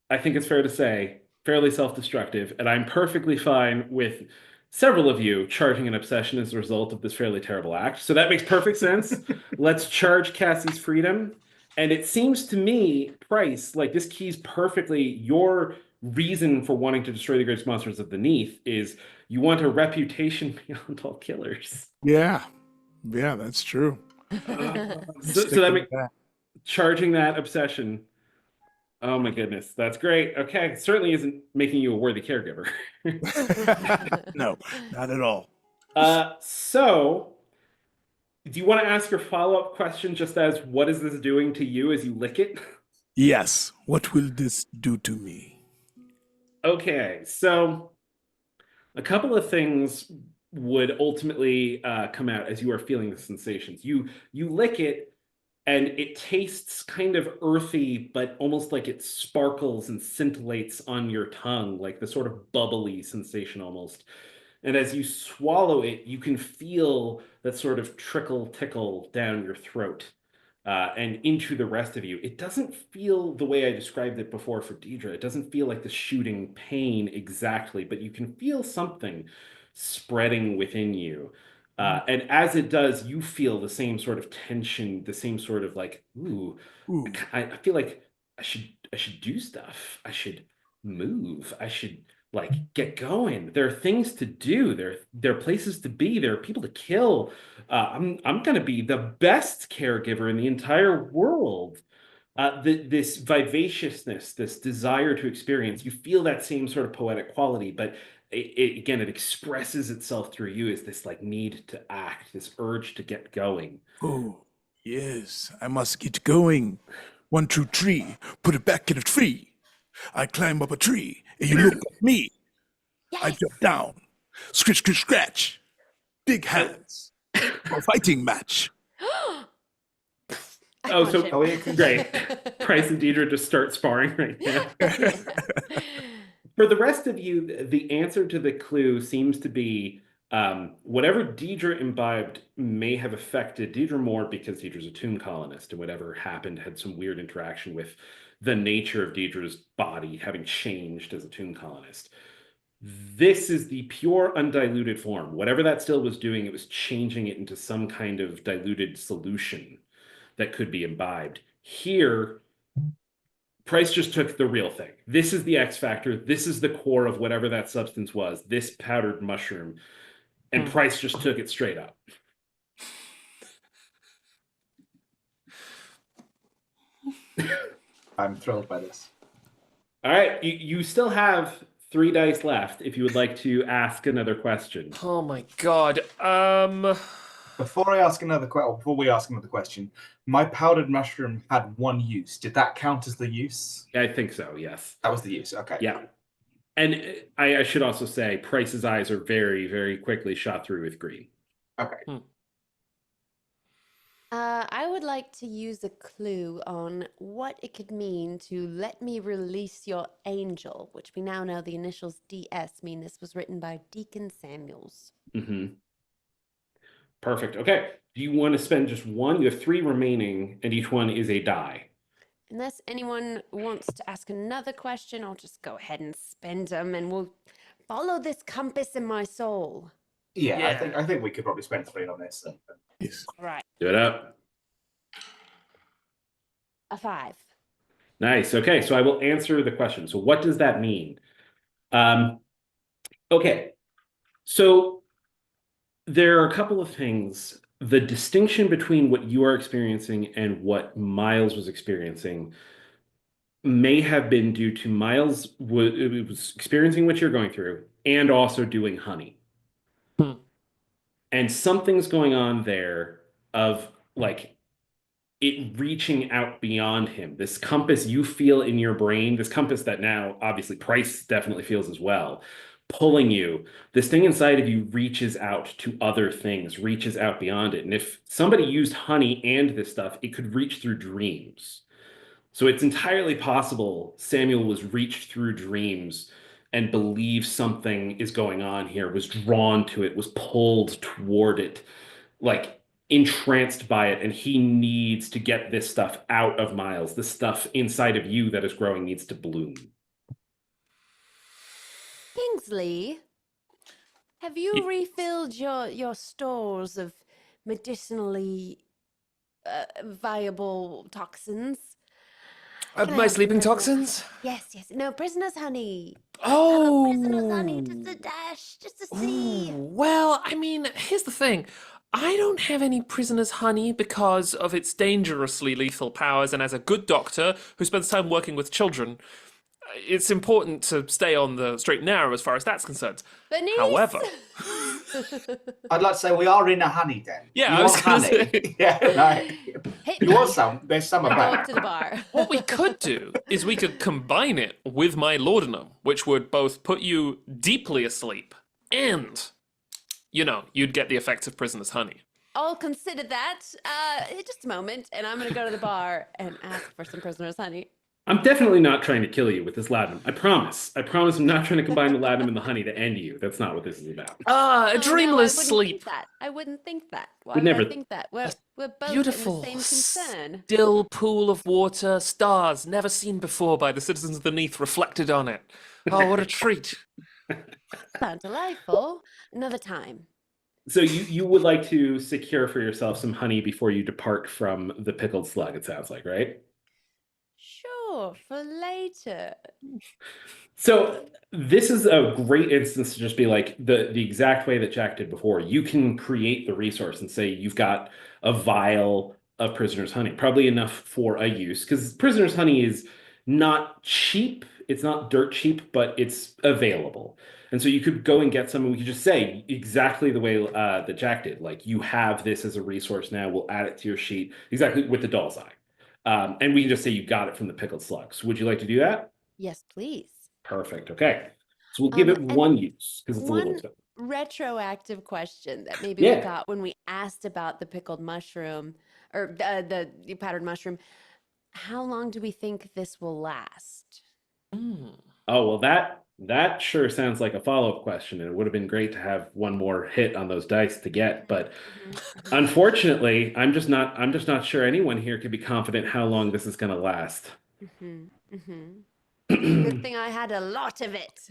I think it's fair to say, fairly self-destructive, and I'm perfectly fine with several of you charging an obsession as a result of this fairly terrible act. So that makes perfect sense. Let's charge Cassie's freedom. And it seems to me, Price, like this keys perfectly your reason for wanting to destroy the greatest monsters of the Neath is you want a reputation beyond all killers. Yeah, that's true. So that makes charging that obsession. Oh my goodness, that's great. Okay, certainly isn't making you a worthy caregiver. No, not at all. So do you want to ask your follow-up question just as what is this doing to you as you lick it? Yes, what will this do to me? Okay, so a couple of things would ultimately come out as you are feeling the sensations. You lick it, and it tastes kind of earthy, but almost like it sparkles and scintillates on your tongue, like the sort of bubbly sensation almost. And as you swallow it, you can feel that sort of tickle down your throat and into the rest of you. It doesn't feel the way I described it before for Deidre. It doesn't feel like the shooting pain exactly, but you can feel something spreading within you. And as it does, you feel the same sort of tension, the same sort of like, ooh, I feel like I should do stuff. I should move. I should like get going. There are things to do. There are places to be. There are people to kill. I'm gonna be the best caregiver in the entire world. This vivaciousness, this desire to experience, you feel that same sort of poetic quality, but again, it expresses itself through you as this like need to act, this urge to get going. Oh, yes, I must get going. 1, 2, 3, put it back in a tree. I climb up a tree, and you look at me. I Yes. jump down. Scratch, scratch, scratch. Big hands. For a fighting match. I Oh, punch so- him. Oh, yeah, Great. Price and Deidre just start sparring right now. For the rest of you, the answer to the clue seems to be whatever Deidre imbibed may have affected Deidre more because Deidre's a tomb colonist, and whatever happened had some weird interaction with the nature of Deidre's body having changed as a tomb colonist. This is the pure undiluted form. Whatever that still was doing, it was changing it into some kind of diluted solution that could be imbibed. Here, Price just took the real thing. This is the X factor. This is the core of whatever that substance was, this powdered mushroom. And Price just took it straight up. I'm thrilled by this. All right, you still have 3 dice left if you would like to ask another question. Oh my god. Before we ask another question, my powdered mushroom had 1 use. Did that count as the use? I think so, yes. That was the use. Okay. Yeah. And I should also say Price's eyes are very, very quickly shot through with green. Okay. I would like to use a clue on what it could mean to let me release your angel, which we now know the initials DS mean this was written by Deacon Samuels. Mm-hmm. Perfect. Okay. Do you want to spend just 1? You have 3 remaining, and each one is a die. Unless anyone wants to ask another question, I'll just go ahead and spend them, and we'll follow this compass in my soul. Yeah, Yeah. I think we could probably spend 3 on this. Then. Yes. All right, Do it up. a 5. Nice. Okay, so I will answer the question. So what does that mean? Okay, so there are a couple of things. The distinction between what you are experiencing and what Myles was experiencing may have been due to Myles was experiencing what you're going through and also doing honey. And something's going on there of like it reaching out beyond him. This compass you feel in your brain, this compass that now obviously Price definitely feels as well, pulling you. This thing inside of you reaches out to other things, reaches out beyond it. And if somebody used honey and this stuff, it could reach through dreams. So it's entirely possible Samuel was reached through dreams and believed something is going on here, was drawn to it, was pulled toward it, like entranced by it, and he needs to get this stuff out of Myles. The stuff inside of you that is growing needs to bloom. Kingsley, have you refilled your stores of medicinally viable toxins? Can I My have sleeping prisoner's- toxins? Yes. No, prisoner's honey. Oh. Prisoner's honey, just a dash, just to see. Ooh, well, I mean, here's the thing. I don't have any prisoner's honey because of its dangerously lethal powers, and as a good doctor who spends time working with children, it's important to stay on the straight and narrow as far as that's concerned. Bernice! However, I'd like to say we are in a honey den. Yeah, You I was want gonna honey? say. Yeah, no. Hit You me. want some? There's some Go about. up to the bar. what we could do is we could combine it with my laudanum, which would both put you deeply asleep and, you'd get the effects of prisoner's honey. I'll consider that. Just a moment, and I'm gonna go to the bar and ask for some prisoner's honey. I'm definitely not trying to kill you with this laudanum. I promise. I promise I'm not trying to combine the laudanum and the honey to end you. That's not what this is about. A Oh, no, dreamless I wouldn't sleep. Think that. I wouldn't think that. Why Would would never- I think that? We're both Beautiful, in the same concern. still pool of water, stars never seen before by the citizens of the Neath reflected on it. Oh, what a treat. Sounds delightful. Another time. So you would like to secure for yourself some honey before you depart from the pickled slug, it sounds like, right? Sure, for later. So this is a great instance to just be like the exact way that Jack did before. You can create the resource and say you've got a vial of prisoner's honey, probably enough for a use, because prisoner's honey is not cheap. it's not dirt cheap, but it's available. And so you could go and get some, and we could just say exactly the way that Jack did. Like, you have this as a resource now. We'll add it to your sheet exactly with the doll's eye. And we can just say you got it from the pickled slugs. Would you like to do that? Yes, please. Perfect. Okay. So we'll give it And one use because it's a little one expensive. retroactive question that maybe Yeah. we got when we asked about the pickled mushroom or the powdered mushroom. How long do we think this will last? Oh, well, that sure sounds like a follow-up question, and it would have been great to have one more hit on those dice to get, but unfortunately, I'm just not sure anyone here can be confident how long this is going to last. Good thing I had a lot of it.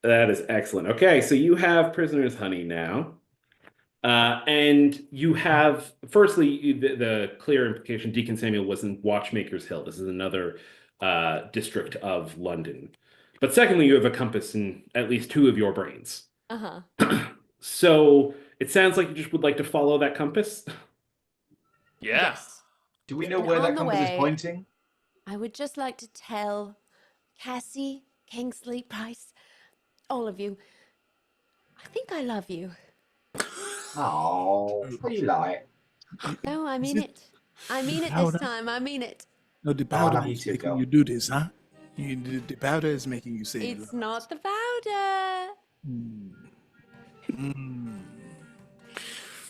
That is excellent. Okay, so you have prisoner's honey now. And you have, firstly, the clear implication, Deacon Samuel was in Watchmaker's Hill. This is another district of London. But secondly, you have a compass in at least two of your brains. So it sounds like you just would like to follow that compass. Yeah. Yes. Do we know And where on that the compass is way- pointing? I would just like to tell Cassie, Kingsley, Price, all of you, I think I love you. Oh, pretty light. No, I mean it. I mean it Powder? this time. I mean it. No, the powder love you is too, making girl. you do this, huh? The powder is making you say you It's love not the powder.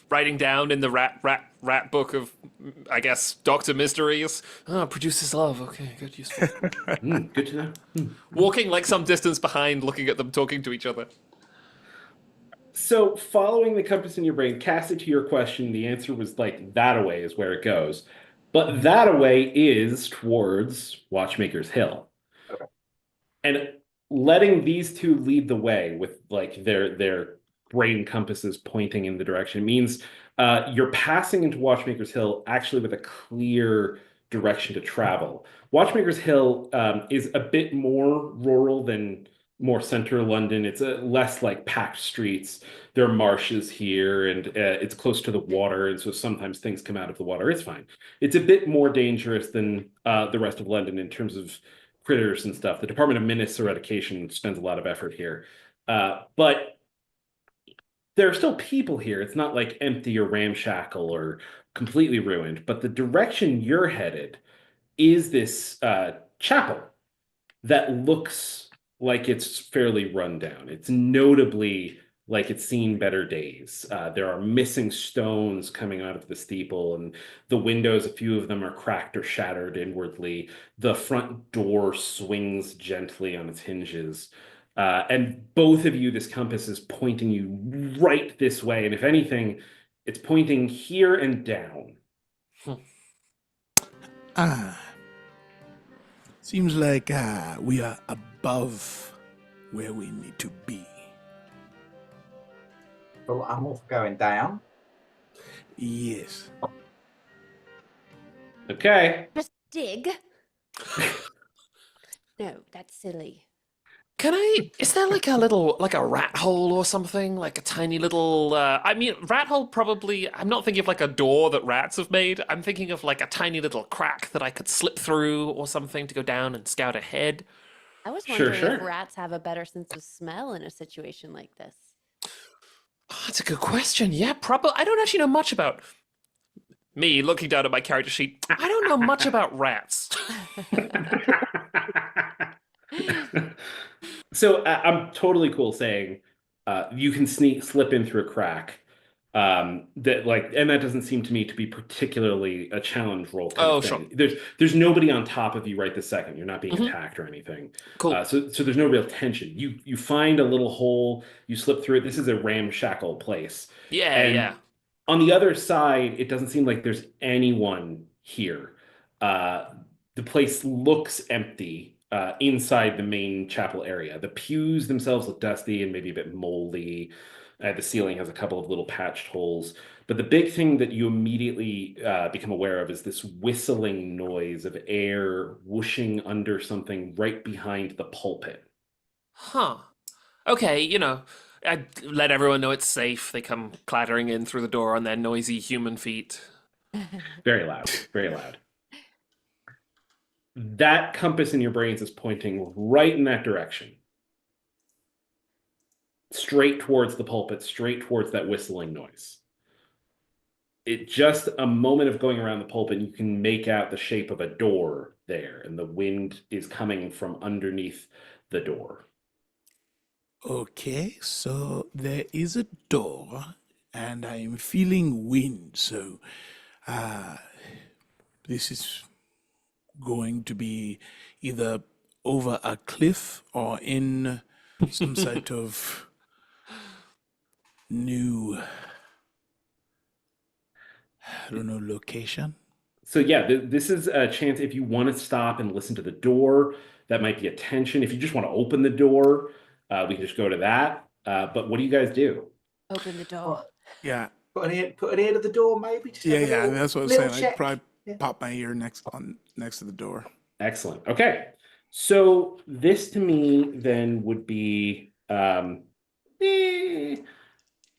Writing down in the rat book of, I guess, Doctor Mysteries. Oh, produces love. Okay, good, useful. Good to know. Walking like some distance behind, looking at them talking to each other. So following the compass in your brain, Cassie, to your question, the answer was like that away is where it goes. But that away is towards Watchmaker's Hill. Okay. And letting these two lead the way with like their brain compasses pointing in the direction means you're passing into Watchmaker's Hill actually with a clear direction to travel. Watchmaker's Hill is a bit more rural than more center London. It's less like packed streets. There are marshes here, and it's close to the water, and so sometimes things come out of the water. It's fine. It's a bit more dangerous than the rest of London in terms of critters and stuff. The Department of Menace Eradication spends a lot of effort here, but there are still people here. It's not like empty or ramshackle or completely ruined. But the direction you're headed is this chapel that looks like it's fairly run down. It's notably like it's seen better days. There are missing stones coming out of the steeple, and the windows, a few of them are cracked or shattered inwardly. The front door swings gently on its hinges. And both of you, this compass is pointing you right this way. And if anything, it's pointing here and down. Seems like we are above where we need to be. Well, I'm all for going down. Yes. Okay. Just dig. No, that's silly. Is there like a rat hole or something? Like a tiny little, I mean, rat hole probably, I'm not thinking of like a door that rats have made. I'm thinking of like a tiny little crack that I could slip through or something to go down and scout ahead. I was Sure, wondering if sure. rats have a better sense of smell in a situation like this. Oh, that's a good question. Yeah, probably. I don't actually know much about me looking down at my character sheet. I don't know much about rats. So I'm totally cool saying you can slip in through a crack. And that doesn't seem to me to be particularly a challenge roll kind of thing. There's nobody on top of you right this second. You're not being attacked or anything. Cool. So there's no real tension. You find a little hole, you slip through it. This is a ramshackle place. Yeah. On the other side, it doesn't seem like there's anyone here. The place looks empty inside the main chapel area. The pews themselves look dusty and maybe a bit moldy. The ceiling has a couple of little patched holes. But the big thing that you immediately become aware of is this whistling noise of air whooshing under something right behind the pulpit. Huh. Okay, I let everyone know it's safe. They come clattering in through the door on their noisy human feet. Very loud, very loud. that compass in your brains is pointing right in that direction. Straight towards the pulpit, straight towards that whistling noise. It just a moment of going around the pulpit, you can make out the shape of a door there, and the wind is coming from underneath the door. Okay, so there is a door, and I am feeling wind, so this is going to be either over a cliff or in some sort of new, I don't know, location. So yeah, this is a chance if you want to stop and listen to the door. That might be a tension. If you just want to open the door, we can just go to that. But what do you guys do? Open the door. Well, Yeah, put an ear to the door, maybe. Just yeah, have a yeah. little- That's what I was little saying. check. I'd probably Yeah. pop my ear next to the door. Excellent. Okay. So this to me then would be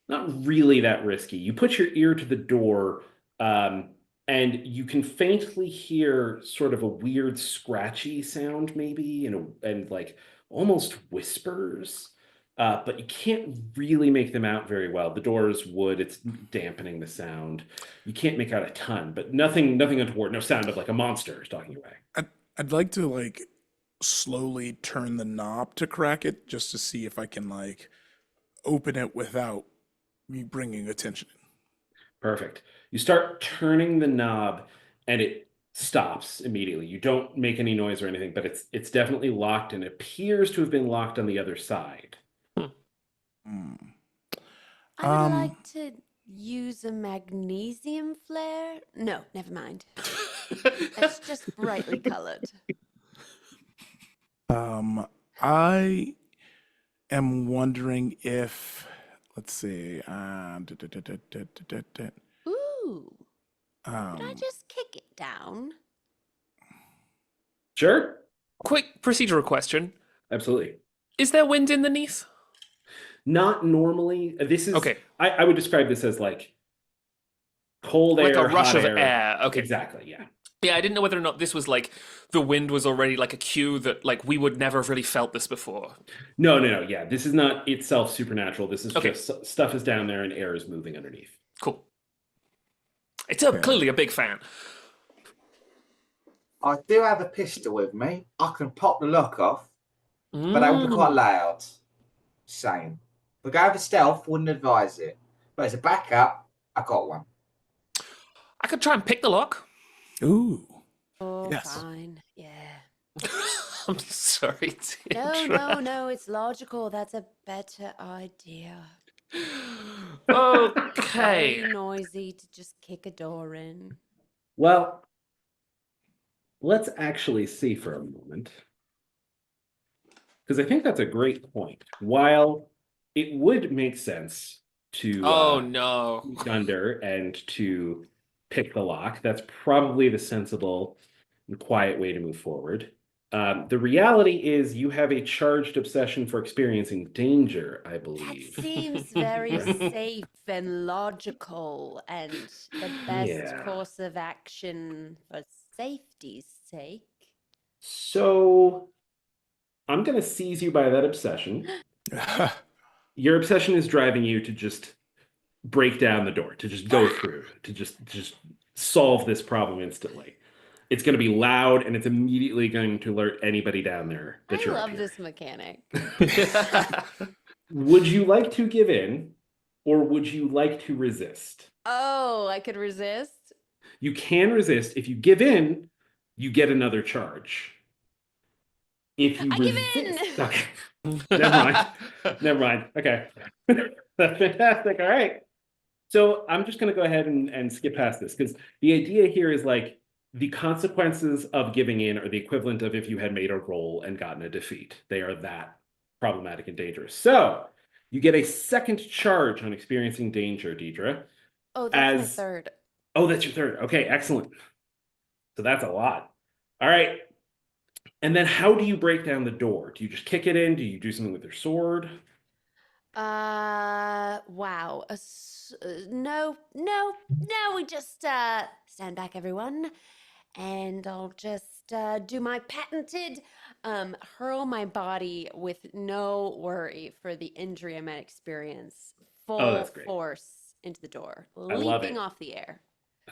not really that risky. You put your ear to the door, and you can faintly hear sort of a weird scratchy sound, maybe, and like almost whispers. But you can't really make them out very well. The door is wood, it's dampening the sound. You can't make out a ton, but nothing untoward, no sound of like a monster talking away. I'd like to like slowly turn the knob to crack it just to see if I can like open it without me bringing attention. Perfect. You start turning the knob and it stops immediately. You don't make any noise or anything, but it's definitely locked and appears to have been locked on the other side. Hmm. I would Um, like to use a magnesium flare. No, never mind. It's just brightly colored. I am wondering if, let's see, Ooh. Could I just kick it down? Sure. Quick procedural question. Absolutely. Is there wind in the Neath? Not normally. This is Okay. I would describe this as like cold Like air, a rush hot of air. Okay. Exactly, yeah. Yeah, I didn't know whether or not this was like the wind was already like a cue that like we would never have really felt this before. No. Yeah, this is not itself supernatural. This is Okay. just stuff is down there and air is moving underneath. Cool. It's Okay. clearly a big fan. I do have a pistol with me. I can pop the lock off, but that would be quite loud. Same. But go for stealth, wouldn't advise it. But as a backup, I got one. I could try and pick the lock. ooh, Oh, Yes. fine. Yeah. I'm sorry, No, Deirdre. no, it's logical. That's a better idea. Okay. Very noisy to just kick a door in. Well, let's actually see for a moment. Because I think that's a great point. While it would make sense to Oh no. under and to pick the lock, that's probably the sensible and quiet way to move forward. The reality is you have a charged obsession for experiencing danger, I That believe. seems very safe and logical and the best Yeah. course of action for safety's sake. So I'm going to seize you by that obsession. Your obsession is driving you to just break down the door, to just go through, to just solve this problem instantly. It's going to be loud and it's immediately going to alert anybody down there that I you're up love here. this mechanic. Would you like to give in or would you like to resist? Oh, I could resist? You can resist. If you give in, you get another charge. If you I give in! resist, okay. Never mind. Okay. That's fantastic. All right. So I'm just going to go ahead and skip past this because the idea here is like the consequences of giving in are the equivalent of if you had made a roll and gotten a defeat. They are that problematic and dangerous. So you get a second charge on experiencing danger, Deidre. Oh, that's my As- third. Oh, that's your third. Okay, excellent. So that's a lot. All right. And then how do you break down the door? Do you just kick it in? Do you do something with your sword? Wow. No, we just stand back, everyone, and I'll just do my patented hurl my body with no worry for the injury I might experience. Oh, that's Full great. force into the door, I love leaping it. off the air.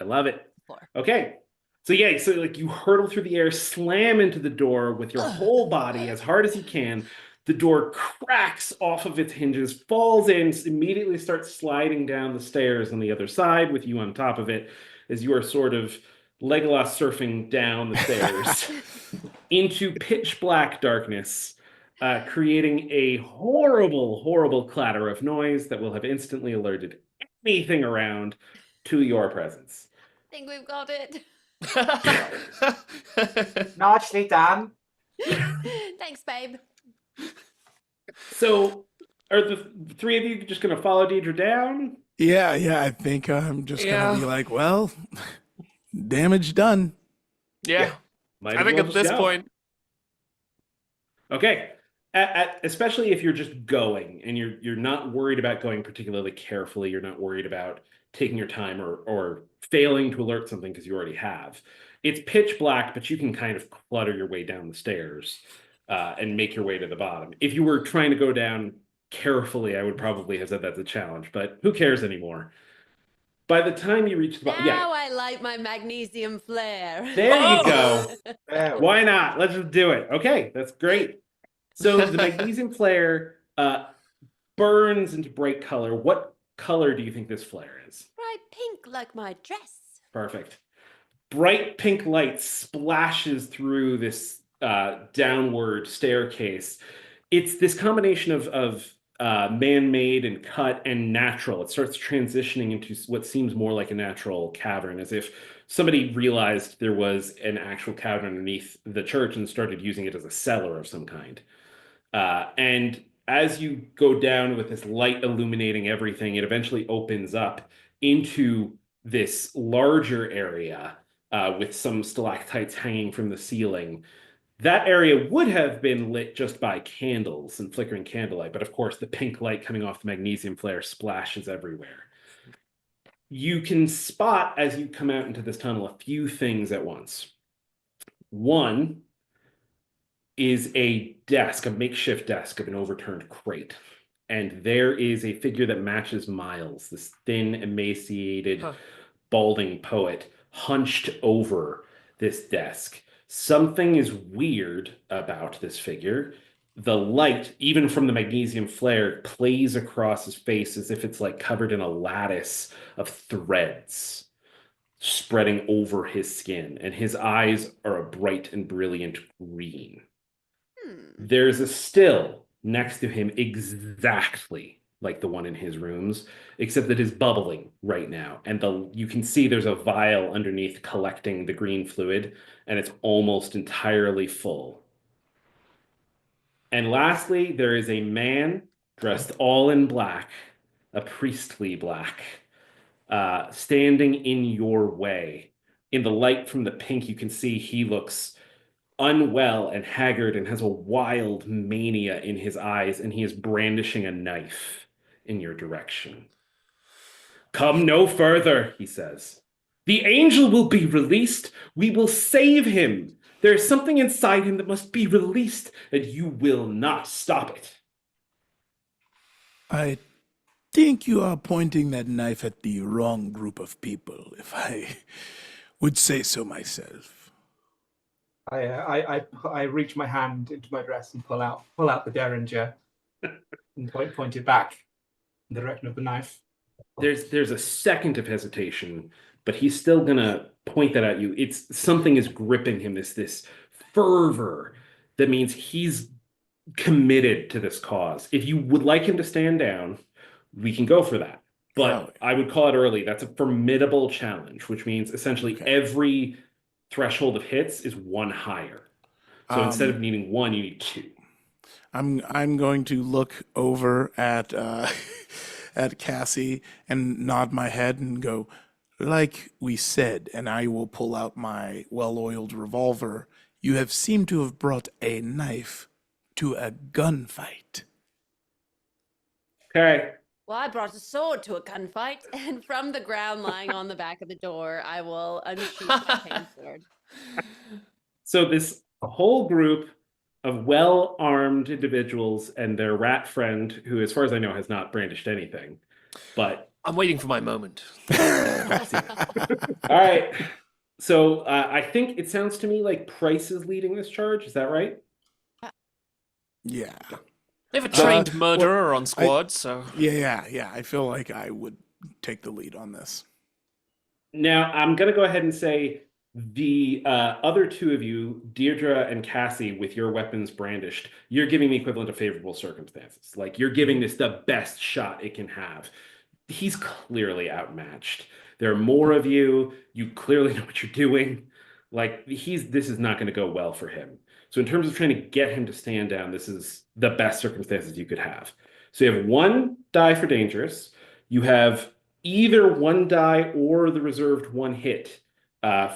I love it. Floor. Okay. So yeah, so like you hurdle through the air, slam into the door with your whole body as hard as you can. The door cracks off of its hinges, falls in, immediately starts sliding down the stairs on the other side with you on top of it as you are sort of Legolas surfing down the stairs into pitch black darkness, creating a horrible, horrible clatter of noise that will have instantly alerted anything around to your presence. I think we've got it. Nicely done. Thanks, babe. So, are the three of you just going to follow Deidre down? Yeah, I think I'm just gonna be like, well, damage done. Yeah. Might I as think well at just this go. point, Okay. Especially if you're just going and you're not worried about going particularly carefully, you're not worried about taking your time or failing to alert something because you already have. It's pitch black, but you can kind of clutter your way down the stairs and make your way to the bottom. If you were trying to go down carefully, I would probably have said that's a challenge, but who cares anymore? By the time you reach the bottom, yeah, Now I light my magnesium flare. there you Oh! go. There we Why not? Let's just do it. Okay, that's great. So the magnesium flare burns into bright color. What color do you think this flare is? Bright pink like my dress. Perfect. Bright pink light splashes through this downward staircase. It's this combination of man-made and cut and natural. It starts transitioning into what seems more like a natural cavern, as if somebody realized there was an actual cavern underneath the church and started using it as a cellar of some kind. And as you go down with this light illuminating everything, it eventually opens up into this larger area with some stalactites hanging from the ceiling. That area would have been lit just by candles and flickering candlelight, but of course the pink light coming off the magnesium flare splashes everywhere. You can spot as you come out into this tunnel a few things at once. One is a desk, a makeshift desk of an overturned crate. And there is a figure that matches Myles, this thin, emaciated, balding poet, hunched over this desk. Something is weird about this figure. The light, even from the magnesium flare, plays across his face as if it's like covered in a lattice of threads spreading over his skin, and his eyes are a bright and brilliant green. There's a still next to him exactly like the one in his rooms, except that is bubbling right now. And you can see there's a vial underneath collecting the green fluid, and it's almost entirely full. And lastly, there is a man dressed all in black, a priestly black, standing in your way. In the light from the pink, you can see he looks unwell and haggard and has a wild mania in his eyes, and he is brandishing a knife in your direction. Come no further, he says. The angel will be released. We will save him. There is something inside him that must be released, and you will not stop it. I think you are pointing that knife at the wrong group of people, if I would say so myself. I reach my hand into my dress and pull out the derringer and point it back in the direction of the knife. There's a second of hesitation, but he's still gonna point that at you. It's something is gripping him, this fervor that means he's committed to this cause. If you would like him to stand down, we can go for that. But I would call it early. That's a formidable challenge, which means essentially every threshold of hits is one higher. So instead of needing one, you need two. I'm going to look over at at Cassie and nod my head and go, like we said, and I will pull out my well-oiled revolver. You have seemed to have brought a knife to a gunfight. Okay. Well, I brought a sword to a gunfight, and from the ground lying on the back of the door, I will unsheath my cane sword. So this whole group of well-armed individuals and their rat friend, who, as far as I know, has not brandished anything, but I'm waiting for my moment. all right. So I think it sounds to me like Price is leading this charge. Is that right? Yeah. They have a trained well, murderer on squad, so Yeah. I feel like I would take the lead on this. Now, I'm going to go ahead and say the other two of you, Deirdre and Cassie, with your weapons brandished, you're giving the equivalent of favorable circumstances. Like, you're giving this the best shot it can have. He's clearly outmatched. There are more of you. You clearly know what you're doing. Like, this is not going to go well for him. So in terms of trying to get him to stand down, this is the best circumstances you could have. So you have 1 die for dangerous. You have either 1 die or the reserved 1 hit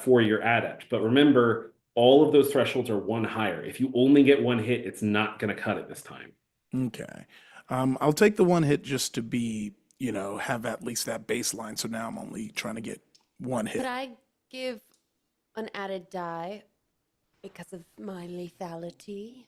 for your adept. But remember, all of those thresholds are 1 higher. If you only get 1 hit, it's not going to cut it this time. Okay. I'll take the 1 hit just to be, have at least that baseline. So now I'm only trying to get 1 hit. Could I give an added die because of my lethality?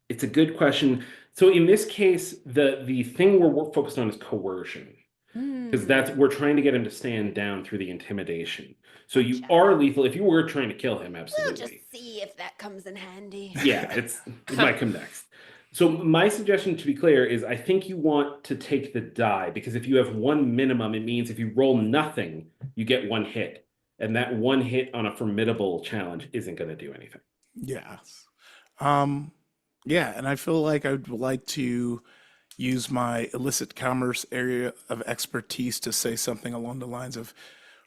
It's a good question. So in this case, the thing we're focused on is coercion. Because we're trying to get him to stand down through the intimidation. So you are lethal. If you were trying to kill him, We'll absolutely. just see if that comes in handy. Yeah, it might come next. So my suggestion, to be clear, is I think you want to take the die, because if you have 1 minimum, it means if you roll nothing, you get 1 hit. And that 1 hit on a formidable challenge isn't going to do anything. Yes. Yeah, and I feel like I would like to use my illicit commerce area of expertise to say something along the lines of,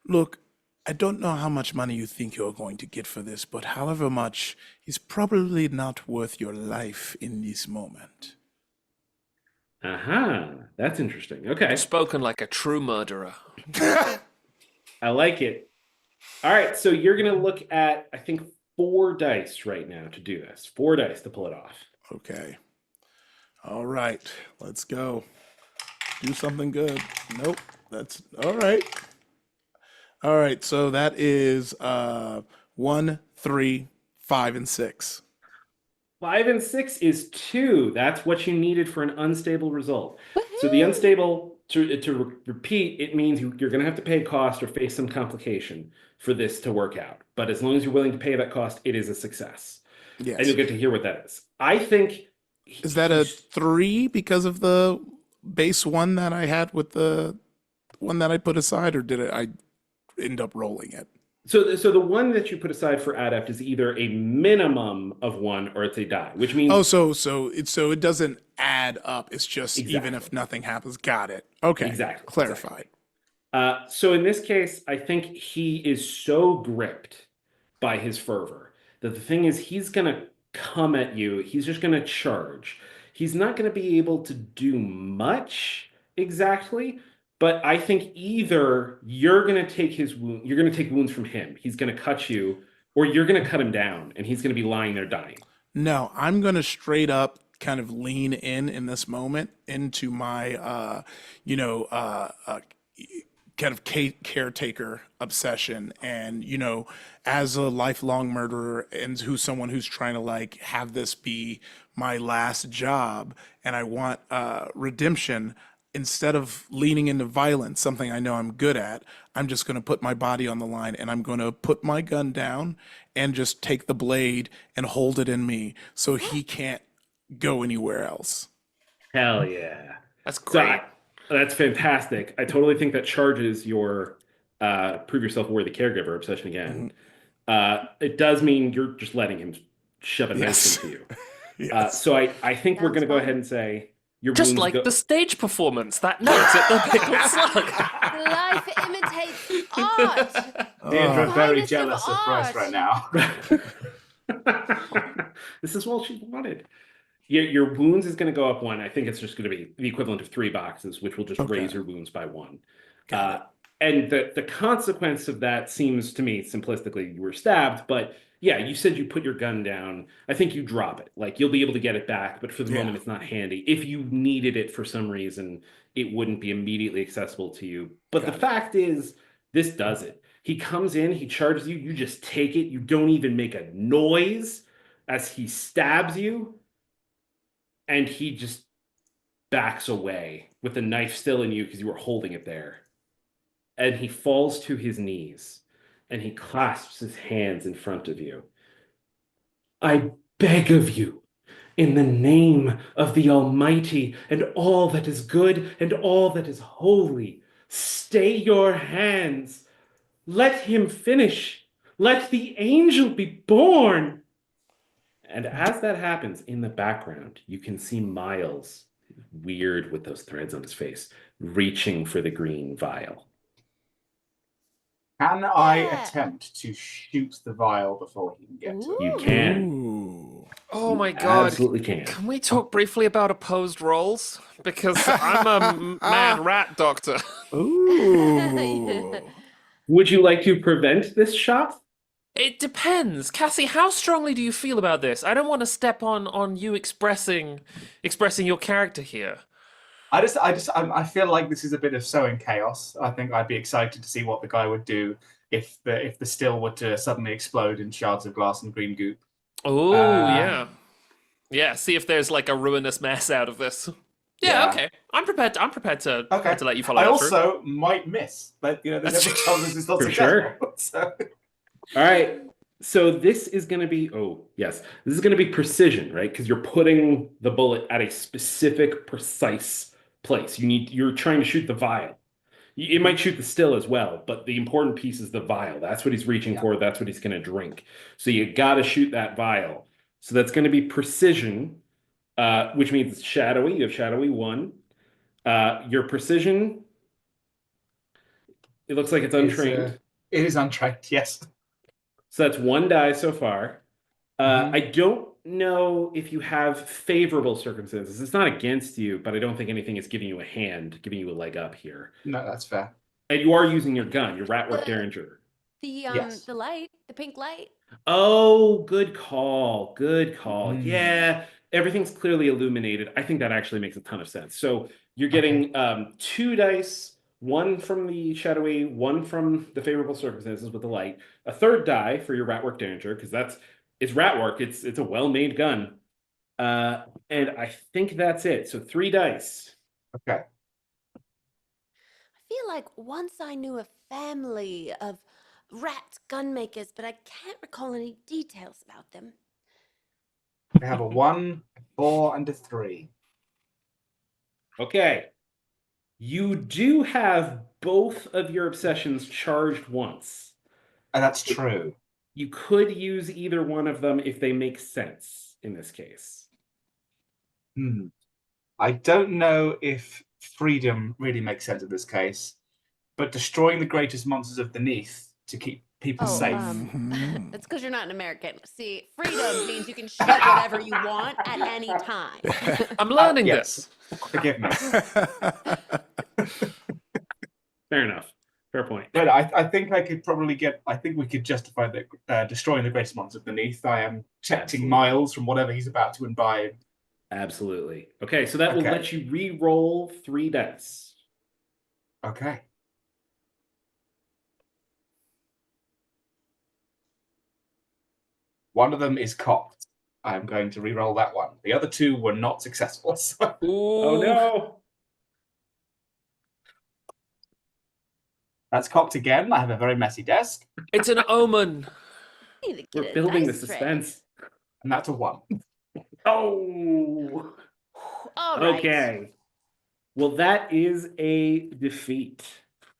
look, I don't know how much money you think you're going to get for this, but however much is probably not worth your life in this moment. Aha, that's interesting. Okay, spoken like a true murderer. I like it. All right, so you're going to look at, I think, 4 dice right now to do this. 4 dice to pull it off. Okay. All right, let's go. Do something good. Nope, that's all right. All right, so that is 1, 3, 5, and 6. 5 and 6 is 2. That's what you needed for an unstable result. So the unstable, to repeat, it means you're going to have to pay a cost or face some complication for this to work out. But as long as you're willing to pay that cost, it is a success. Yes. And you'll get to hear what that is. I think... Is that a 3 because of the base 1 that I had with the one that I put aside, or did I end up rolling it? So the one that you put aside for adept is either a minimum of 1 or it's a die, which means... Oh, so it doesn't add up. It's just even if nothing happens. Got it. Okay. Exactly. Clarified. So in this case, I think he is so gripped by his fervor that the thing is, he's going to come at you. He's just going to charge. He's not going to be able to do much exactly, but I think either you're going to take his wound, you're going to take wounds from him. He's going to cut you, or you're going to cut him down, and he's going to be lying there dying. No, I'm going to straight up kind of lean in this moment into my, kind of caretaker obsession, and as a lifelong murderer and someone who's trying to like have this be my last job, and I want redemption. Instead of leaning into violence, something I know I'm good at, I'm just going to put my body on the line, and I'm going to put my gun down and just take the blade and hold it in me so he can't go anywhere else. Hell yeah. That's great. That's fantastic. I totally think that charges your prove yourself a worthy caregiver obsession again. It does mean you're just letting him shove a knife into you. Yes. So I think we're going to go ahead and say your Just wounds like the stage performance, that note at the Pickled Slug. Life imitates art. Deirdre very Finest of jealous of Bryce art. right now. This is all she wanted. Your wounds is going to go up 1. I think it's just going to be the equivalent of 3 boxes, which will just raise your wounds by 1. And the consequence of that seems to me simplistically you were stabbed, but yeah, you said you put your gun down. I think you drop it. Like you'll be able to get it back, but for the moment it's not handy. If you needed it for some reason, it wouldn't be immediately accessible to you. But the fact is, this does it. He comes in, he charges you, you just take it, you don't even make a noise as he stabs you, and he just backs away with the knife still in you because you were holding it there. And he falls to his knees and he clasps his hands in front of you. I beg of you, in the name of the Almighty and all that is good and all that is holy, stay your hands. Let him finish. Let the angel be born. And as that happens in the background, you can see Myles, weird with those threads on his face, reaching for the green vial. Can I Yeah. attempt to shoot the vial before he can get to it? You can. Ooh. Oh my You god. absolutely can. Can we talk briefly about opposed roles? Because I'm a mad rat doctor. Ooh. Would you like to prevent this shot? It depends. Cassie, how strongly do you feel about this? I don't want to step on you expressing your character here. I feel like this is a bit of sowing chaos. I think I'd be excited to see what the guy would do if the still were to suddenly explode in shards of glass and green goop. Oh, Uh, yeah. See if there's like a ruinous mess out of this. Yeah, Yeah. okay. I'm prepared to let you follow I that through. also might miss, but there's That's every chance this is not For successful. So. All right. So this is going to be, this is going to be precision, right? Because you're putting the bullet at a specific, precise place. You're trying to shoot the vial. It might shoot the still as well, but the important piece is the vial. That's what he's reaching for. That's what he's going to drink. So you got to shoot that vial. So that's going to be precision, which means it's shadowy. You have shadowy 1. Your precision, it looks like it's untrained. It is untrained, yes. So that's 1 die so far. I don't know if you have favorable circumstances. It's not against you, but I don't think anything is giving you a hand, giving you a leg up here. No, that's fair. And you are using your gun, your Ratwork Derringer. Yes. The light, the pink light. Oh, good call. Good call. Mm. Yeah, everything's clearly illuminated. I think that actually makes a ton of sense. So you're getting 2 dice, 1 from the shadowy, 1 from the favorable circumstances with the light, a 3rd die for your Ratwork Derringer, because it's Ratwork. It's a well-made gun. And I think that's it. So 3 dice. Okay. I feel like once I knew a family of rat gun makers, but I can't recall any details about them. We have a 1, a 4, and a 3. Okay. You do have both of your obsessions charged once. And that's true. You could use either one of them if they make sense in this case. I don't know if freedom really makes sense in this case, but destroying the greatest monsters of the Neath to keep people safe. That's because you're not an American. See, freedom means you can shoot whatever you want at any time. I'm learning yes. this. Forgive me. Fair enough. Fair point. But I think I could probably I think we could justify that destroying the greatest monsters of the Neath. I am protecting Myles from whatever he's about to imbibe. Absolutely. Okay, so that will let you re-roll 3 dice. Okay. One of them is cocked. I'm going to re-roll that one. The other 2 were not successful. So. Oh no! That's cocked again. I have a very messy desk. It's an omen. We're building the suspense. And that's a 1. Oh! All right. Okay. Well, that is a defeat.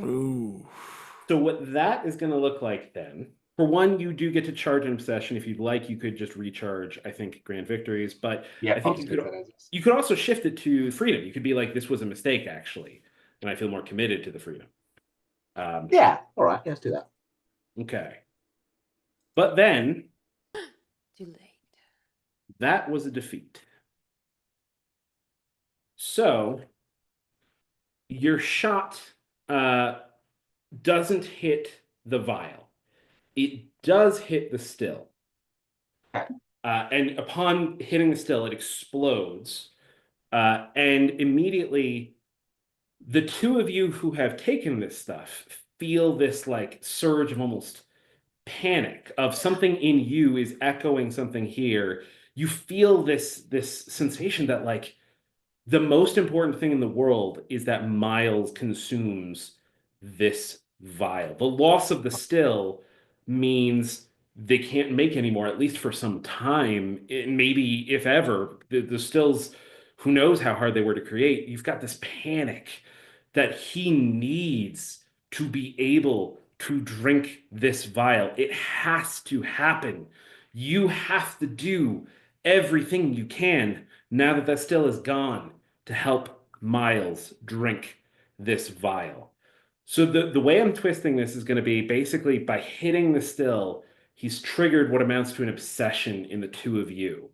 Ooh. So what that is going to look like then, for one, you do get to charge an obsession. If you'd like, you could just recharge, I think, grand victories. But Yeah, I think you could also shift it to freedom. You could be like, this was a mistake, actually. And I feel more committed to the freedom. Yeah, all right, let's do that. Okay. But then, Too late. that was a defeat. So, your shot doesn't hit the vial. It does hit the still. And upon hitting the still, it explodes. And immediately, the two of you who have taken this stuff feel this like surge of almost panic of something in you is echoing something here. You feel this sensation that like the most important thing in the world is that Myles consumes this vial. The loss of the still means they can't make any more, at least for some time. Maybe if ever, the stills, who knows how hard they were to create. You've got this panic that he needs to be able to drink this vial. It has to happen. You have to do everything you can now that still is gone to help Myles drink this vial. So the way I'm twisting this is going to be basically by hitting the still, he's triggered what amounts to an obsession in the two of you.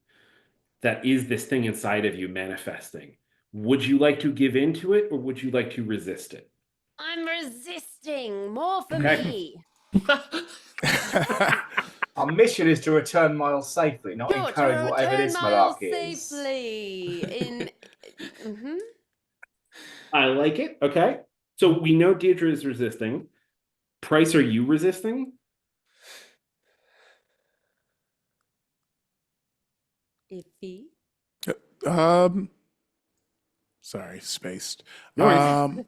That is this thing inside of you manifesting. Would you like to give in to it or would you like to resist it? I'm resisting. More for Okay. me. Our mission is to return Myles safely, not Sure, encourage to whatever return this Myles malarkey is. safely. In. Mhm. I like it. Okay. So we know Deirdre is resisting. Price, are you resisting? Ify. Sorry, spaced. No worries.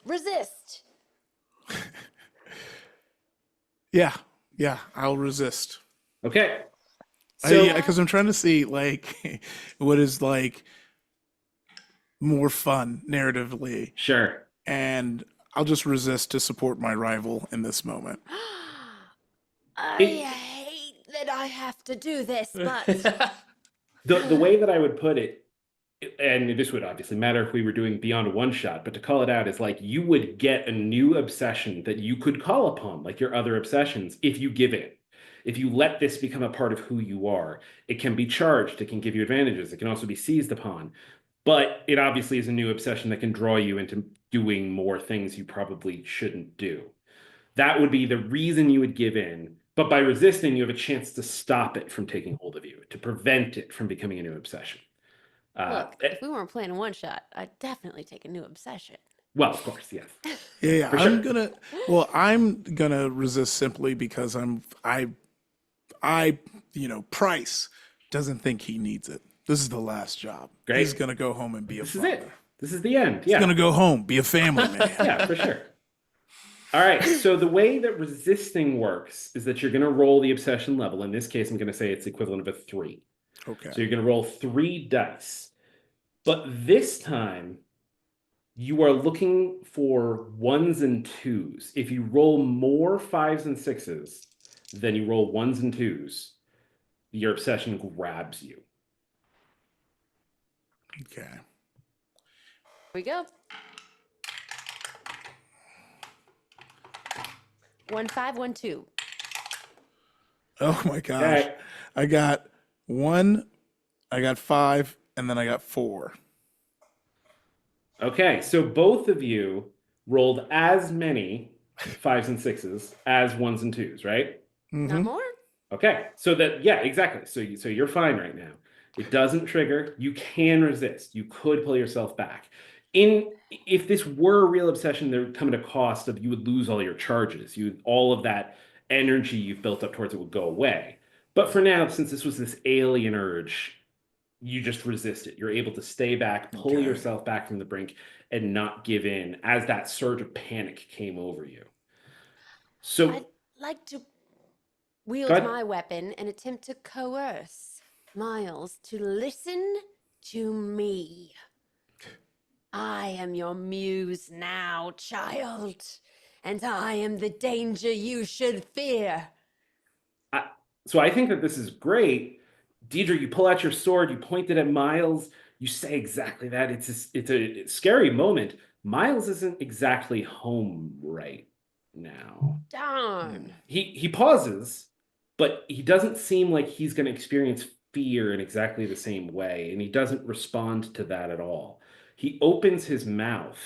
Resist. Yeah, I'll resist. Okay. So Because I'm trying to see like what is like more fun narratively, sure. and I'll just resist to support my rival in this moment. I hate that I have to do this, but The way that I would put it, and this would obviously matter if we were doing beyond a one shot, but to call it out is like you would get a new obsession that you could call upon, like your other obsessions, if you give in. If you let this become a part of who you are, it can be charged, it can give you advantages, it can also be seized upon. But it obviously is a new obsession that can draw you into doing more things you probably shouldn't do. That would be the reason you would give in. But by resisting, you have a chance to stop it from taking hold of you, to prevent it from becoming a new obsession. look, if we weren't playing a one shot, I'd definitely take a new obsession. Well, of course, yes. Yeah, For I'm sure. gonna resist simply because Price doesn't think he needs it. This is the last job. Great. He's gonna go home and be a This is father. it. This is the end. He's Yeah. gonna go home, be a family man. Yeah, for sure. All right. So the way that resisting works is that you're going to roll the obsession level. In this case, I'm going to say it's the equivalent of a 3. Okay. So you're going to roll 3 dice. But this time, you are looking for 1s and 2s. If you roll more 5s and 6s than you roll 1s and 2s, your obsession grabs you. Okay. Here we go. 1 5 1 2. Oh my gosh. Okay. I got 1, I got 5, and then I got 4. Okay, so both of you rolled as many 5s and 6s as 1s and 2s, right? Not more? Okay, so yeah, exactly. So you're fine right now. It doesn't trigger. You can resist. You could pull yourself back. If this were a real obsession, there would come at a cost of you would lose all your charges. All of that energy you've built up towards it would go away. But for now, since this was this alien urge, you just resist it. You're able to stay back, pull Okay. yourself back from the brink, and not give in as that surge of panic came over you. So I'd like to wield Go ahead. my weapon and attempt to coerce Myles to listen to me. I am your muse now, child, and I am the danger you should fear. So I think that this is great. Deidre, you pull out your sword, you point it at Myles, you say exactly that. It's a scary moment. Myles isn't exactly home right now. Darn. He pauses, but he doesn't seem like he's going to experience fear in exactly the same way, and he doesn't respond to that at all. He opens his mouth,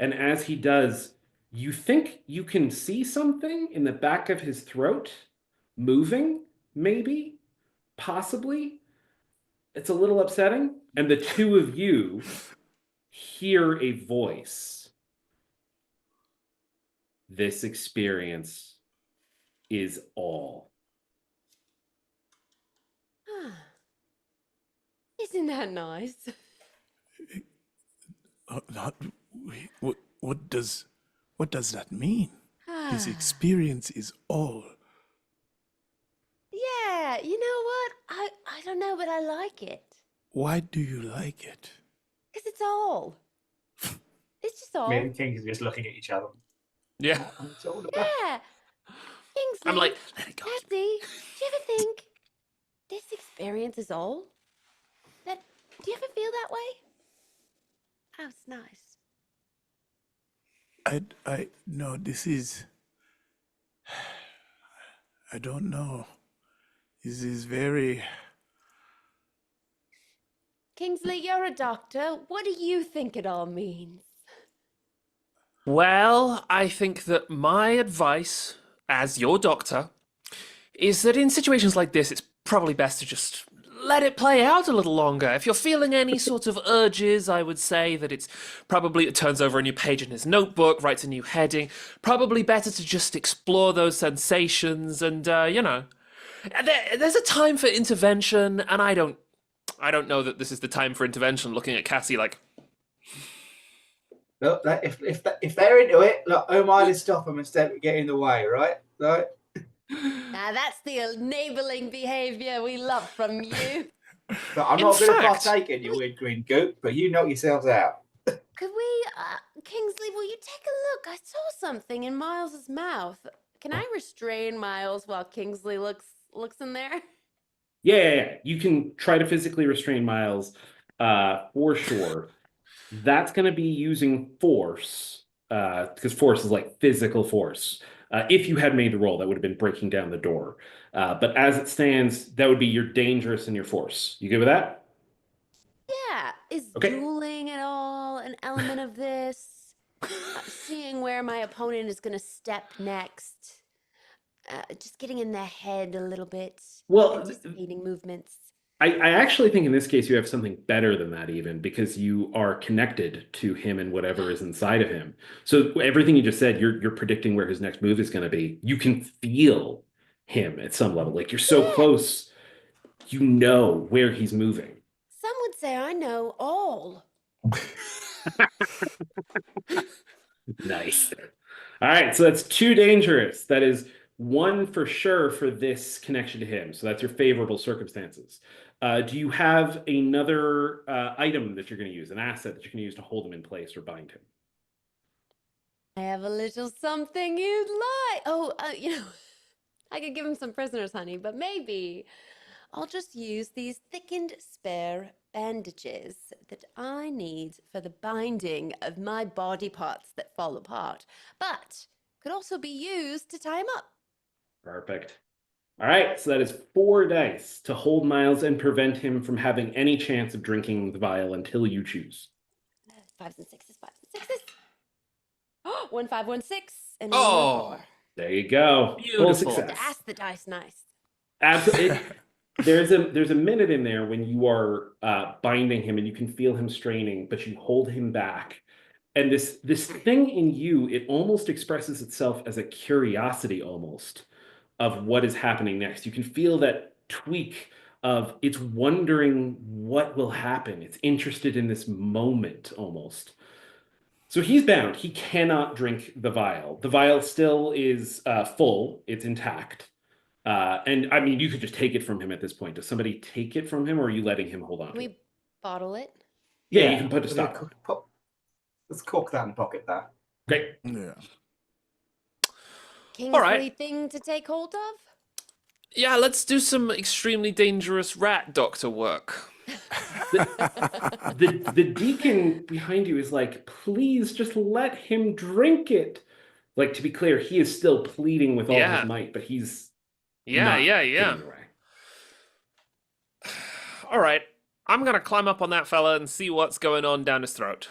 And as he does, you think you can see something in the back of his throat moving, maybe, possibly. It's a little upsetting. And the two of you hear a voice. This experience is all. Isn't that nice? What does that mean? His experience is all. Yeah, you know what? I don't know, but I like it. Why do you like it? Because it's all. It's just all. Me and Kings are just looking at each other. Yeah. It's all about. Yeah. Kingsley, I'm like, let it go. Cassie, do you ever think this experience is all? Do you ever feel that way? Oh, it's nice. No, this is, I don't know. This is very, Kingsley, you're a doctor. What do you think it all means? Well, I think that my advice, as your doctor, is that in situations like this, it's probably best to just let it play out a little longer. If you're feeling any sort of urges, I would say that it turns over a new page in his notebook, writes a new heading. Probably better to just explore those sensations and, there's a time for intervention, and I don't know that this is the time for intervention. Looking at Cassie like, Look, if they're into it, look, who am I to stop them instead of getting in the way, right? Right? Now that's the enabling behavior we love from you. But I'm In not going to fact- partake in your weird green goop, but you knock yourselves out. Could we, Kingsley, will you take a look? I saw something in Miles's mouth. Can I restrain Miles while Kingsley looks in there? Yeah. You can try to physically restrain Myles, for sure. That's going to be using force, because force is like physical force. If you had made the roll, that would have been breaking down the door. But as it stands, that would be your dangerous and your force. You good with that? Yeah. Is Okay. dueling at all an element of this? Seeing where my opponent is going to step next. Just getting in their head a little bit. Well, Anticipating movements. I actually think in this case you have something better than that, even because you are connected to him and whatever is inside of him. So everything you just said, you're predicting where his next move is going to be. You can feel him at some level. Like you're so close, you know where he's moving. Some would say I know all. Nice. All right, so that's 2 dangerous. That is 1 for sure for this connection to him. So that's your favorable circumstances. Do you have another item that you're going to use, an asset that you can use to hold him in place or bind him? I have a little something you'd like. Oh, I could give him some prisoners, honey, but maybe I'll just use these thickened spare bandages that I need for the binding of my body parts that fall apart, but could also be used to tie him up. Perfect. All right, so that is 4 dice to hold Myles and prevent him from having any chance of drinking the vial until you choose. 5s and 6s, 5s and 6s. 1, 5, 1, 6, and 1, Oh. 4. There you go. Full Beautiful. success. To ask the dice nice. Absolutely. There's a minute in there when you are binding him and you can feel him straining, but you hold him back. And this thing in you, it almost expresses itself as a curiosity almost of what is happening next. You can feel that tweak of it's wondering what will happen. It's interested in this moment almost. So he's bound. He cannot drink the vial. The vial still is full. It's intact. And I mean, you could just take it from him at this point. Does somebody take it from him, or are you letting him hold on? Can we bottle it? Yeah, you can put a stop. Let's cork that and pocket that. Great. Yeah. Kingsley right. thing to take hold of? Yeah, let's do some extremely dangerous rat doctor work. The deacon behind you is like, please just let him drink it. Like, to be clear, he is still pleading with all Yeah. his might, but he's Yeah, not yeah. getting away. All right, I'm gonna climb up on that fella and see what's going on down his throat.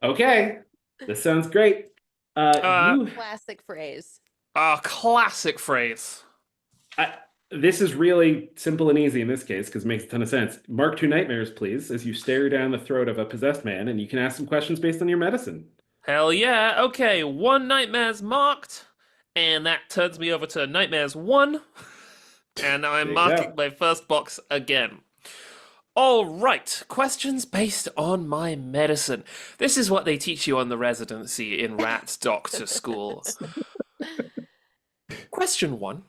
Okay, this sounds great. You, Classic phrase. Classic phrase. this is really simple and easy in this case because it makes a ton of sense. Mark 2 nightmares, please, as you stare down the throat of a possessed man, and you can ask some questions based on your medicine. Hell yeah. Okay, 1 nightmare's marked, and that turns me over to nightmares 1. And now I'm There you marking go. my first box again. All right, questions based on my medicine. This is what they teach you on the residency in rat doctor school. Question 1.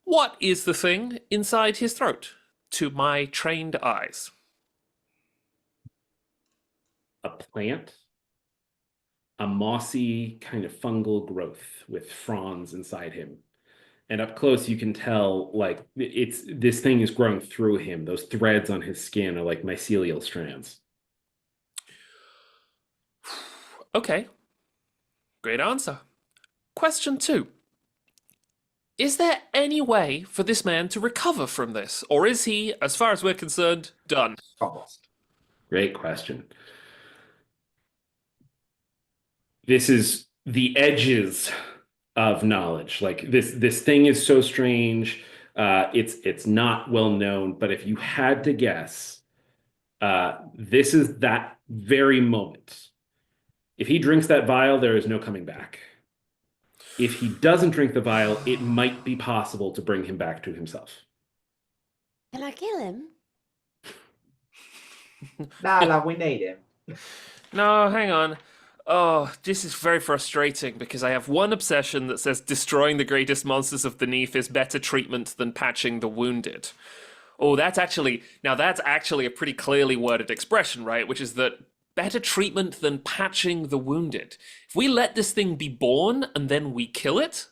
What is the thing inside his throat to my trained eyes? A plant, a mossy kind of fungal growth with fronds inside him. And up close, you can tell like this thing is growing through him. Those threads on his skin are like mycelial strands. Okay, great answer. Question 2. Is there any way for this man to recover from this? Or is he, as far as we're concerned, done? Great question. This is the edges of knowledge. Like this thing is so strange. It's not well known, but if you had to guess, this is that very moment. If he drinks that vial, there is no coming back. If he doesn't drink the vial, it might be possible to bring him back to himself. Can I kill him? Nah, we need him. No, hang on. Oh, this is very frustrating because I have one obsession that says destroying the greatest monsters of the Neath is better treatment than patching the wounded. Oh, that's actually a pretty clearly worded expression, right? Which is that better treatment than patching the wounded. If we let this thing be born and then we kill it,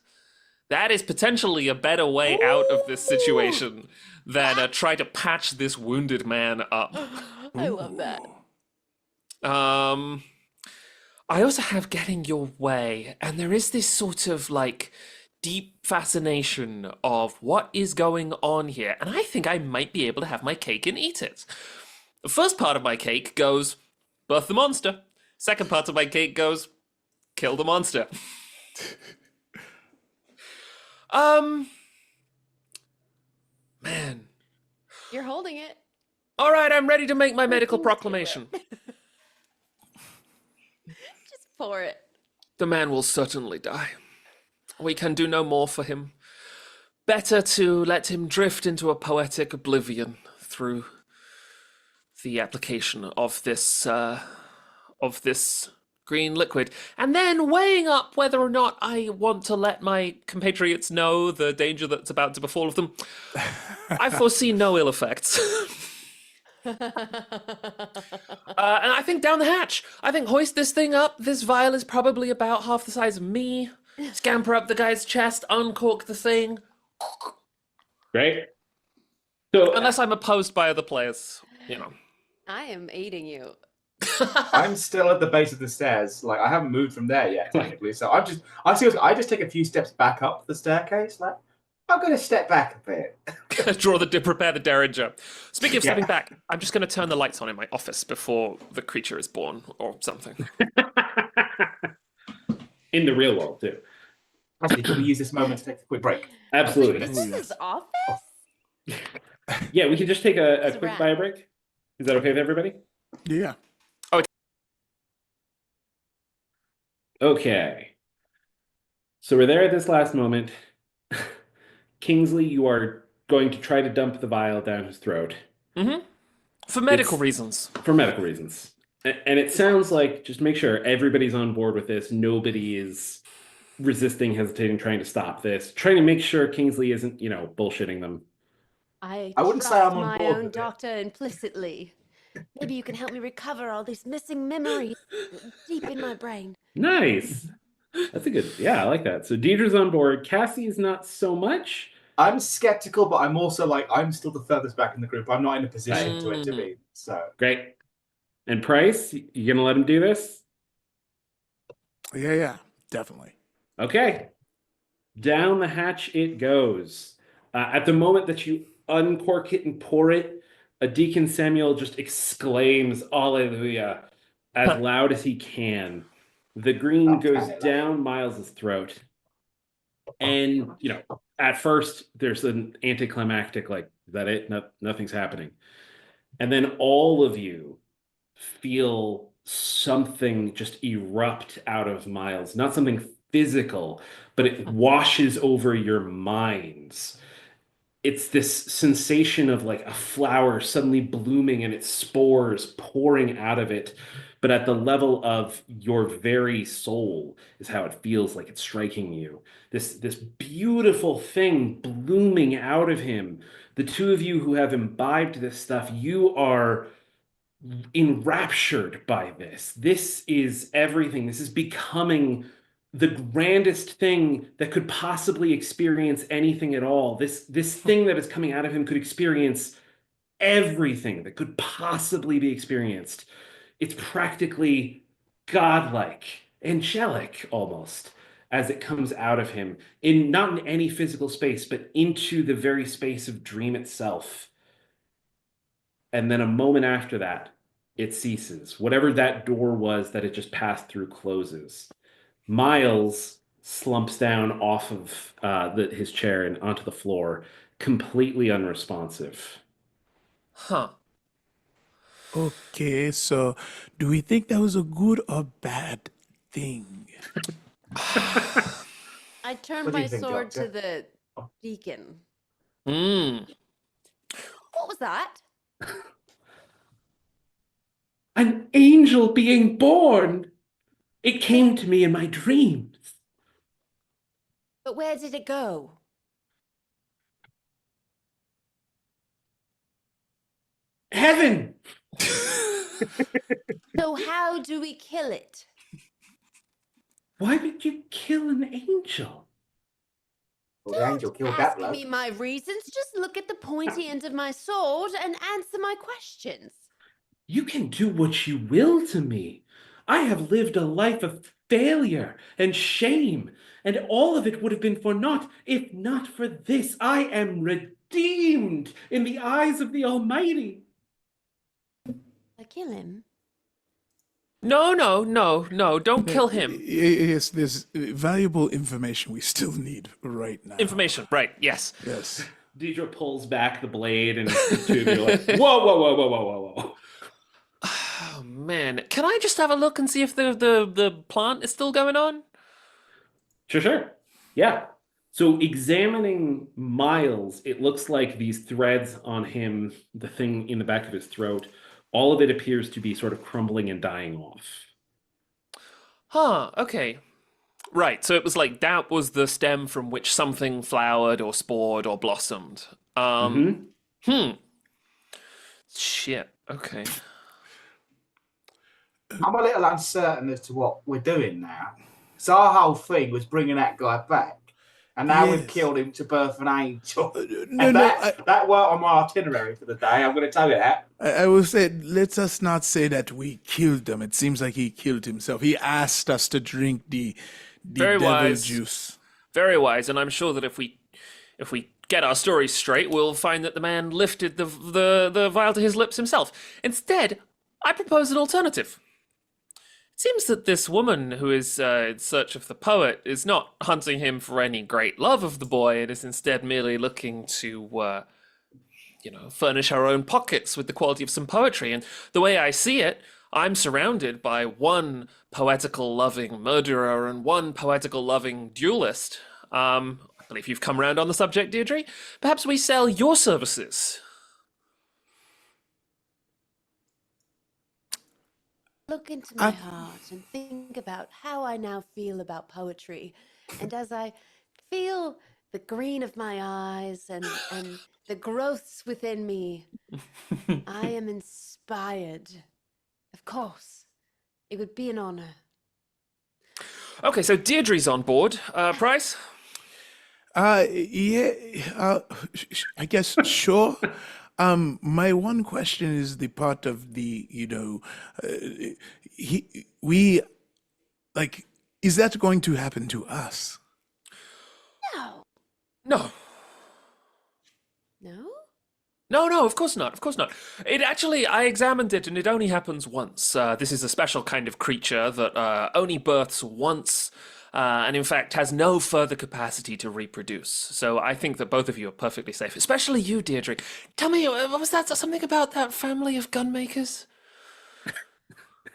that is potentially a better way out of this situation than try to patch this wounded man up. I love that. I also have getting your way, and there is this sort of like deep fascination of what is going on here, and I think I might be able to have my cake and eat it. The first part of my cake goes, birth the monster. Second part of my cake goes, kill the monster. Man. You're holding it. All right, I'm ready to make my medical proclamation. Just pour it. The man will certainly die. We can do no more for him. Better to let him drift into a poetic oblivion through the application of this green liquid, and then weighing up whether or not I want to let my compatriots know the danger that's about to befall of them. I foresee no ill effects. And I think down the hatch. I think hoist this thing up. This vial is probably about half the size of me. Scamper up the guy's chest, uncork the thing. Great. So Unless I'm opposed by other players, you know. I am eating you. I'm still at the base of the stairs. Like I haven't moved from there yet, technically. So I just take a few steps back up the staircase. Like I'm going to step back a bit. Prepare the derringer. Speaking of stepping back, I'm just going to turn the lights on in my office before the creature is born or something. in the real world too. Actually, can we use this moment to take a quick break? Absolutely. This is his office? Yeah, we can just take a It's a quick wrap. bio break. Is that okay with everybody? Yeah. Okay. So we're there at this last moment. Kingsley, you are going to try to dump the vial down his throat Mm-hmm. For medical It's- reasons. for medical reasons. And it sounds like, just make sure everybody's on board with this. Nobody is resisting, hesitating, trying to stop this. Trying to make sure Kingsley isn't, bullshitting them. I I wouldn't say trust I'm on my board own with it. doctor implicitly. Maybe you can help me recover all these missing memories deep in my brain. Nice. That's a good, yeah, I like that. So Deidre's on board. Cassie's not so much. I'm skeptical, but I'm also like I'm still the furthest back in the group. I'm not in a position Right. to intervene. So Great. And Price, you gonna let him do this? Yeah, definitely. Okay. Down the hatch it goes. At the moment that you uncork it and pour it, a Deacon Samuel just exclaims Alleluia as loud as he can. The green goes down Miles's throat. And, at first there's an anticlimactic, like, is that it? No, nothing's happening. And then all of you feel something just erupt out of Miles. Not something physical, but it washes over your minds. It's this sensation of like a flower suddenly blooming and its spores pouring out of it, but at the level of your very soul is how it feels like it's striking you. This beautiful thing blooming out of him. The two of you who have imbibed this stuff, you are enraptured by this. This is everything. This is becoming the grandest thing that could possibly experience anything at all. This thing that is coming out of him could experience everything that could possibly be experienced. It's practically godlike, angelic almost, as it comes out of him, not in any physical space, but into the very space of dream itself. And then a moment after that, it ceases. Whatever that door was that it just passed through closes. Miles slumps down off of his chair and onto the floor, completely unresponsive. Huh. Okay, so do we think that was a good or bad thing? I turn What do you my think, sword to Doctor? the deacon. Mm. What was that? An angel being born! It came to me in my dreams. But where did it go? Heaven! So how do we kill it? Why would you kill an angel? Well, the angel killed that Ask bloke. me my reasons. Just look at the pointy end of my sword and answer my questions. You can do what you will to me. I have lived a life of failure and shame, and all of it would have been for naught if not for this. I am redeemed in the eyes of the Almighty. I kill him. No, don't kill him. Yes, there's valuable information we still need right now. Information, right, yes. Yes. Deidre pulls back the blade, and the two of you are like, whoa, whoa, whoa, whoa, whoa, whoa, whoa. Oh, man. Can I just have a look and see if the plant is still going on? Sure. Yeah. So examining Miles, it looks like these threads on him, the thing in the back of his throat, all of it appears to be sort of crumbling and dying off. Huh, okay. Right, so it was like that was the stem from which something flowered or spored or blossomed. Shit, okay. I'm a little uncertain as to what we're doing now. So our whole thing was bringing that guy back, and now we've Yes. killed him to birth an angel. No, And no, that weren't on my itinerary for the day. I'm going to tell you that. I will say, let us not say that we killed him. It seems like he killed himself. He asked us to drink the Very devil wise. juice. Very wise, and I'm sure that if we get our story straight, we'll find that the man lifted the vial to his lips himself. Instead, I propose an alternative. It seems that this woman who is in search of the poet is not hunting him for any great love of the boy, and is instead merely looking to, furnish our own pockets with the quality of some poetry. And the way I see it, I'm surrounded by one poetical loving murderer and one poetical loving duelist. I believe you've come round on the subject, Deirdre. Perhaps we sell your services. Look into my heart and think about how I now feel about poetry. And as I feel the green of my eyes and the growths within me, I am inspired. Of course, it would be an honor. Okay, so Deirdre's on board. Price? Yeah, I guess, sure. My one question is the part of the, is that going to happen to us? No. No. No? No, of course not. Of course not. It actually, I examined it, and it only happens once. This is a special kind of creature that only births once, and in fact has no further capacity to reproduce. So I think that both of you are perfectly safe, especially you, Deirdre. Tell me, what was that? Something about that family of gunmakers?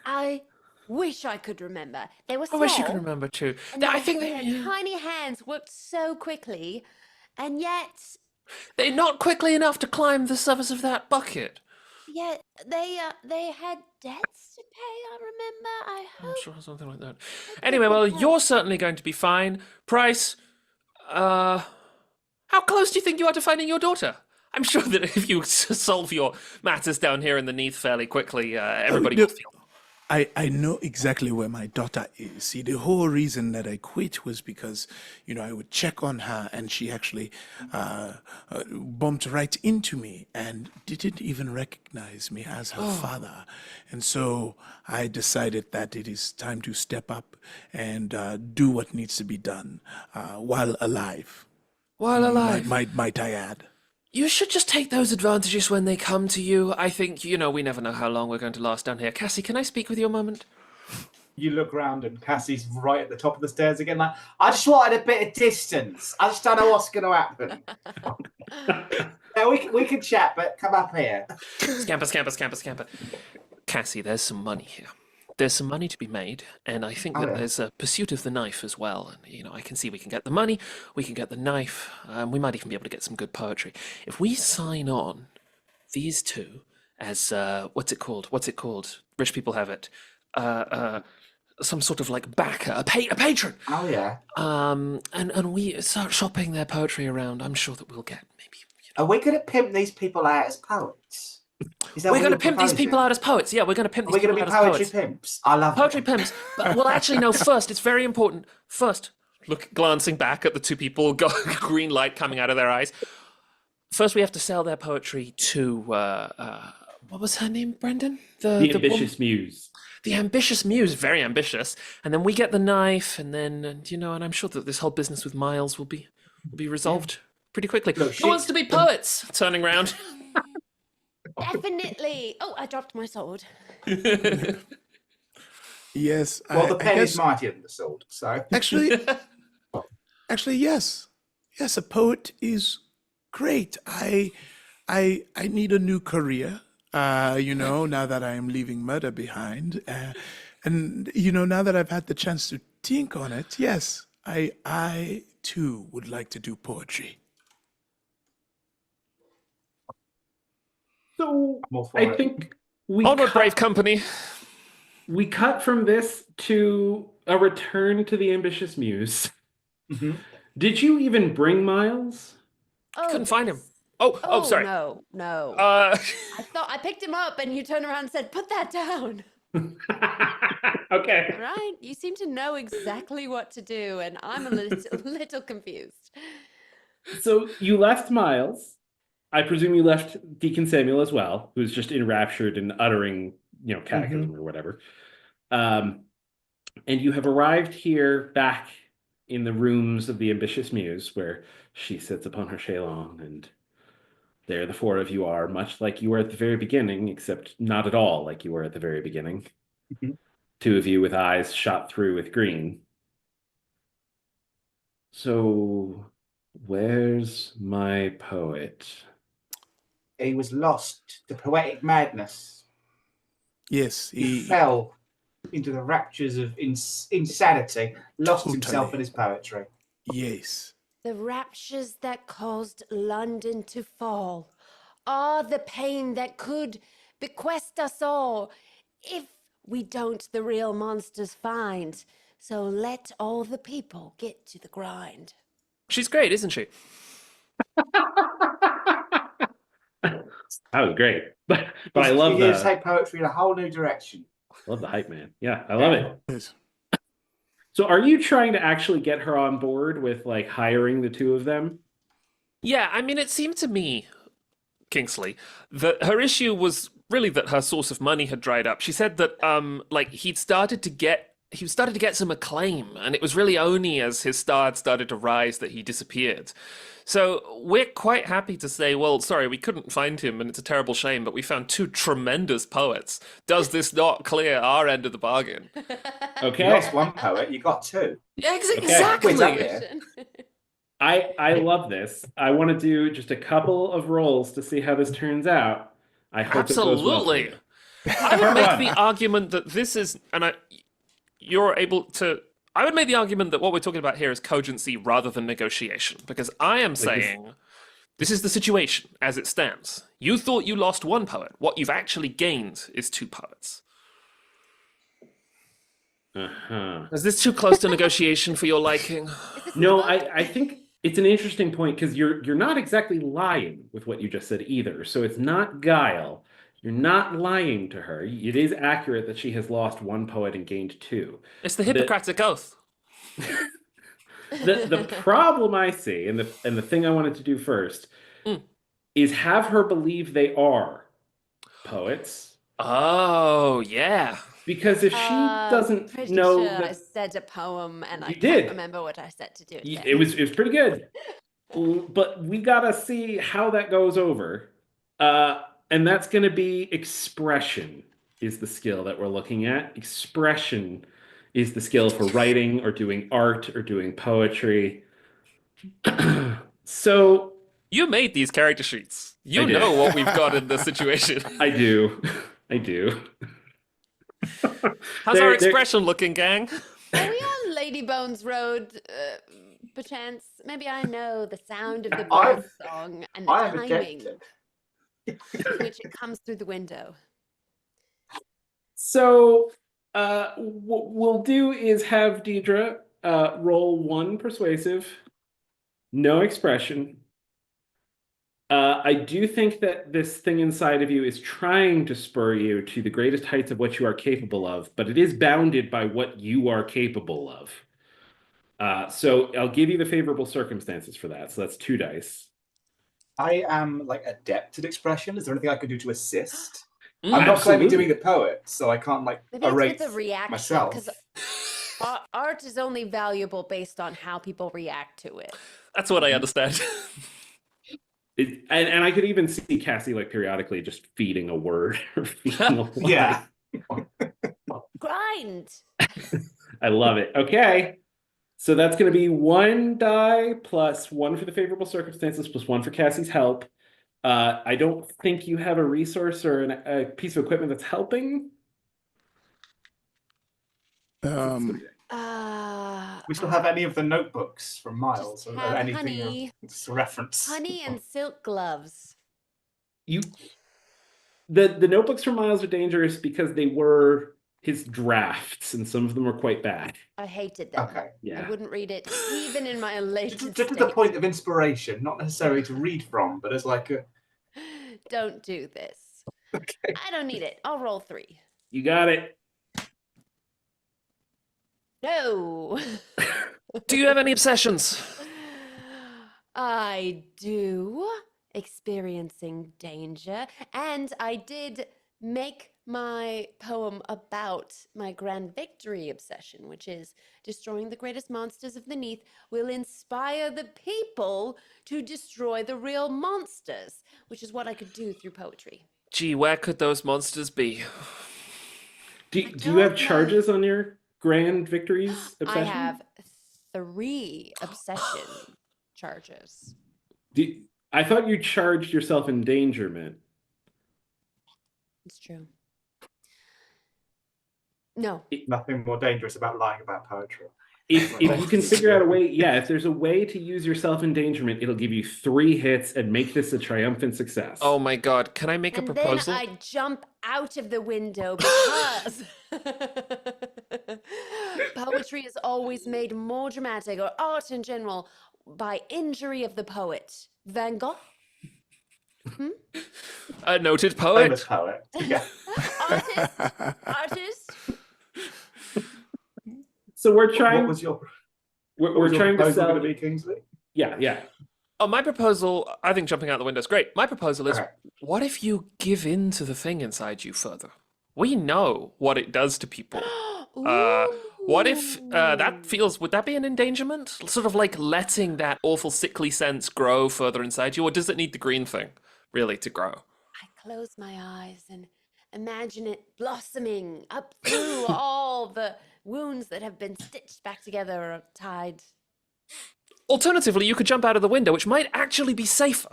I wish I could remember. They were I small. wish you could remember too. And I think their they, tiny hands worked so quickly, and yet, they're not quickly enough to climb the surface of that bucket. yet they had debts to pay. I remember. I I'm hope. sure something like that. Anyway, well, you're certainly going to be fine. Price, how close do you think you are to finding your daughter? I'm sure that if you solve your matters down here in the Neath fairly quickly, everybody will feel. I know exactly where my daughter is. See, the whole reason that I quit was because, I would check on her and she actually bumped right into me and didn't even recognize me as her father. And so I decided that it is time to step up and do what needs to be done while alive. While alive. Might I add? You should just take those advantages when they come to you. I think, we never know how long we're going to last down here. Cassie, can I speak with you a moment? You look round and Cassie's right at the top of the stairs again. Like, I just wanted a bit of distance. I just don't know what's going to happen. Yeah, we can chat, but come up here. Scamper. Cassie, there's some money here. There's some money to be made, and I think that there's a pursuit of the knife as well. And, I can see we can get the money, we can get the knife, we might even be able to get some good poetry. If we sign on these two as, what's it called? Rich people have it. Some sort of like backer, a patron. Oh, yeah. And we start shopping their poetry around, I'm sure that we'll get maybe. Are we going to pimp these people out as poets? Is that We're what going to you're pimp these proposing? people out as poets. Yeah, we're going to pimp Are we these going to people be out as poetry poets. pimps? I love Poetry it. pimps. But, well, actually, no, first, it's very important. First, look, glancing back at the two people, green light coming out of their eyes. First, we have to sell their poetry to, what was her name, Brendan? The Ambitious Muse. The Ambitious Muse, very ambitious. And then we get the knife, and then, and I'm sure that this whole business with Myles will be resolved pretty quickly. Look, Who wants to be poets? Turning around. Definitely. Oh, I dropped my sword. Yes. Well, the I pen is guess- mightier than the sword, so... Actually, yes. Yes, a poet is great. I need a new career. Now that I am leaving murder behind, and now that I've had the chance to think on it, yes, I too would like to do poetry. So I'm all for I it. think we Onward, brave company. we cut from this to a return to the Ambitious Muse. Mhm. Did you even bring Myles? Oh, Couldn't find him. yes. Oh, sorry. No. Uh, I thought I picked him up, and you turned around and said, "Put that down." Okay. Right? You seem to know exactly what to do, and I'm a little confused. So you left Myles. I presume you left Deacon Samuel as well, who's just enraptured and uttering, catechism or whatever. And you have arrived here back in the rooms of the Ambitious Muse, where she sits upon her shalon, and there the four of you are, much like you were at the very beginning, except not at all like you were at the very beginning. Mhm. Two of you with eyes shot through with green. So, where's my poet? He was lost to poetic madness. Yes, He fell into the raptures of insanity, lost himself Totally. in his poetry. yes. The raptures that caused London to fall are the pain that could bequest us all if we don't the real monsters find. So let all the people get to the grind. she's great, isn't she? That was great. But I love He did the take poetry in a whole new direction. hype, man. Yeah, I love it. Yes. So are you trying to actually get her on board with like hiring the two of them? Yeah, I mean, it seemed to me, Kingsley, that her issue was really that her source of money had dried up. She said that, he'd started to get he started to get some acclaim, and it was really only as his star had started to rise that he disappeared. So we're quite happy to say, well, sorry, we couldn't find him, and it's a terrible shame, but we found two tremendous poets. Does this not clear our end of the bargain? Okay. You lost one poet, you got two. Yeah, Okay. exactly. I love this. I want to do just a couple of rolls to see how this turns out. I hope it goes well for Absolutely. you. I would make the argument that this is, you're able to. I would make the argument that what we're talking about here is cogency rather than negotiation, because I am saying this is the situation as it stands. You thought you lost one poet. What you've actually gained is two poets. Uh-huh. Is this too close to negotiation for your liking? No, I think it's an interesting point because you're not exactly lying with what you just said either. So it's not guile. You're not lying to her. It is accurate that she has lost one poet and gained two. It's the Hippocratic Oath. The problem I see, and the thing I wanted to do first, is have her believe they are poets. Oh, yeah. Because if she doesn't pretty know sure I that said a poem and I You can't did. remember what I said to do it. then. it was pretty good, but we gotta see how that goes over, and that's gonna be expression is the skill that we're looking at. Expression is the skill for writing or doing art or doing poetry. So You made these character sheets. You I did. know what we've got in this situation. I do. How's our expression looking, gang? Are we on Lady Bones Road, perchance? Maybe I know the sound of the bird song and the I am timing objective. with which it comes through the window. So, what we'll do is have Deidre roll one persuasive, no expression. I do think that this thing inside of you is trying to spur you to the greatest heights of what you are capable of, but it is bounded by what you are capable of. So I'll give you the favorable circumstances for that. So that's 2 dice. I am like adept at expression. Is there anything I could do to assist? Mm, I'm not claiming to absolutely. be the poet, so I can't like Maybe it's erase with the reaction, myself. because art is only valuable based on how people react to it. That's what I understand. And I could even see Cassie like periodically just feeding a word or feeding a line. Yeah. Grind! I love it. Okay. So that's going to be 1 die plus 1 for the favorable circumstances plus 1 for Cassie's help. I don't think you have a resource or a piece of equipment that's helping. We still have any of the notebooks from Myles Just or have anything honey. to reference? Honey and silk gloves. The notebooks from Myles are dangerous because they were his drafts, and some of them were quite bad. I hated them. Okay. Yeah. I wouldn't read it even in my latest Just at the state. point of inspiration, not necessarily to read from, but as like a. Don't do this. Okay. I don't need it. I'll roll 3. You got it. No. Do you have any obsessions? I do. Experiencing danger. And I did make my poem about my grand victory obsession, which is destroying the greatest monsters of the Neath will inspire the people to destroy the real monsters, which is what I could do through poetry. Gee, where could those monsters be? Do I you have don't know. charges on your grand victories obsession? I have 3 obsession charges. I thought you charged yourself endangerment. It's true. No. Nothing more dangerous about lying about poetry. If you can figure out a way, if there's a way to use your self-endangerment, it'll give you 3 hits and make this a triumphant success. Oh my god, can I make a And proposal? then I jump out of the window because poetry is always made more dramatic, or art in general, by injury of the poet. Van Gogh? A noted poet. Famous poet. Yeah. Artist? So we're What trying. was your? We're trying to sell. going to be, Kingsley. Yeah. Oh, my proposal, I think jumping out the window is great. My proposal is, Okay. what if you give in to the thing inside you further? We know what it does to people. Ooh. What if would that be an endangerment? Sort of like letting that awful sickly sense grow further inside you, or does it need the green thing, really, to grow? I close my eyes and imagine it blossoming up through all the wounds that have been stitched back together or tied. Alternatively, you could jump out of the window, which might actually be safer.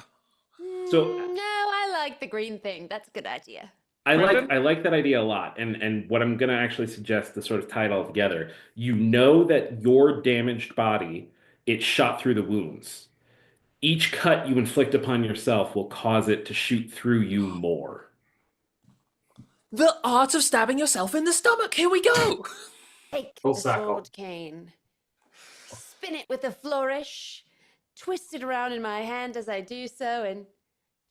So No, I like the green thing. That's a good idea. I Brendan? like that idea a lot. And what I'm gonna actually suggest to sort of tie it all together, you know that your damaged body, it shot through the wounds. Each cut you inflict upon yourself will cause it to shoot through you more. The art of stabbing yourself in the stomach. Here we go. Take Full the circle. sword cane, spin it with a flourish, twist it around in my hand as I do so, and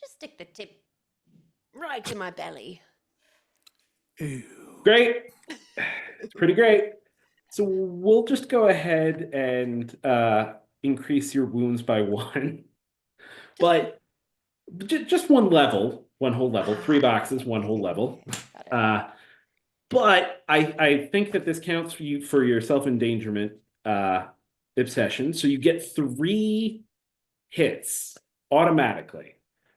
just stick the tip right in my belly. Ew. Great. It's pretty great. So we'll just go ahead and increase your wounds by 1. But just one level, one whole level, 3 boxes, one whole level. Got it. But I think that this counts for you for your self-endangerment obsession. So you get 3 hits automatically.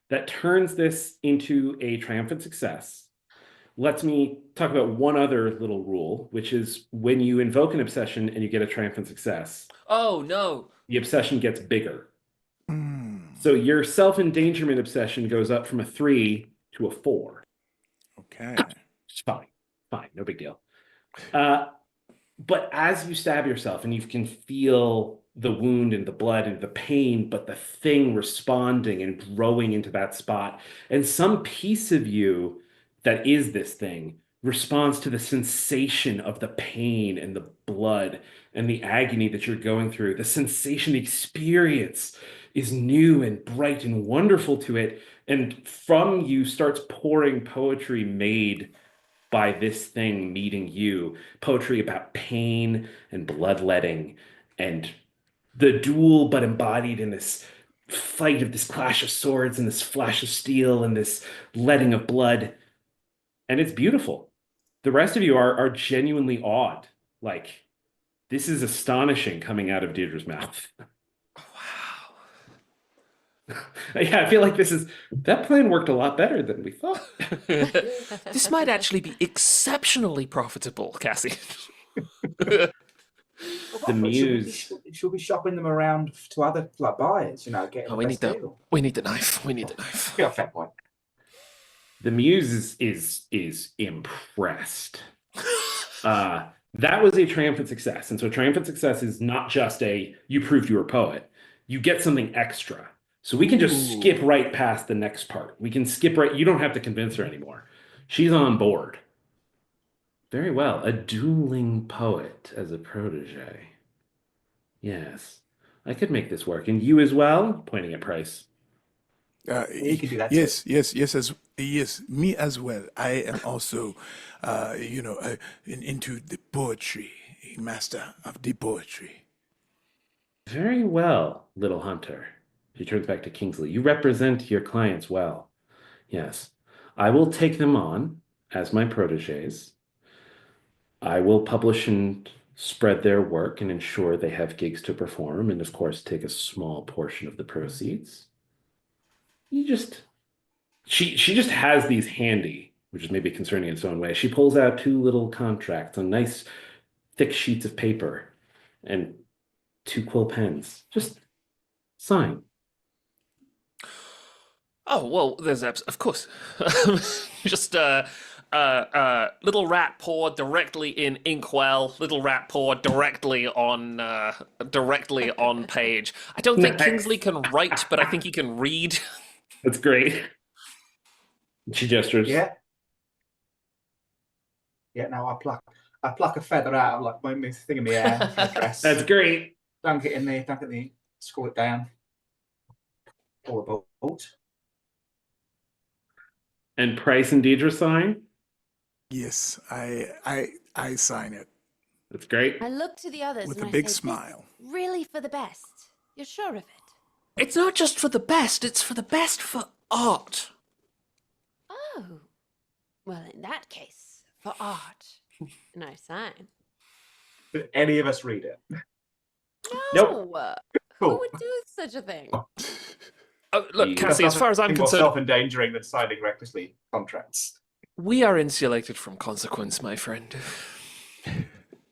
That turns this into a triumphant success. Lets me talk about one other little rule, which is when you invoke an obsession and you get a triumphant success, Oh no. the obsession gets bigger. Mm, So your self-endangerment obsession goes up from a 3 to a 4. okay. It's fine. Fine. No big deal. But as you stab yourself and you can feel the wound and the blood and the pain, but the thing responding and growing into that spot, and some piece of you that is this thing responds to the sensation of the pain and the blood and the agony that you're going through. The sensation, the experience is new and bright and wonderful to it. And from you starts pouring poetry made by this thing meeting you, poetry about pain and bloodletting and the duel, but embodied in this fight of this clash of swords and this flash of steel and this letting of blood. And it's beautiful. The rest of you are genuinely awed. Like, this is astonishing coming out of Deirdre's mouth. Wow. Yeah, I feel like that plan worked a lot better than we thought. This might actually be exceptionally profitable, Cassie. The muse. Should be shopping them around to other like buyers, getting Oh, the we best need deal. We need the knife. We need the knife. Yeah, fair point. The muse is impressed. That was a triumphant success. And so a triumphant success is not just you proved you were a poet. You get something extra. So we can just skip right past the next part. We can skip right. You don't have to convince her anymore. She's on board. Very well. A dueling poet as a protege. Yes. I could make this work. And you as well? Pointing at Price. You can do that Yes, yes, me as well. I am also, into the poetry, a master of the poetry. Very well, little hunter. She turns back to Kingsley. You represent your clients well. Yes. I will take them on as my proteges. I will publish and spread their work and ensure they have gigs to perform, and of course, take a small portion of the proceeds. She just has these handy, which is maybe concerning in its own way. She pulls out 2 little contracts on nice thick sheets of paper and 2 quill pens. Just sign. Oh well, there's of course, just little rat paw directly in inkwell. Little rat paw directly on page. I don't think Nice. Kingsley can write, but I think he can read. That's great. She gestures. Yeah. Yeah, no, I pluck a feather out of like my thing in my hair, my dress. That's great. Dunk it in there, scroll it down. Pour a bolt. And Price and Deidre sign. Yes, I sign it That's great. I look to the others with and a I big say, "This smile. is really for the best. You're sure of it?" It's not just for the best; it's for the best for art. Oh, well, in that case, for art, and I sign. Did any of us read it? Nope. No. Cool. Who would do such a thing? Oh, look, You- Cassie, as far as I'm More concerned, self-endangering than signing recklessly contracts. we are insulated from consequence, my friend.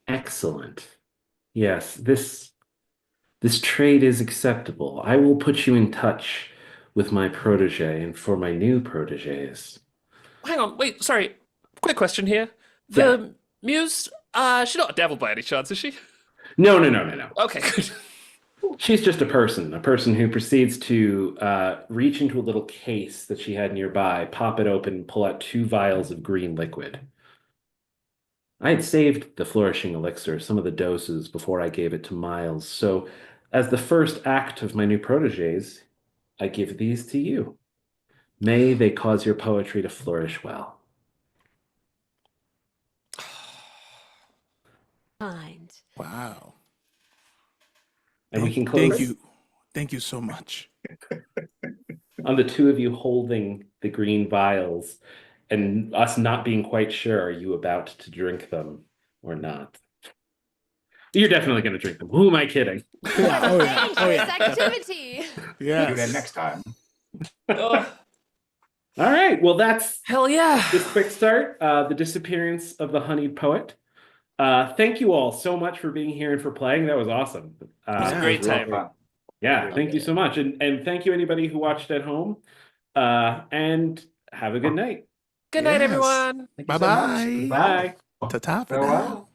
Excellent. Yes, this trade is acceptable. I will put you in touch with my protege and for my new proteges. Hang on, wait, sorry. Quick question here. The muse, she's not a devil by any chance, is she? No. Okay, good. She's just a person who proceeds to reach into a little case that she had nearby, pop it open, pull out 2 vials of green liquid. I had saved the flourishing elixir, some of the doses, before I gave it to Myles. So, as the first act of my new proteges, I give these to you. May they cause your poetry to flourish well. Kind. Wow. And we can close Thank you so much. on the 2 of you holding the green vials and us not being quite sure, are you about to drink them or not? You're definitely going to drink them. Who am I kidding? Yeah, oh yeah. Oh Dangerous yeah. activity. Yeah. Do that next time. Oh, All right. Well, that's hell yeah. this quick start, the disappearance of the honeyed poet. Thank you all so much for being here and for playing. That was awesome. It was a great time. Fun. Yeah, thank you so much. And thank you anybody who watched at home. And have a good night. Good night, Yes. everyone. Thank you so much. Bye-bye. Bye. Ta-ta for Farewell. now.